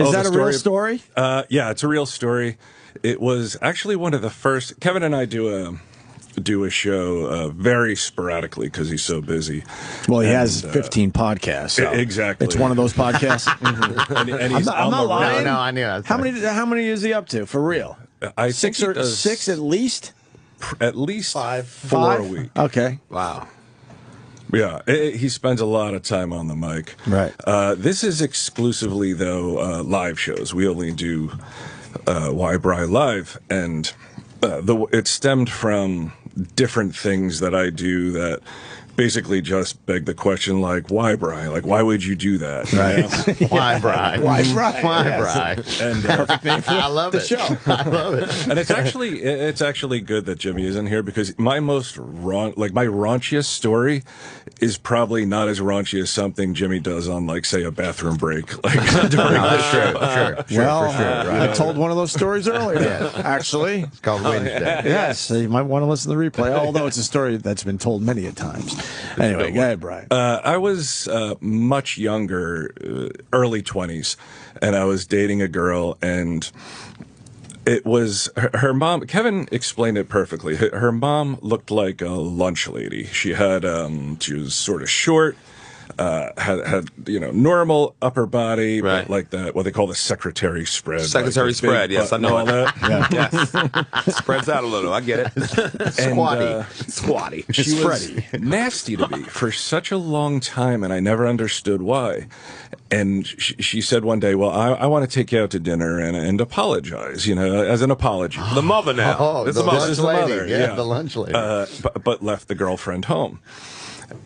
Is that a real story? Yeah, it's a real story. It was actually one of the first. Kevin and I do a show very sporadically because he's so busy. Well, he has 15 podcasts. So exactly. It's one of those podcasts. and he's I'm not lying. No, I knew that. How many is he up to for real? I six think six at least. At least five. 4 a week. Okay. Wow. Yeah, he spends a lot of time on the mic. Right. This is exclusively though live shows. We only do Why Bry live, and it stemmed from different things that I do that basically just beg the question, like, why Bry? Like, why would you do that? Right. You know? Why Bry? Why Bry? Why Yes. Bry? And perfect name for I love the it. show. I love it. And it's actually good that Jimmy isn't here because my my raunchiest story is probably not as raunchy as something Jimmy does on, like, say, a bathroom break. Like during the show. Sure. Well, for sure. Right. I told one of those stories earlier. Yes. Actually, It's called Wednesday. yes, you might want to listen to the replay. Although it's a story that's been told many a times. Anyway, go ahead, Brian. I was much younger, early 20s, and I was dating a girl, and it was her mom. Kevin explained it perfectly. Her mom looked like a lunch lady. She was sort of short. Had normal upper body, but like what they call the secretary spread. Secretary spread, yes, I know all that. Yes, spreads out a little. I get it. Squatty. She was nasty to me for such a long time, and I never understood why. And she said one day, "Well, I want to take you out to dinner and apologize, as an apology." The mother now. Oh, this the is the lunch mother. lady. Yeah, the lunch lady. But left the girlfriend home.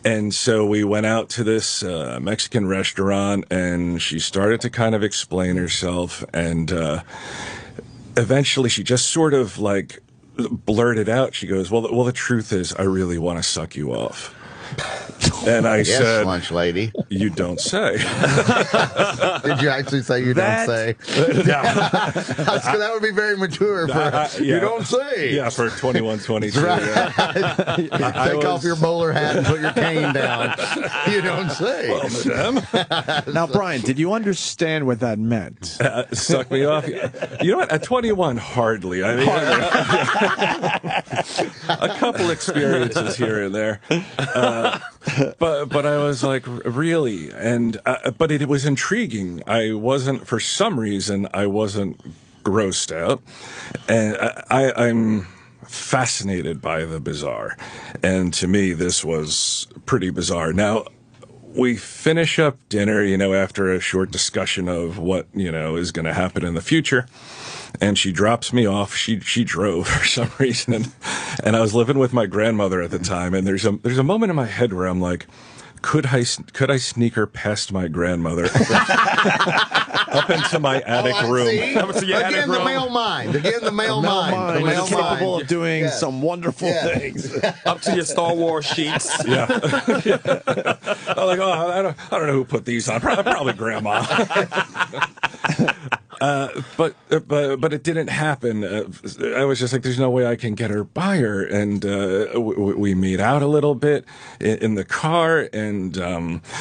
And so we went out to this Mexican restaurant, and she started to kind of explain herself, and eventually she just sort of like blurted out. She goes, well, the truth is I really want to suck you off. And I said, lunch lady. You don't say. Did you actually say you don't say? That would be very mature. You don't say. Yeah, for 21, 22. Right. Yeah. Take off your bowler hat and put your cane down. You don't say. Well, madam. Now, Brian, did you understand what that meant? Suck me off? You know what? At 21, hardly. I mean, a couple experiences here and there. But I was like, really? really, and but it was intriguing. For some reason, I wasn't grossed out, and I'm fascinated by the bizarre, and to me, this was pretty bizarre. Now, we finish up dinner, after a short discussion of what, is going to happen in the future. And she drops me off. She drove for some reason. And I was living with my grandmother at the time. And there's a moment in my head where I'm like, could I sneak her past my grandmother up into my attic room? Again, the male mind. Again, the male mind. The male capable of doing some wonderful things. Up to your Star Wars sheets. Yeah. I'm like, I don't know who put these on. Probably Grandma. But it didn't happen. I was just like, there's no way I can get her by her. And we made out a little bit in the car. And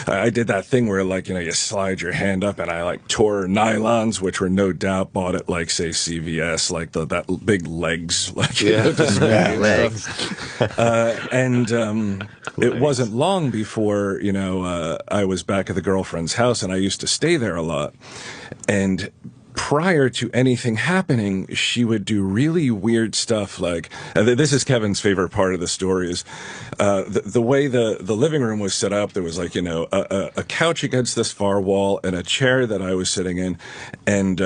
I did that thing where, like, you slide your hand up, and I, like, tore nylons, which were no doubt bought at, like, say, CVS, like that big legs. Like, legs. It wasn't long before, I was back at the girlfriend's house, and I used to stay there a lot. And prior to anything happening, she would do really weird stuff. Like, this is Kevin's favorite part of the story, is the way the living room was set up. There was, like, a couch against this far wall and a chair that I was sitting in, and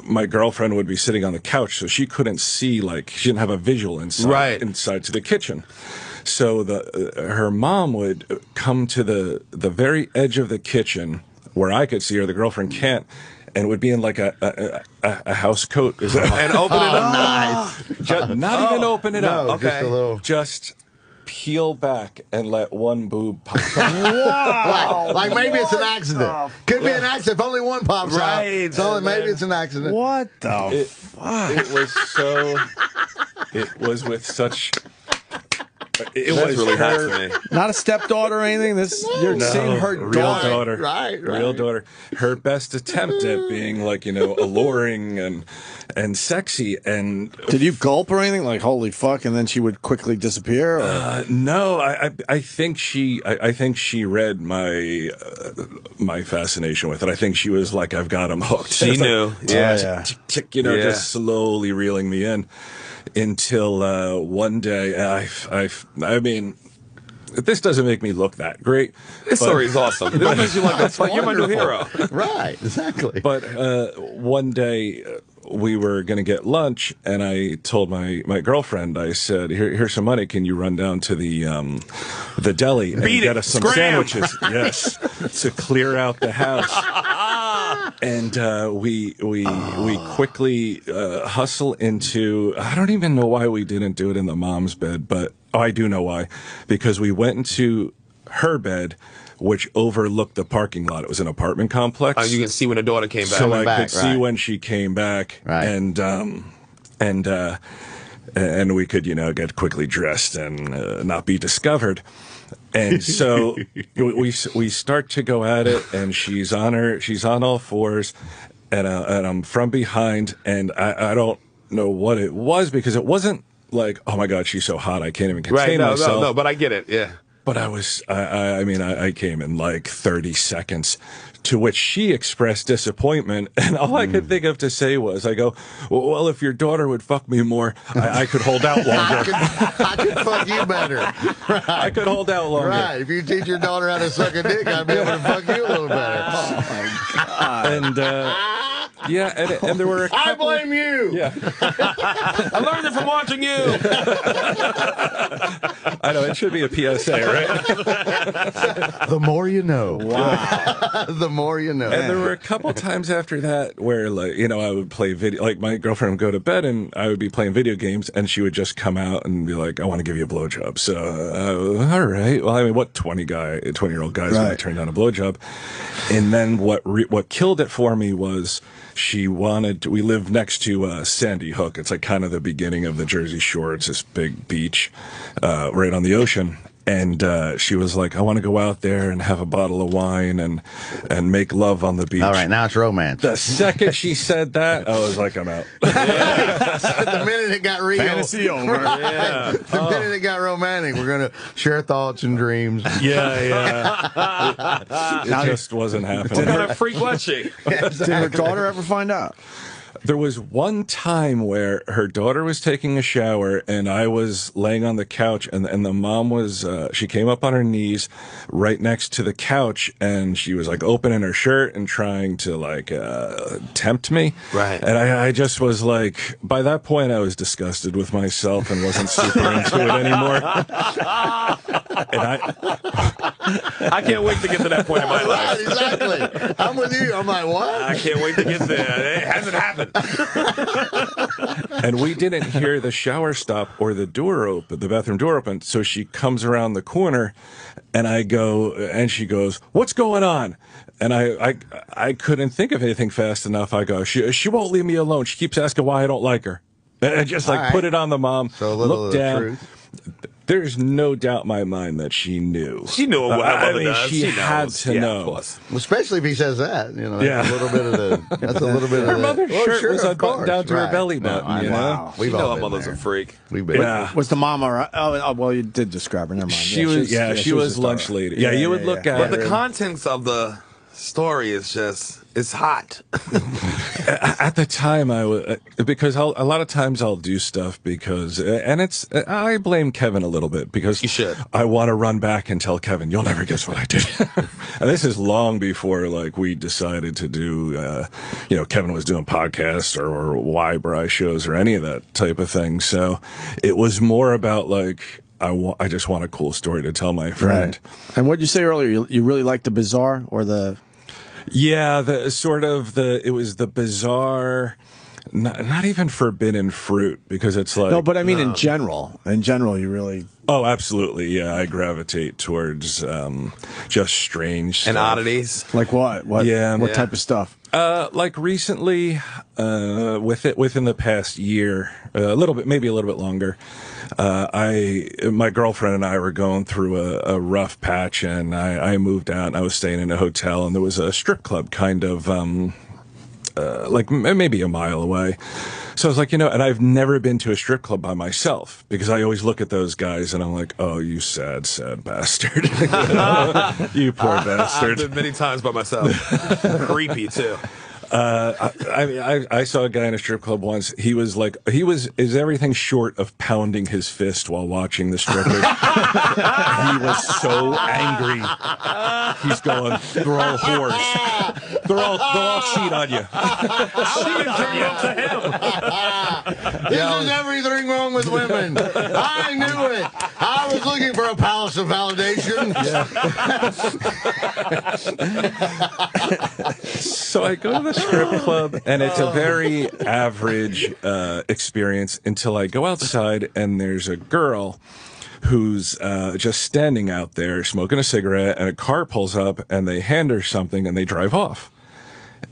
my girlfriend would be sitting on the couch, so she couldn't see, like, she didn't have a visual inside to the kitchen. So her mom would come to the very edge of the kitchen where I could see her, the girlfriend can't, and would be in, like, a house coat. And open it up. Nice. Not even open it up. Okay. Just a little. Just peel back and let one boob pop out. Wow. Like maybe it's an accident. Could be an accident if only one pops out. So maybe it's an accident. What the fuck? It was with such... It was really hot to me. Not a stepdaughter or anything? Seeing her real daughter. Right. Real daughter. Her best attempt at being, like, alluring and sexy. And did you gulp or anything? Like, holy fuck, and then she would quickly disappear? No, I think she read my fascination with it. I think she was like, I've got him hooked. She knew. Just slowly reeling me in. Until one day, I mean, this doesn't make me look that great. This story is awesome. This makes you like you're my new hero. Right, exactly. But one day, we were going to get lunch, and I told my girlfriend, I said, here's some money. Can you run down to the deli and get us some sandwiches? Yes, to clear out the house. And we quickly hustle into, I don't even know why we didn't do it in the mom's bed, but I do know why. Because we went into her bed, which overlooked the parking lot. It was an apartment complex. Oh, you can see when the daughter came back. So I could see when she came back. Right. And we could, get quickly dressed and not be discovered. And so we start to go at it, and she's on all fours, and I'm from behind, and I don't know what it was, because it wasn't like, oh my God, she's so hot, I can't even contain myself. No, but I get it, yeah. But I came in like 30 seconds, to which she expressed disappointment, and all I could think of to say was, I go, well, if your daughter would fuck me more, I could hold out longer. I could fuck you better. Right. I could hold out longer. Right. If you teach your daughter how to suck a dick, I'd be able to fuck you a little better. Oh, my God. And, yeah, and there were a couple... I blame you! Yeah. I learned it from watching you! I know, it should be a PSA, right? The more you know. Wow. The more you know. And there were a couple times after that where, like, I would play video, like, my girlfriend would go to bed, and I would be playing video games, and she would just come out and be like, I want to give you a blowjob. So, all right. Well, I mean, what 20-year-old guy's going to turn down a blowjob? And then what killed it for me was, we lived next to Sandy Hook. It's like kind of the beginning of the Jersey Shore. It's this big beach right on the ocean. And she was like, I want to go out there and have a bottle of wine and make love on the beach. All right, now it's romance. The second she said that, I was like, I'm out. The minute it got real. Fantasy over. Yeah. The minute it got romantic, we're going to share thoughts and dreams. Yeah. It just wasn't happening. What kind of freak was she? Did her daughter ever find out? There was one time where her daughter was taking a shower and I was laying on the couch and the mom was, she came up on her knees right next to the couch and she was like opening her shirt and trying to like, tempt me. Right. And I just was like, by that point I was disgusted with myself and wasn't super into it anymore. And I can't wait to get to that point in my life. Exactly. I'm with you. I'm like, what? I can't wait to get there. It hasn't happened. And we didn't hear the shower stop or the door open, the bathroom door open. So she comes around the corner and I go, and she goes, what's going on? And I couldn't think of anything fast enough. I go, she won't leave me alone. She keeps asking why I don't like her. And I just like put it on the mom. So a little look of the down. truth. There's no doubt in my mind that she knew. She knew what I mean, does. she had knows. to Yeah, know. Of course. Well, especially if he says that, you know, that's Yeah. a little bit of the. That's a little bit Her of the. mother's shirt was unbuttoned down to her Right. belly button. No, you know, wow. You We've know all our been mother's there. a freak. We've been. Yeah. Was the mom all right? Oh, well, you did describe her. Never mind. She was. Yeah, she was a lunch star. lady. Yeah, you would look at But her. the contents of the story is just, it's hot. At the time, I was because a lot of times I'll do stuff because, and I blame Kevin a little bit because You should. I want to run back and tell Kevin, you'll never guess what I did. And this is long before like we decided to do, Kevin was doing podcasts or Y-Bri shows or any of that type of thing. So it was more about like, I just want a cool story to tell my friend. Right. And what did you say earlier? You really liked the bizarre or the? Yeah, it was the bizarre, not even forbidden fruit because it's like No, but I mean in general. In general, you really. Oh, absolutely. Yeah, I gravitate towards just strange And stuff. oddities. Like what? What? Yeah. What Yeah. type of stuff? Like recently, within the past year, a little bit, maybe a little bit longer. My girlfriend and I were going through a rough patch, and I moved out. And I was staying in a hotel, and there was a strip club, kind of like maybe a mile away. So I was like, and I've never been to a strip club by myself because I always look at those guys and I'm like, oh, you sad, sad bastard. You poor bastard. I've been many times by myself. Creepy, too. I saw a guy in a strip club once. He was everything short of pounding his fist while watching the strippers. He was so angry. He's going, they're all whores. They'll all cheat on you. This is everything wrong with women. I knew it. I was looking for a palace of validation. So I go to the strip club, and it's a very average experience until I go outside, and there's a girl who's just standing out there smoking a cigarette, and a car pulls up, and they hand her something, and they drive off.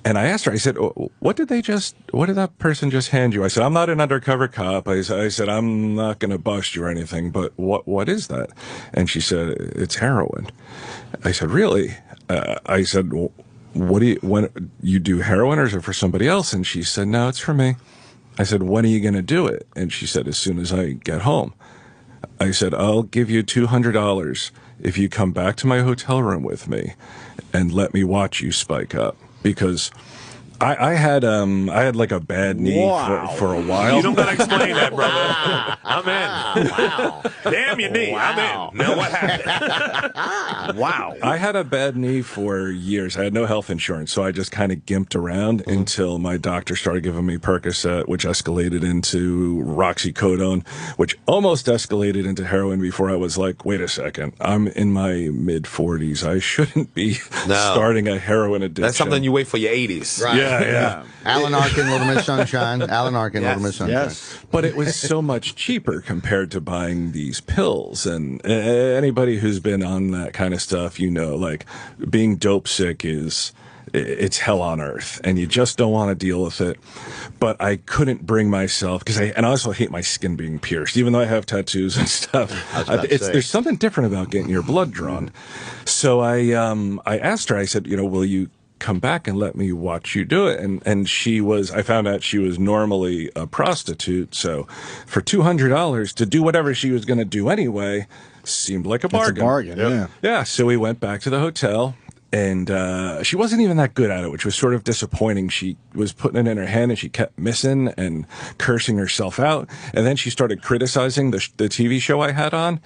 And I asked her, I said, what did that person just hand you? I said, I'm not an undercover cop. I said, I'm not going to bust you or anything, but what is that? And she said, it's heroin. I said, really? I said, when you do heroin or is it for somebody else? And she said, no, it's for me. I said, when are you going to do it? And she said, as soon as I get home. I said, I'll give you $200 if you come back to my hotel room with me and let me watch you spike up. Because I had like a bad knee for a while. You don't gotta explain that, brother. I'm in. Wow. Damn your knee. I'm in. Now what happened? Wow. I had a bad knee for years. I had no health insurance, so I just kind of gimped around until my doctor started giving me Percocet, which escalated into Roxycodone, which almost escalated into heroin before I was like, wait a second, I'm in my mid-40s. I shouldn't be starting a heroin addiction. That's something you wait for your 80s. Right. Yeah. Alan Arkin, Little Miss Sunshine. Alan Arkin, Little Miss Sunshine. Yes. But it was so much cheaper compared to buying these pills. And anybody who's been on that kind of stuff, like being dope sick is it's hell on earth, and you just don't want to deal with it. But I couldn't bring myself, and I also hate my skin being pierced, even though I have tattoos and stuff. There's something different about getting your blood drawn. So I asked her, I said, will you come back and let me watch you do it? And I found out she was normally a prostitute, so for $200 to do whatever she was going to do anyway seemed like a bargain. It's a bargain, yeah. Yeah, so we went back to the hotel. And she wasn't even that good at it, which was sort of disappointing. She was putting it in her hand, and she kept missing and cursing herself out. And then she started criticizing the TV show I had on.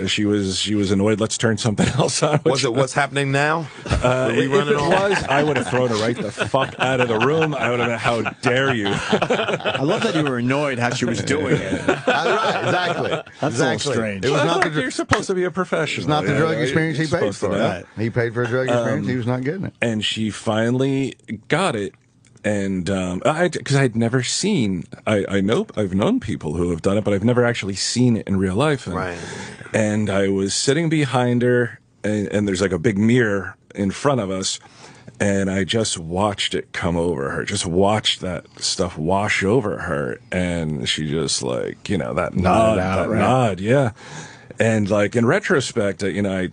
She was annoyed. Let's turn something else on. Was it What's Happening Now? If it was, I would have thrown her right the fuck out of the room. I would have been, how dare you? I love that you were annoyed how she was doing it. Right, exactly. That's a little strange. It was not you're supposed to be a professional. It's not the drug experience he paid for. Right? He paid for a drug experience. He was not getting it. And she finally got it. And because I'd never seen, I've known people who have done it, but I've never actually seen it in real life. And I was sitting behind her, and there's like a big mirror in front of us, and I just watched it come over her, just watched that stuff wash over her, and she just that nod, yeah. And in retrospect, I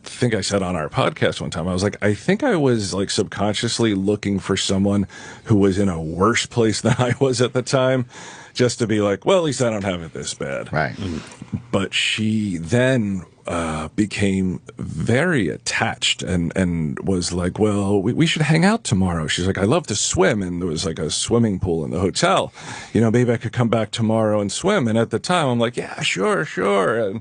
think I said on our podcast one time, I was like, I think I was subconsciously looking for someone who was in a worse place than I was at the time, just to be like, well, at least I don't have it this bad. Right. But she then became very attached and was like, well, we should hang out tomorrow. She's like, I love to swim. And there was a swimming pool in the hotel. Maybe I could come back tomorrow and swim. And at the time, I'm like, yeah, sure. And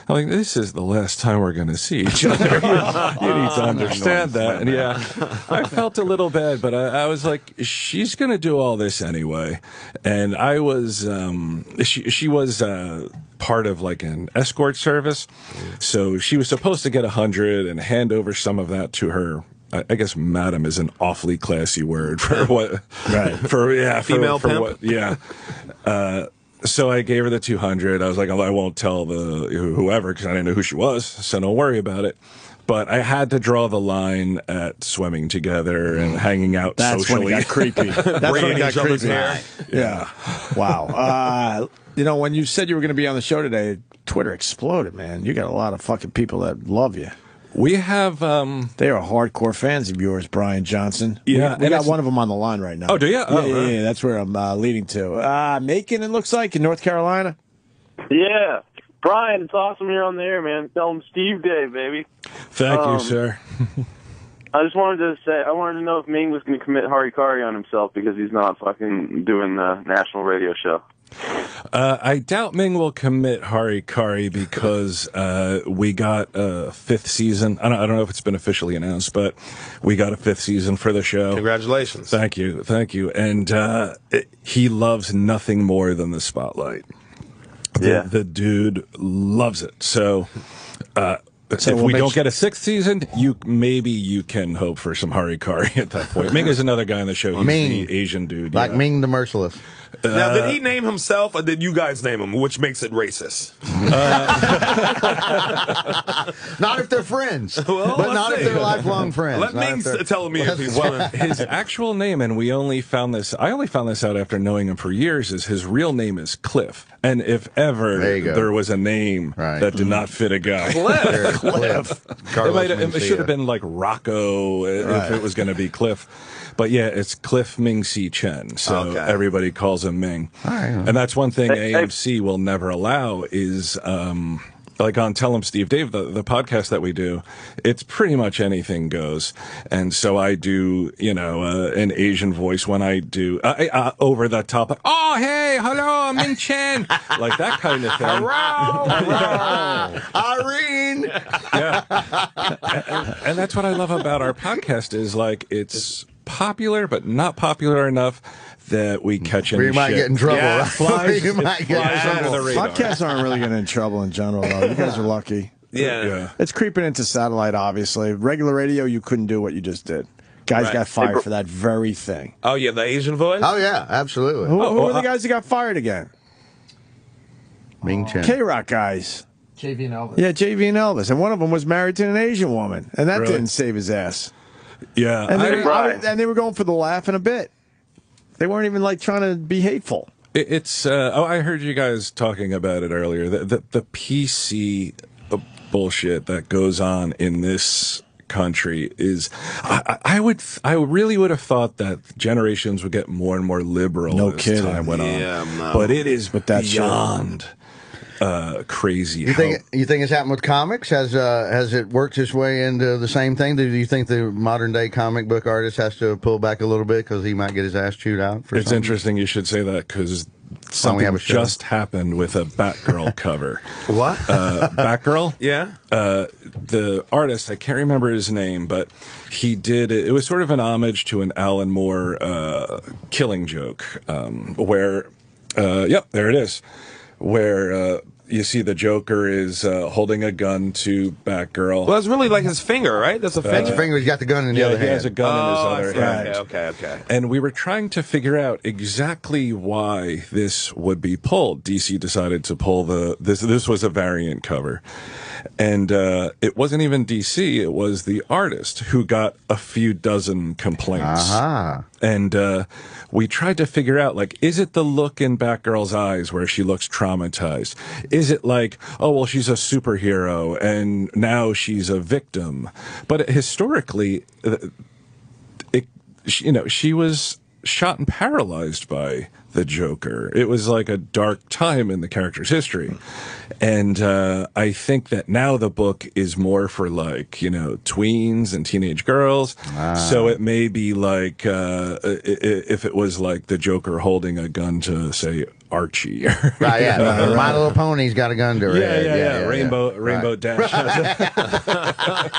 I'm like, this is the last time we're going to see each other. You need to understand that. And yeah, I felt a little bad, but I was like, she's going to do all this anyway. And I was, she was part of an escort service. So she was supposed to get 100 and hand over some of that to her. I guess madam is an awfully classy word for what, right? Female pimp. So I gave her the 200. I was like, oh, I won't tell whoever because I didn't know who she was, so don't worry about it. But I had to draw the line at swimming together and hanging out socially. When it got creepy. That's when it got creepy. Yeah. Wow. When you said you were going to be on the show today, Twitter exploded, man. You got a lot of fucking people that love you. We have... they are hardcore fans of yours, Brian Johnson. Yeah. We got one of them on the line right now. Oh, do you? Yeah, that's where I'm leading to. Macon, it looks like, in North Carolina. Yeah. Brian, it's awesome you're on the air, man. Tell him Steve Day, baby. Thank you, sir. I just wanted to say, I wanted to know if Ming was going to commit harikari on himself because he's not fucking doing the national radio show. I doubt Ming will commit harikari because we got a 5th season. I don't know if it's been officially announced, but we got a 5th season for the show. Congratulations. Thank you. And he loves nothing more than the spotlight. The dude loves it. So if we don't get a 6th season, you can hope for some harikari at that point. Ming is another guy on the show. He's Ming, the Asian dude. Like Ming the Merciless. Now, did he name himself, or did you guys name him, which makes it racist? Not if they're friends, but not if they're lifelong friends. Let Ming tell me if he's his actual name, and I only found this out after knowing him for years, is his real name is Cliff. And if ever there was a name that did not fit a guy, Cliff. It should have been like Rocco if it was going to be Cliff. But yeah, it's Cliff Ming Si Chen, so everybody calls him Ming. And that's one thing AMC will never allow is, like on Tell 'em Steve Dave, the podcast that we do, it's pretty much anything goes. And so I do, an Asian voice when I do over the top, oh, hey, hello, Ming Chen, like that kind of thing. Irene! Yeah. And that's what I love about our podcast is it's popular, but not popular enough that we catch any shit. We might get in trouble. Yeah, right? flies under the radar. Podcasts aren't really getting in trouble in general, though. You guys are lucky. Yeah. It's creeping into satellite, obviously. Regular radio, you couldn't do what you just did. Guys got fired for that very thing. Oh, yeah, the Asian voice? Oh, yeah, absolutely. Who are the guys that got fired again? Ming Chen. K-Rock guys. JV and Elvis. Yeah, JV and Elvis. And one of them was married to an Asian woman. And that didn't save his ass. Yeah. And they were going for the laugh in a bit. They weren't even like trying to be hateful. It's I heard you guys talking about it earlier. The PC bullshit that goes on in this country is I really would have thought that generations would get more and more liberal as time went on. But it is beyond crazy. You think it's happened with comics? Has it worked its way into the same thing? Do you think the modern day comic book artist has to pull back a little bit because he might get his ass chewed out? It's something? Interesting you should say that because something just happened with a Batgirl cover. What? Batgirl? Yeah. The artist, I can't remember his name, but he did it was sort of an homage to an Alan Moore Killing Joke, where there it is, where you see the Joker is holding a gun to Batgirl. Well, it's really like his finger, right? That's a finger. That's a finger. He's got the gun in the other hand. He has a gun in his other hand. Okay. And we were trying to figure out exactly why this would be pulled. DC decided to pull this was a variant cover. And it wasn't even DC, it was the artist who got a few dozen complaints. And we tried to figure out, like, is it the look in Batgirl's eyes where she looks traumatized? Is it like, oh, well, she's a superhero and now she's a victim? But historically, she was shot and paralyzed by the Joker. It was like a dark time in the character's history. And I think that now the book is more for like, tweens and teenage girls. So it may be like, if it was like the Joker holding a gun to, say, Archie. My Little Pony's got a gun to her head. Rainbow Dash.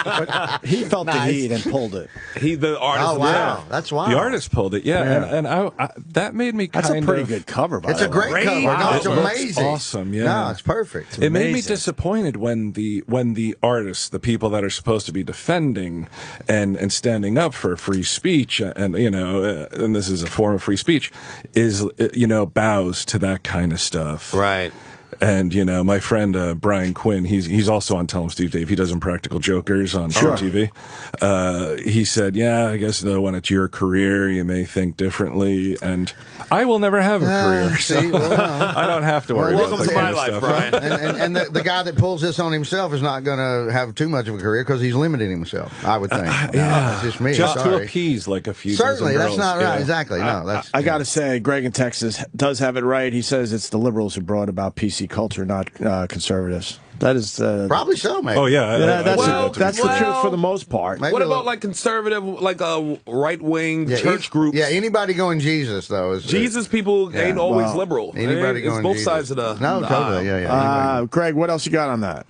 But he felt the heat and pulled it. The artist. Oh, wow. That's wild. The artist pulled it, and I that made me kind of... That's a pretty good cover, by the way. It's a great cover. Wow. No, it's amazing. Awesome, yeah. No, it's perfect. It made me disappointed when the artists, the people that are supposed to be defending and standing up for free speech, and and this is a form of free speech, is bows to that kind of stuff. Right. And my friend Brian Quinn, he's also on Tell 'em Steve Dave. He does Impractical Jokers on TV. He said, "Yeah, I guess when it's your career, you may think differently." And I will never have a career, so I don't have to worry. Welcome about to my life, Brian. And the guy that pulls this on himself is not going to have too much of a career because he's limiting himself, I would think. That's just me. Just to appease like a few. Certainly, that's not right. Yeah. Exactly. No, that's. I got to say, Greg in Texas does have it right. He says it's the liberals who brought about PC culture, not conservatives. That is probably so, mate. Oh yeah, that's the truth for the most part. What about like conservative, like right wing church groups? Yeah, anybody going Jesus though is Jesus people ain't always liberal. Anybody going it's both Jesus. sides of the totally. Yeah. Greg, what else you got on that?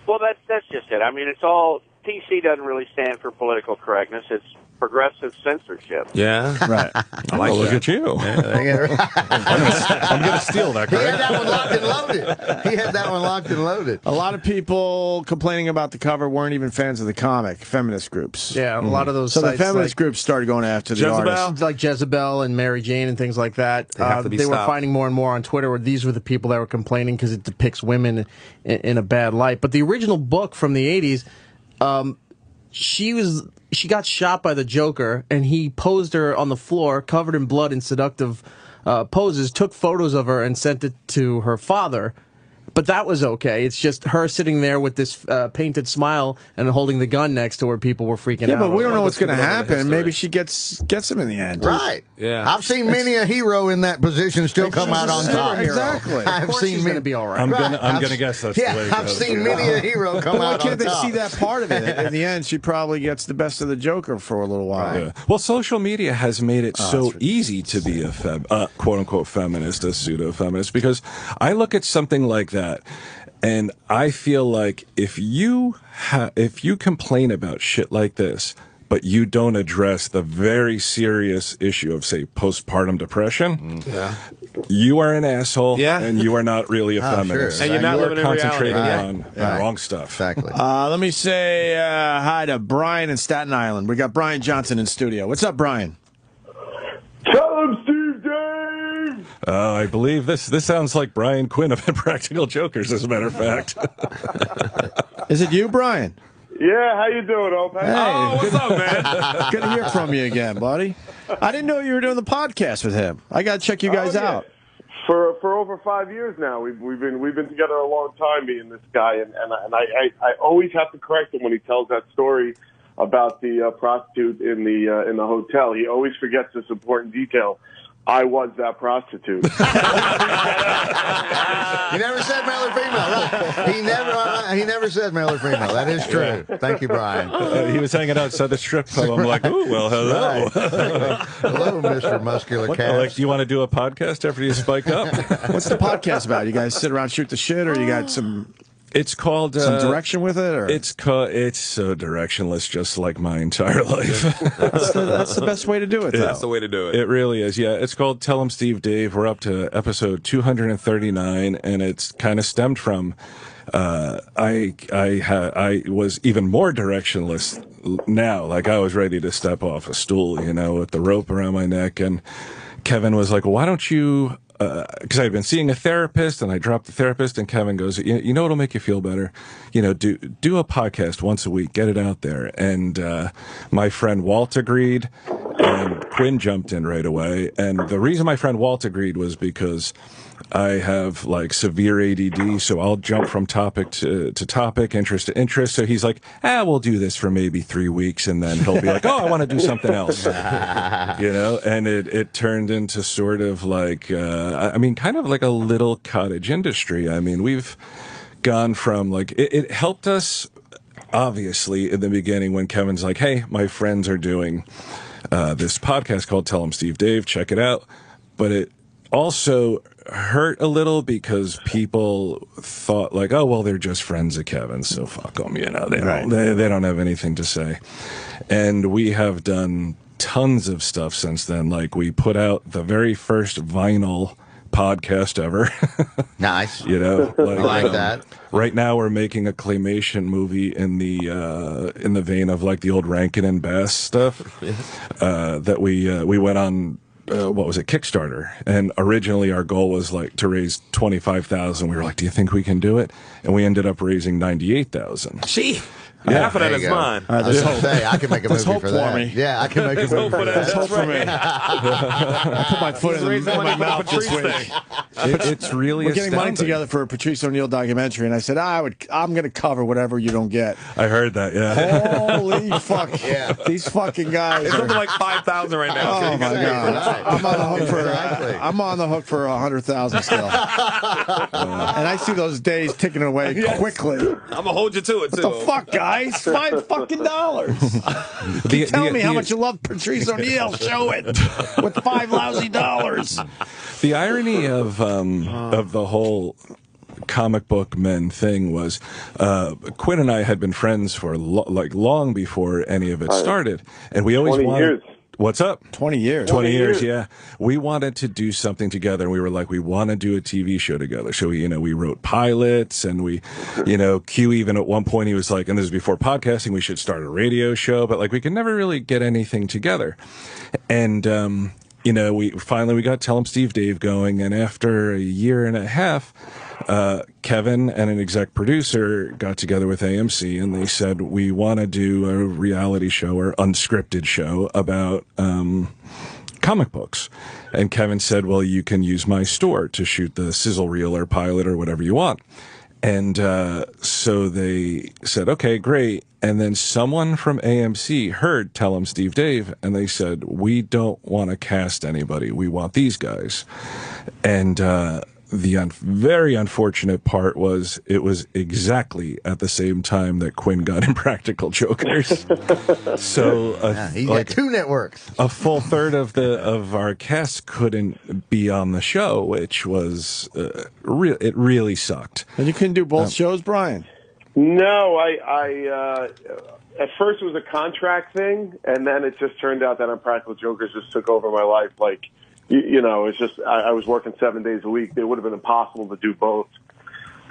Well, that's just it. I mean, it's all PC doesn't really stand for political correctness. It's progressive censorship. Yeah, right. I like look at you. I'm gonna steal that. He had that one locked and loaded. A lot of people complaining about the cover weren't even fans of the comic. Feminist groups. Yeah, a lot of those. So sites the feminist groups started going after the artists, like Jezebel and Mary Jane and things like that. They were finding more and more on Twitter where these were the people that were complaining because it depicts women in a bad light. But the original book from the 80s, she got shot by the Joker, and he posed her on the floor, covered in blood and seductive poses, took photos of her, and sent it to her father. But that was okay. It's just her sitting there with this painted smile and holding the gun next to her. People were freaking out. Yeah, but we don't know what's going to happen. Maybe she gets him in the end. Right. Yeah. I've seen many a hero in that position still come out on top. Exactly. I've seen many. To be all right. I'm gonna guess that's the way it I've goes. seen many a hero come out on top. Why can't they see that part of it? In the end, she probably gets the best of the Joker for a little while. Yeah. Well, social media has made it so easy to be a quote-unquote feminist, a pseudo-feminist, because I look at something like that, and I feel like if you complain about shit like this, but you don't address the very serious issue of, say, postpartum depression, you are an asshole, and you are not really a feminist. Sure. And you're not living in concentrating reality. on wrong stuff. Exactly. Let me say hi to Brian in Staten Island. We got Brian Johnson in studio. What's up, Brian? Tell him, Steve Dave! I believe this sounds like Brian Quinn of Impractical Jokers, as a matter of fact. Is it you, Brian? Yeah, how you doing, Opie? Hey, what's up, man? Good to hear from you again, buddy. I didn't know you were doing the podcast with him. I got to check you guys out. For over 5 years now, we've been together a long time, me and this guy, and I always have to correct him when he tells that story about the prostitute in the hotel. He always forgets this important detail. I was that prostitute. He never said male or female. Right? He never said male or female. That is true. Thank you, Brian. He was hanging outside the strip club. I'm like, ooh, well, hello. Right. Hello, Mr. Muscular Cat. Like, do you want to do a podcast after you spike up? What's the podcast about? You guys sit around, shoot the shit, or you got some... It's called some direction with it, or it's so directionless, just like my entire life. that's the best way to do it. Though. That's the way to do it. It really is. Yeah, it's called Tell 'em Steve Dave. We're up to episode 239, and it's kind of stemmed from. I was even more directionless now. Like I was ready to step off a stool, with the rope around my neck, and Kevin was like, "Why don't you?" Because I had been seeing a therapist, and I dropped the therapist, and Kevin goes, you know what'll make you feel better? Do a podcast once a week, get it out there. And my friend Walt agreed, and Quinn jumped in right away. And the reason my friend Walt agreed was because I have like severe ADD, so I'll jump from topic to topic, interest to interest. So he's like, we'll do this for maybe 3 weeks, and then he'll be like, I want to do something else. And it turned into sort of like, kind of like a little cottage industry. I mean, we've gone from like, it helped us, obviously, in the beginning when Kevin's like, hey, my friends are doing this podcast called Tell 'em Steve Dave, check it out. But it also hurt a little because people thought like, oh, well, they're just friends of Kevin, so fuck them, they don't have anything to say. And we have done tons of stuff since then. Like we put out the very first vinyl podcast ever. Nice. I like that. Right now we're making a claymation movie in the vein of like the old Rankin and Bass stuff that we went on. What was it, Kickstarter? And originally our goal was like to raise $25,000. We were like, do you think we can do it? And we ended up raising $98,000. Gee. Half of that is mine. I can make a movie for that. Me. Yeah, I can make a movie for that. There's hope for me. I put my foot in my mouth this week. It's really We're getting money together for a Patrice O'Neill documentary, and I said, I'm going to cover whatever you don't get. I heard that, yeah. Holy fuck. Yeah. These fucking guys. It's something like 5,000 right now. Oh, my God. I'm on the hook for 100,000 still. And I see those days ticking away quickly. I'm going to hold you to it, too. What the fuck, guys? $5 fucking. Tell me how much you love Patrice O'Neill. Show it with $5 lousy. The irony of the whole comic book men thing was Quinn and I had been friends for long before any of it started, and we always wanted. Years. What's up? 20 years. 20 years, yeah. We wanted to do something together, and we were like, we want to do a TV show together. So we wrote pilots, and Q even at one point he was like, and this is before podcasting, we should start a radio show, but like we could never really get anything together. And we got Tell 'em Steve Dave going, and after a year and a half, Kevin and an exec producer got together with AMC, and they said, we want to do a reality show or unscripted show about comic books. And Kevin said, well, you can use my store to shoot the sizzle reel or pilot or whatever you want. And so they said, okay, great. And then someone from AMC heard Tell 'em Steve Dave, and they said, we don't want to cast anybody. We want these guys. And the very unfortunate part was it was exactly at the same time that Quinn got Impractical Jokers. So he's got two networks. A full third of our cast couldn't be on the show, which was it really sucked. And you couldn't do both shows, Brian? No, I at first it was a contract thing, and then it just turned out that Impractical Jokers just took over my life. Like, it's just I was working 7 days a week. It would have been impossible to do both.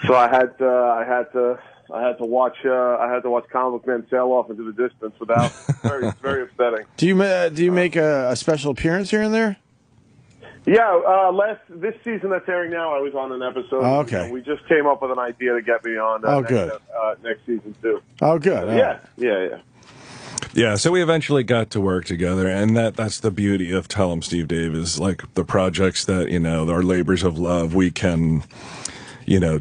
So I had to watch comic men sail off into the distance without very upsetting. Do you make a special appearance here and there? Yeah, this season that's airing now, I was on an episode. Oh, okay. We just came up with an idea to get me on next season, too. Oh, good. Yeah. Yeah, so we eventually got to work together, and that's the beauty of Tell 'em Steve Dave is, like, the projects that, our labors of love, we can,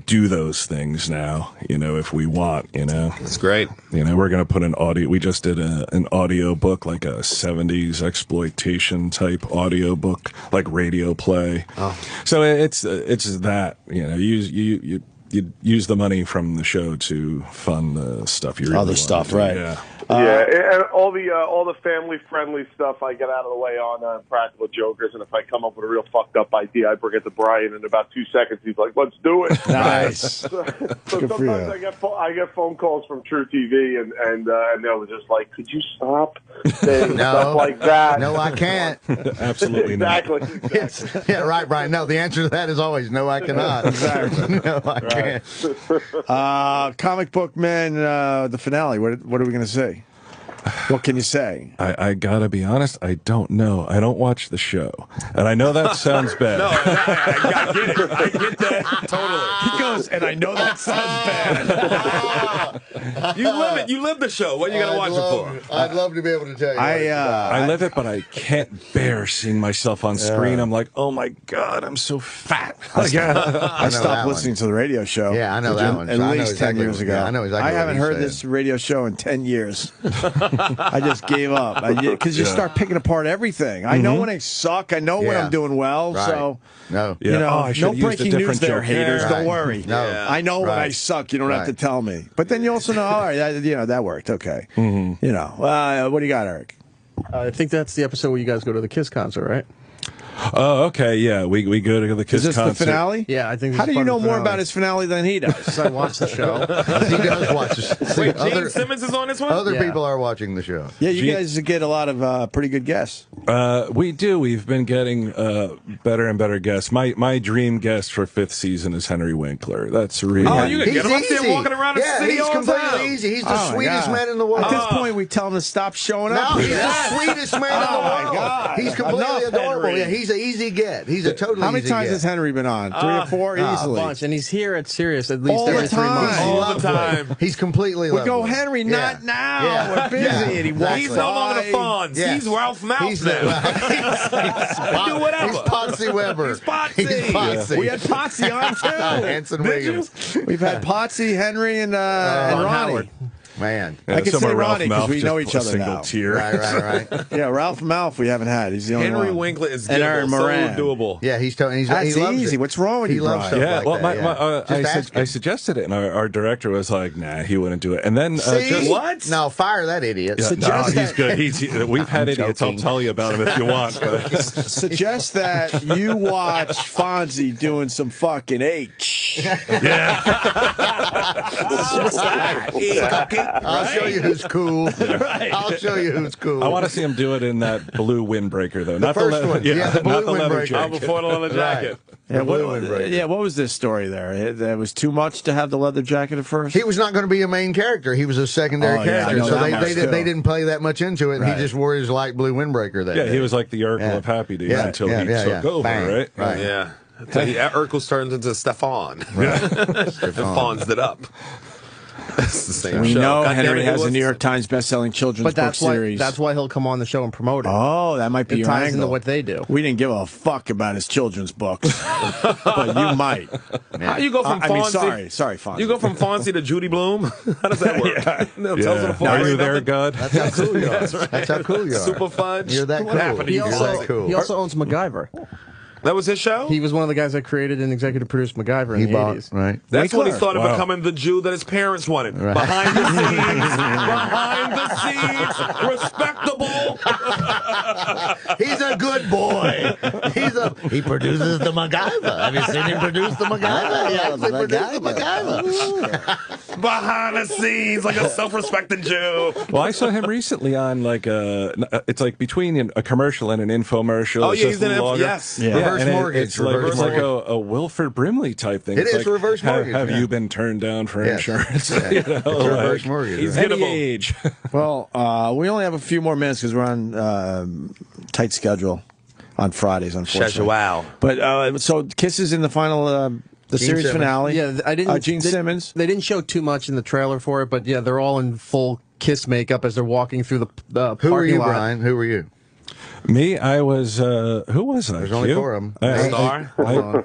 do those things now, if we want, That's great. We're going to put we just did an audio book, like a 70s exploitation type audio book, like radio play. Oh. So it's that, you use the money from the show to fund the stuff you really Other want stuff, to do. right. Yeah. And all the family-friendly stuff I get out of the way on Practical Jokers, and if I come up with a real fucked up idea, I bring it to Brian. In about 2 seconds, he's like, "Let's do it." Nice. So sometimes I get phone calls from True TV, and they'll just like, "Could you stop saying stuff like that?" No, I can't. Absolutely exactly. Yeah, right, Brian. No, the answer to that is always no, I cannot. Exactly. No, I can't. Comic Book Man, the finale. What are we going to say? What can you say? I gotta be honest, I don't know. I don't watch the show. And I know that sounds bad. No, I get it. I get that totally. He goes, and I know that sounds bad. You live the show. What are you going to watch it for? I'd love to be able to tell you. I live it, but I can't bear seeing myself on screen. I'm like, oh my God, I'm so fat. I stopped listening to the radio show. Yeah, I know that one. At least 10 years ago. Yeah, I know exactly. I haven't heard this radio show in 10 years. I just gave up because you start picking apart everything. I know when I suck. I know when I'm doing well. Right. So no breaking news there, haters. Right. Don't worry. No. I know when I suck. You don't have to tell me. But then you also know, all right, that worked. Okay. What do you got, Eric? I think that's the episode where you guys go to the Kiss concert, right? Oh, okay, yeah. We go to the Kiss concert. Is this the finale? Yeah, I think. How do you know more about his finale than he does? I watched the show. He does watch the show. Wait, Gene Simmons is on this one? Other people are watching the show. Yeah, you guys get a lot of pretty good guests. We do. We've been getting better and better guests. My dream guest for 5th season is Henry Winkler. That's really. Oh, you can get him up there walking around the city he's all the time. completely easy. He's the sweetest man in the world. At this point, we tell him to stop showing up. No, he's the sweetest man in the world. My God. He's completely adorable. Yeah, he's an easy get. He's a totally How many easy times get. has Henry been on? 3 or 4 easily. A bunch, and he's here at Sirius at least All every the 3 months. time. All the time. He's completely We lovely. go, Henry, not now. We're busy. And he walks He's no longer the Fonz. Yeah. He's Ralph Malph He's now. Do whatever. He's Potsy Weber. He's Potsy. Potsy. We had Potsy on, too. Hanson Williams. We've had Potsy, Henry, and Ronnie. Howard. Man. I can say Ralph Ronnie because Malph we know just each a other single now. Tier. Right. Yeah, Ralph Malph we haven't had. He's the only Henry one. Winkler is And Aaron doable, so Moran. doable. Yeah, he That's loves easy. it. What's wrong with He you, loves Brian? stuff like that. I suggested it, and our director was like, "Nah, he wouldn't do it." And then See? What? No, fire that idiot. Yeah, no, he's good. We've had idiots. I'll tell you about him if you want. But. Suggest that you watch Fonzie doing some fucking H. Yeah. I'll show you who's cool. Right. I'll show you who's cool. I want to see him do it in that blue windbreaker, though. Not first one. Yeah, the blue not the leather windbreaker. jacket. Before the leather jacket. Yeah, what was this story there? It was too much to have the leather jacket at first? He was not going to be a main character. He was a secondary character. So they didn't play that much into it. And He just wore his light blue windbreaker that day. He was like the Urkel of Happy Days until he took over, Bang. right? Yeah. Urkel turns into Stefan. Right. Stefan's it up. That's the same We show. know God Henry damn it, has a New York Times best-selling children's book series. That's why he'll come on the show and promote it. Oh, that might be it your ties angle. into what they do. We didn't give a fuck about his children's books, but you might. How you go from Fonzie? Sorry, Fonzie. You go from Fonzie to Judy Bloom? How does that work? Are you there, God? That's how cool you are. That's how cool you are. Super Fudge. You're that cool. He also owns MacGyver. That was his show? He was one of the guys that created and executive produced MacGyver in the 80s. Right. That's when he started becoming the Jew that his parents wanted. Right. Behind the scenes, respectable. He's a good boy. He produces the MacGyver. Have you seen him produce the MacGyver? He actually produced the MacGyver. Behind the scenes, like a self-respecting Jew. Well, I saw him recently on it's like between a commercial and an infomercial. Oh, it's yeah, just he's in longer. yes. Yeah, Reverse mortgage. It's like a Wilford Brimley type thing. It It's is like, reverse mortgage. Have you been turned down for insurance? Yeah. Reverse mortgage. He's Right. any age. Well, we only have a few more minutes because we're on tight schedule. on Fridays, unfortunately. Wow. But so Kiss is in the final, the series Simmons. finale. Yeah, I didn't. Gene Simmons. They didn't show too much in the trailer for it, but yeah, they're all in full Kiss makeup as they're walking through the Who were you, lot. Brian? Who were you? Me, I was, who was I? There's only 4 of them. Star?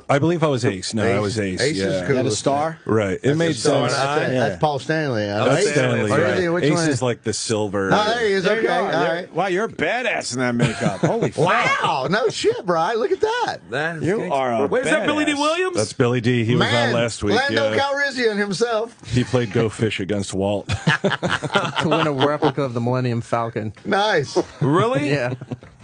I believe I was Ace. No, I was Ace. Ace yeah. is cool. You had a star? Right. It made sense. That's Paul Stanley. That's Stanley. Right. Which Ace one is like the silver. Oh, there he is. There Okay. you All are. right. Wow, you're a badass in that makeup. Holy fuck. Wow. No shit, Brian. Look at that. You are a Wait, is that Billy D. badass. Williams? That's Billy D. He was Man, on last week. Lando Yeah. Calrissian himself. He played Go Fish against Walt. To win a replica of the Millennium Falcon. Nice. Really? Yeah.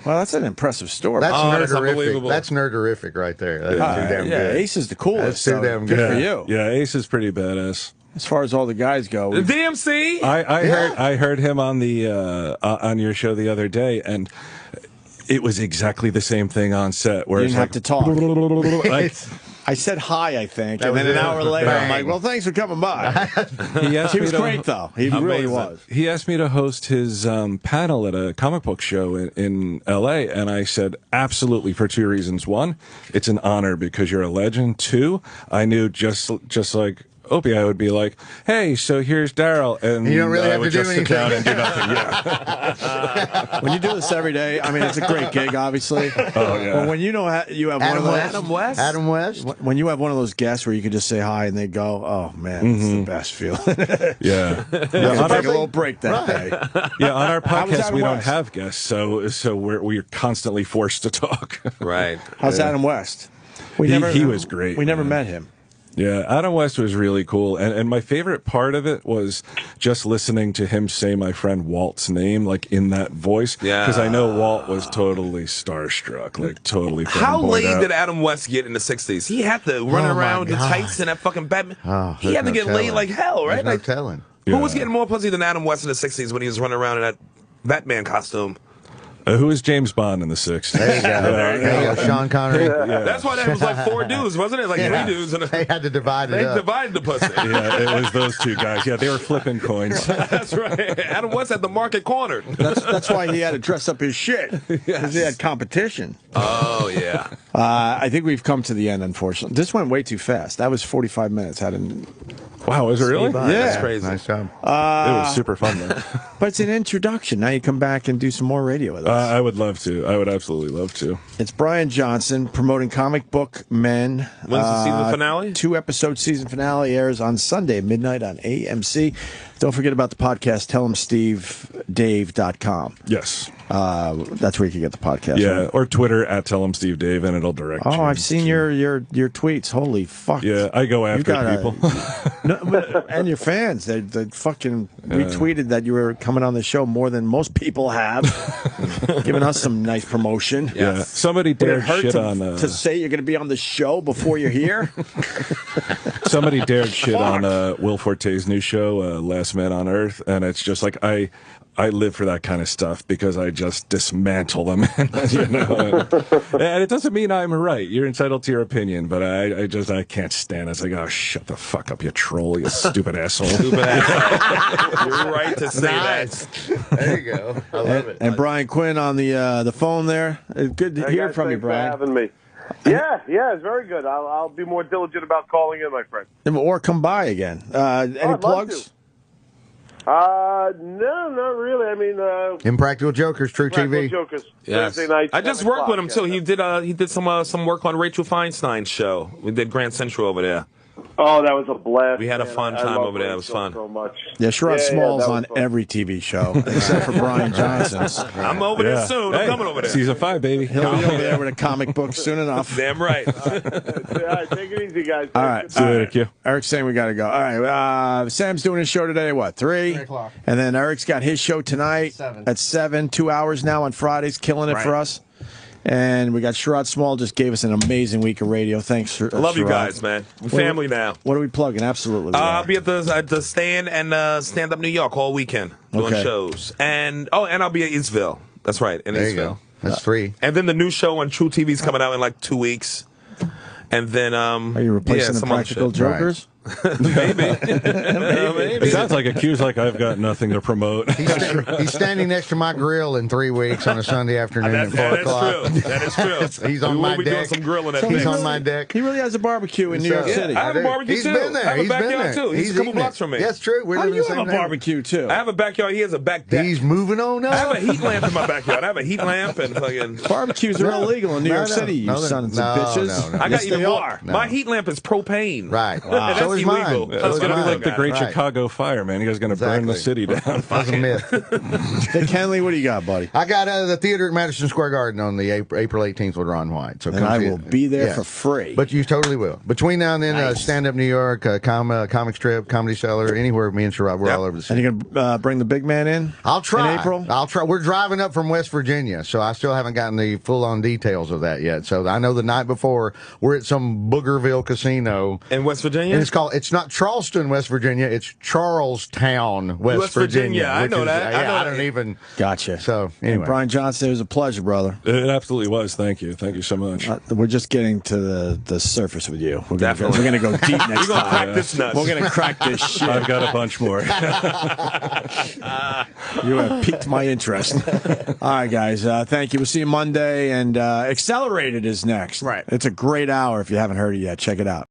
Well, that's an impressive story. That's that's nerderific. unbelievable. That's nerderific right there. That's too damn yeah, good. Ace is the coolest. That's too so damn good good. for you. Yeah, Ace is pretty badass. As far as all the guys go, The DMC? I heard him on the on your show the other day, and it was exactly the same thing on set. Where you it's didn't have like, to talk. like, I said hi, I think, That and then was an it. hour later, I'm Bang. like, "Well, thanks for coming by." he asked He me was to- great, though. He really Amazing. was. He asked me to host his panel at a comic book show in L.A., and I said absolutely for 2 reasons. One, it's an honor because you're a legend. 2, I knew just like Opie, I would be like, "Hey, so here's Daryl," and You don't really I have would to do just sit down and anything. do nothing. Yeah. When you do this every day, I mean, it's a great gig, obviously. Oh yeah. But when you know you have one of those, Adam West. when you have one of those guests where you can just say hi and they go, "Oh man, it's the best feeling." Yeah. Yeah, take a little break that day. Yeah, on our How was podcast Adam we don't West? have guests, so we're constantly forced to talk. Right. How's Adam West? He was great. We never man. met him. Yeah, Adam West was really cool, and my favorite part of it was just listening to him say my friend Walt's name, like in that voice. Yeah. Because I know Walt was totally starstruck, like totally. How fanboyed laid out. did Adam West get in the 60s? He had to run Oh, my around in God. tights and that fucking Batman. Oh, He had to get laid like hell, right? There's no Like, telling. who was Yeah. getting more pussy than Adam West in the 60s when he was running around in that Batman costume? Who was James Bond in the 60s? There you go. There you go. Sean Connery. That's why that was like 4 dudes, wasn't it? Like 3 dudes. And They had to divide it they up. divided the pussy. Yeah, it was those 2 guys. Yeah, they were flipping coins. That's right. Adam West had the market cornered. That's why he had to dress up his shit, because he had competition. Oh, yeah. I think we've come to the end, unfortunately. This went way too fast. That was 45 minutes. Wow, was it really? Yeah. That's crazy. Nice job. It was super fun, though. But it's an introduction. Now you come back and do some more radio with us. I would love to. I would absolutely love to. It's Brian Johnson promoting Comic Book Men. When's the season finale? 2-episode season finale airs on Sunday, midnight on AMC. Don't forget about the podcast, TellHimSteveDave.com. Yes. That's where you can get the podcast. Yeah, right? or Twitter at @TellHimSteveDave, and it'll direct you. Oh, I've seen your tweets. Holy fuck. Yeah, I go after people. No, and your fans. They fucking retweeted that you were coming on the show more than most people have. Giving us some nice promotion. Yeah. Somebody Would it dared hurt shit to, on to say you're going to be on the show before you're here? somebody dared shit on Will Forte's new show, Last Man on Earth, and it's just like I live for that kind of stuff because I just dismantle them, you know. And it doesn't mean I'm right. You're entitled to your opinion, but I can't stand it. It's like, oh, shut the fuck up, you troll, you stupid asshole. Stupid asshole. You're right to say that. There you go. I love it. And Brian Quinn on the phone there. Good to Hey, hear guys, from you, thanks for Brian. having me. Yeah, it's very good. I'll be more diligent about calling in, my friend. Or come by again. Any I'd love plugs? to. No, not really. I mean, Impractical Jokers, True Practical TV. Jokers, Yes. Thursday night. I just 7 worked with him o'clock. too. He did some work on Rachel Feinstein's show. We did Grand Central over there. Oh, that was a blast. We had a man. fun I time love over there. It Rachel was fun. so much. Yeah, Sherrod Small's that was on fun. every TV show except for Brian Johnson's. I'm over there soon. I'm Hey, coming over there. Season 5, baby. He'll be over there with a comic book soon enough. Damn right. All right, take it easy, guys. All right. See you later, Q. Eric's saying we got to go. All right. Sam's doing his show today, what, 3? 3 o'clock. And then Eric's got his show tonight 7. at 7, 2 hours now on Fridays, killing it Right. for us. And we got Sherrod Small, just gave us an amazing week of radio. Thanks, I love you Sherrod. guys, man. We're family now. What are we plugging? Absolutely. we I'll are. be at the Stand and Stand Up New York all weekend doing Okay. shows. And I'll be at Eastville. That's right, in There you Eastville. go. That's 3. And then the new show on True TV is coming out in like 2 weeks. And then Are you replacing the some other Practical shit. Jokers? Maybe. It sounds like a cue's like I've got nothing to promote. He's standing next to my grill in 3 weeks on a Sunday afternoon at 4 o'clock. That is true. He's on my be deck. doing some grilling at He's thing. on my deck. He really has a barbecue in New York City. I have a barbecue He's too. been there. I have a He's been backyard there. too. He's a couple blocks from me. That's true. How do you have a barbecue too? I have a backyard. He has a back deck. He's moving on up. I have a heat lamp in my backyard. I have a heat lamp and fucking barbecues are illegal in New York City. You sons of bitches. I got even more. My heat lamp is propane. Right. Wow. That's so is illegal. mine. That's going to be like the Great Right. Chicago Fire, man. You guys going to burn the city down. That's a myth. Dick Henley, what do you got, buddy? I got the theater at Madison Square Garden on the April 18th with Ron White. So and come I see will it. be there Yeah. for free. But you totally will. Between now and then, Nice. Stand Up New York, Comic Strip, Comedy Cellar, anywhere me and Sherrod, we're all over the city. And you going to bring the big man in? I'll try. In April? I'll try. We're driving up from West Virginia, so I still haven't gotten the full-on details of that yet. So I know the night before we're at some Boogerville casino in West Virginia. And it's not Charleston, West Virginia. It's Charlestown, West Virginia. I know that. I don't even. Gotcha. So anyway, and Brian Johnson, it was a pleasure, brother. It absolutely was. Thank you. Thank you so much. We're just getting to the surface with you. We're Definitely. We're going to go deep next We're gonna time. crack this nut. We're going to crack this shit. I've got a bunch more. You have piqued my interest. All right, guys. Thank you. We'll see you Monday. And Accelerated is next. Right. It's a great hour. If you haven't heard it yet, check it out.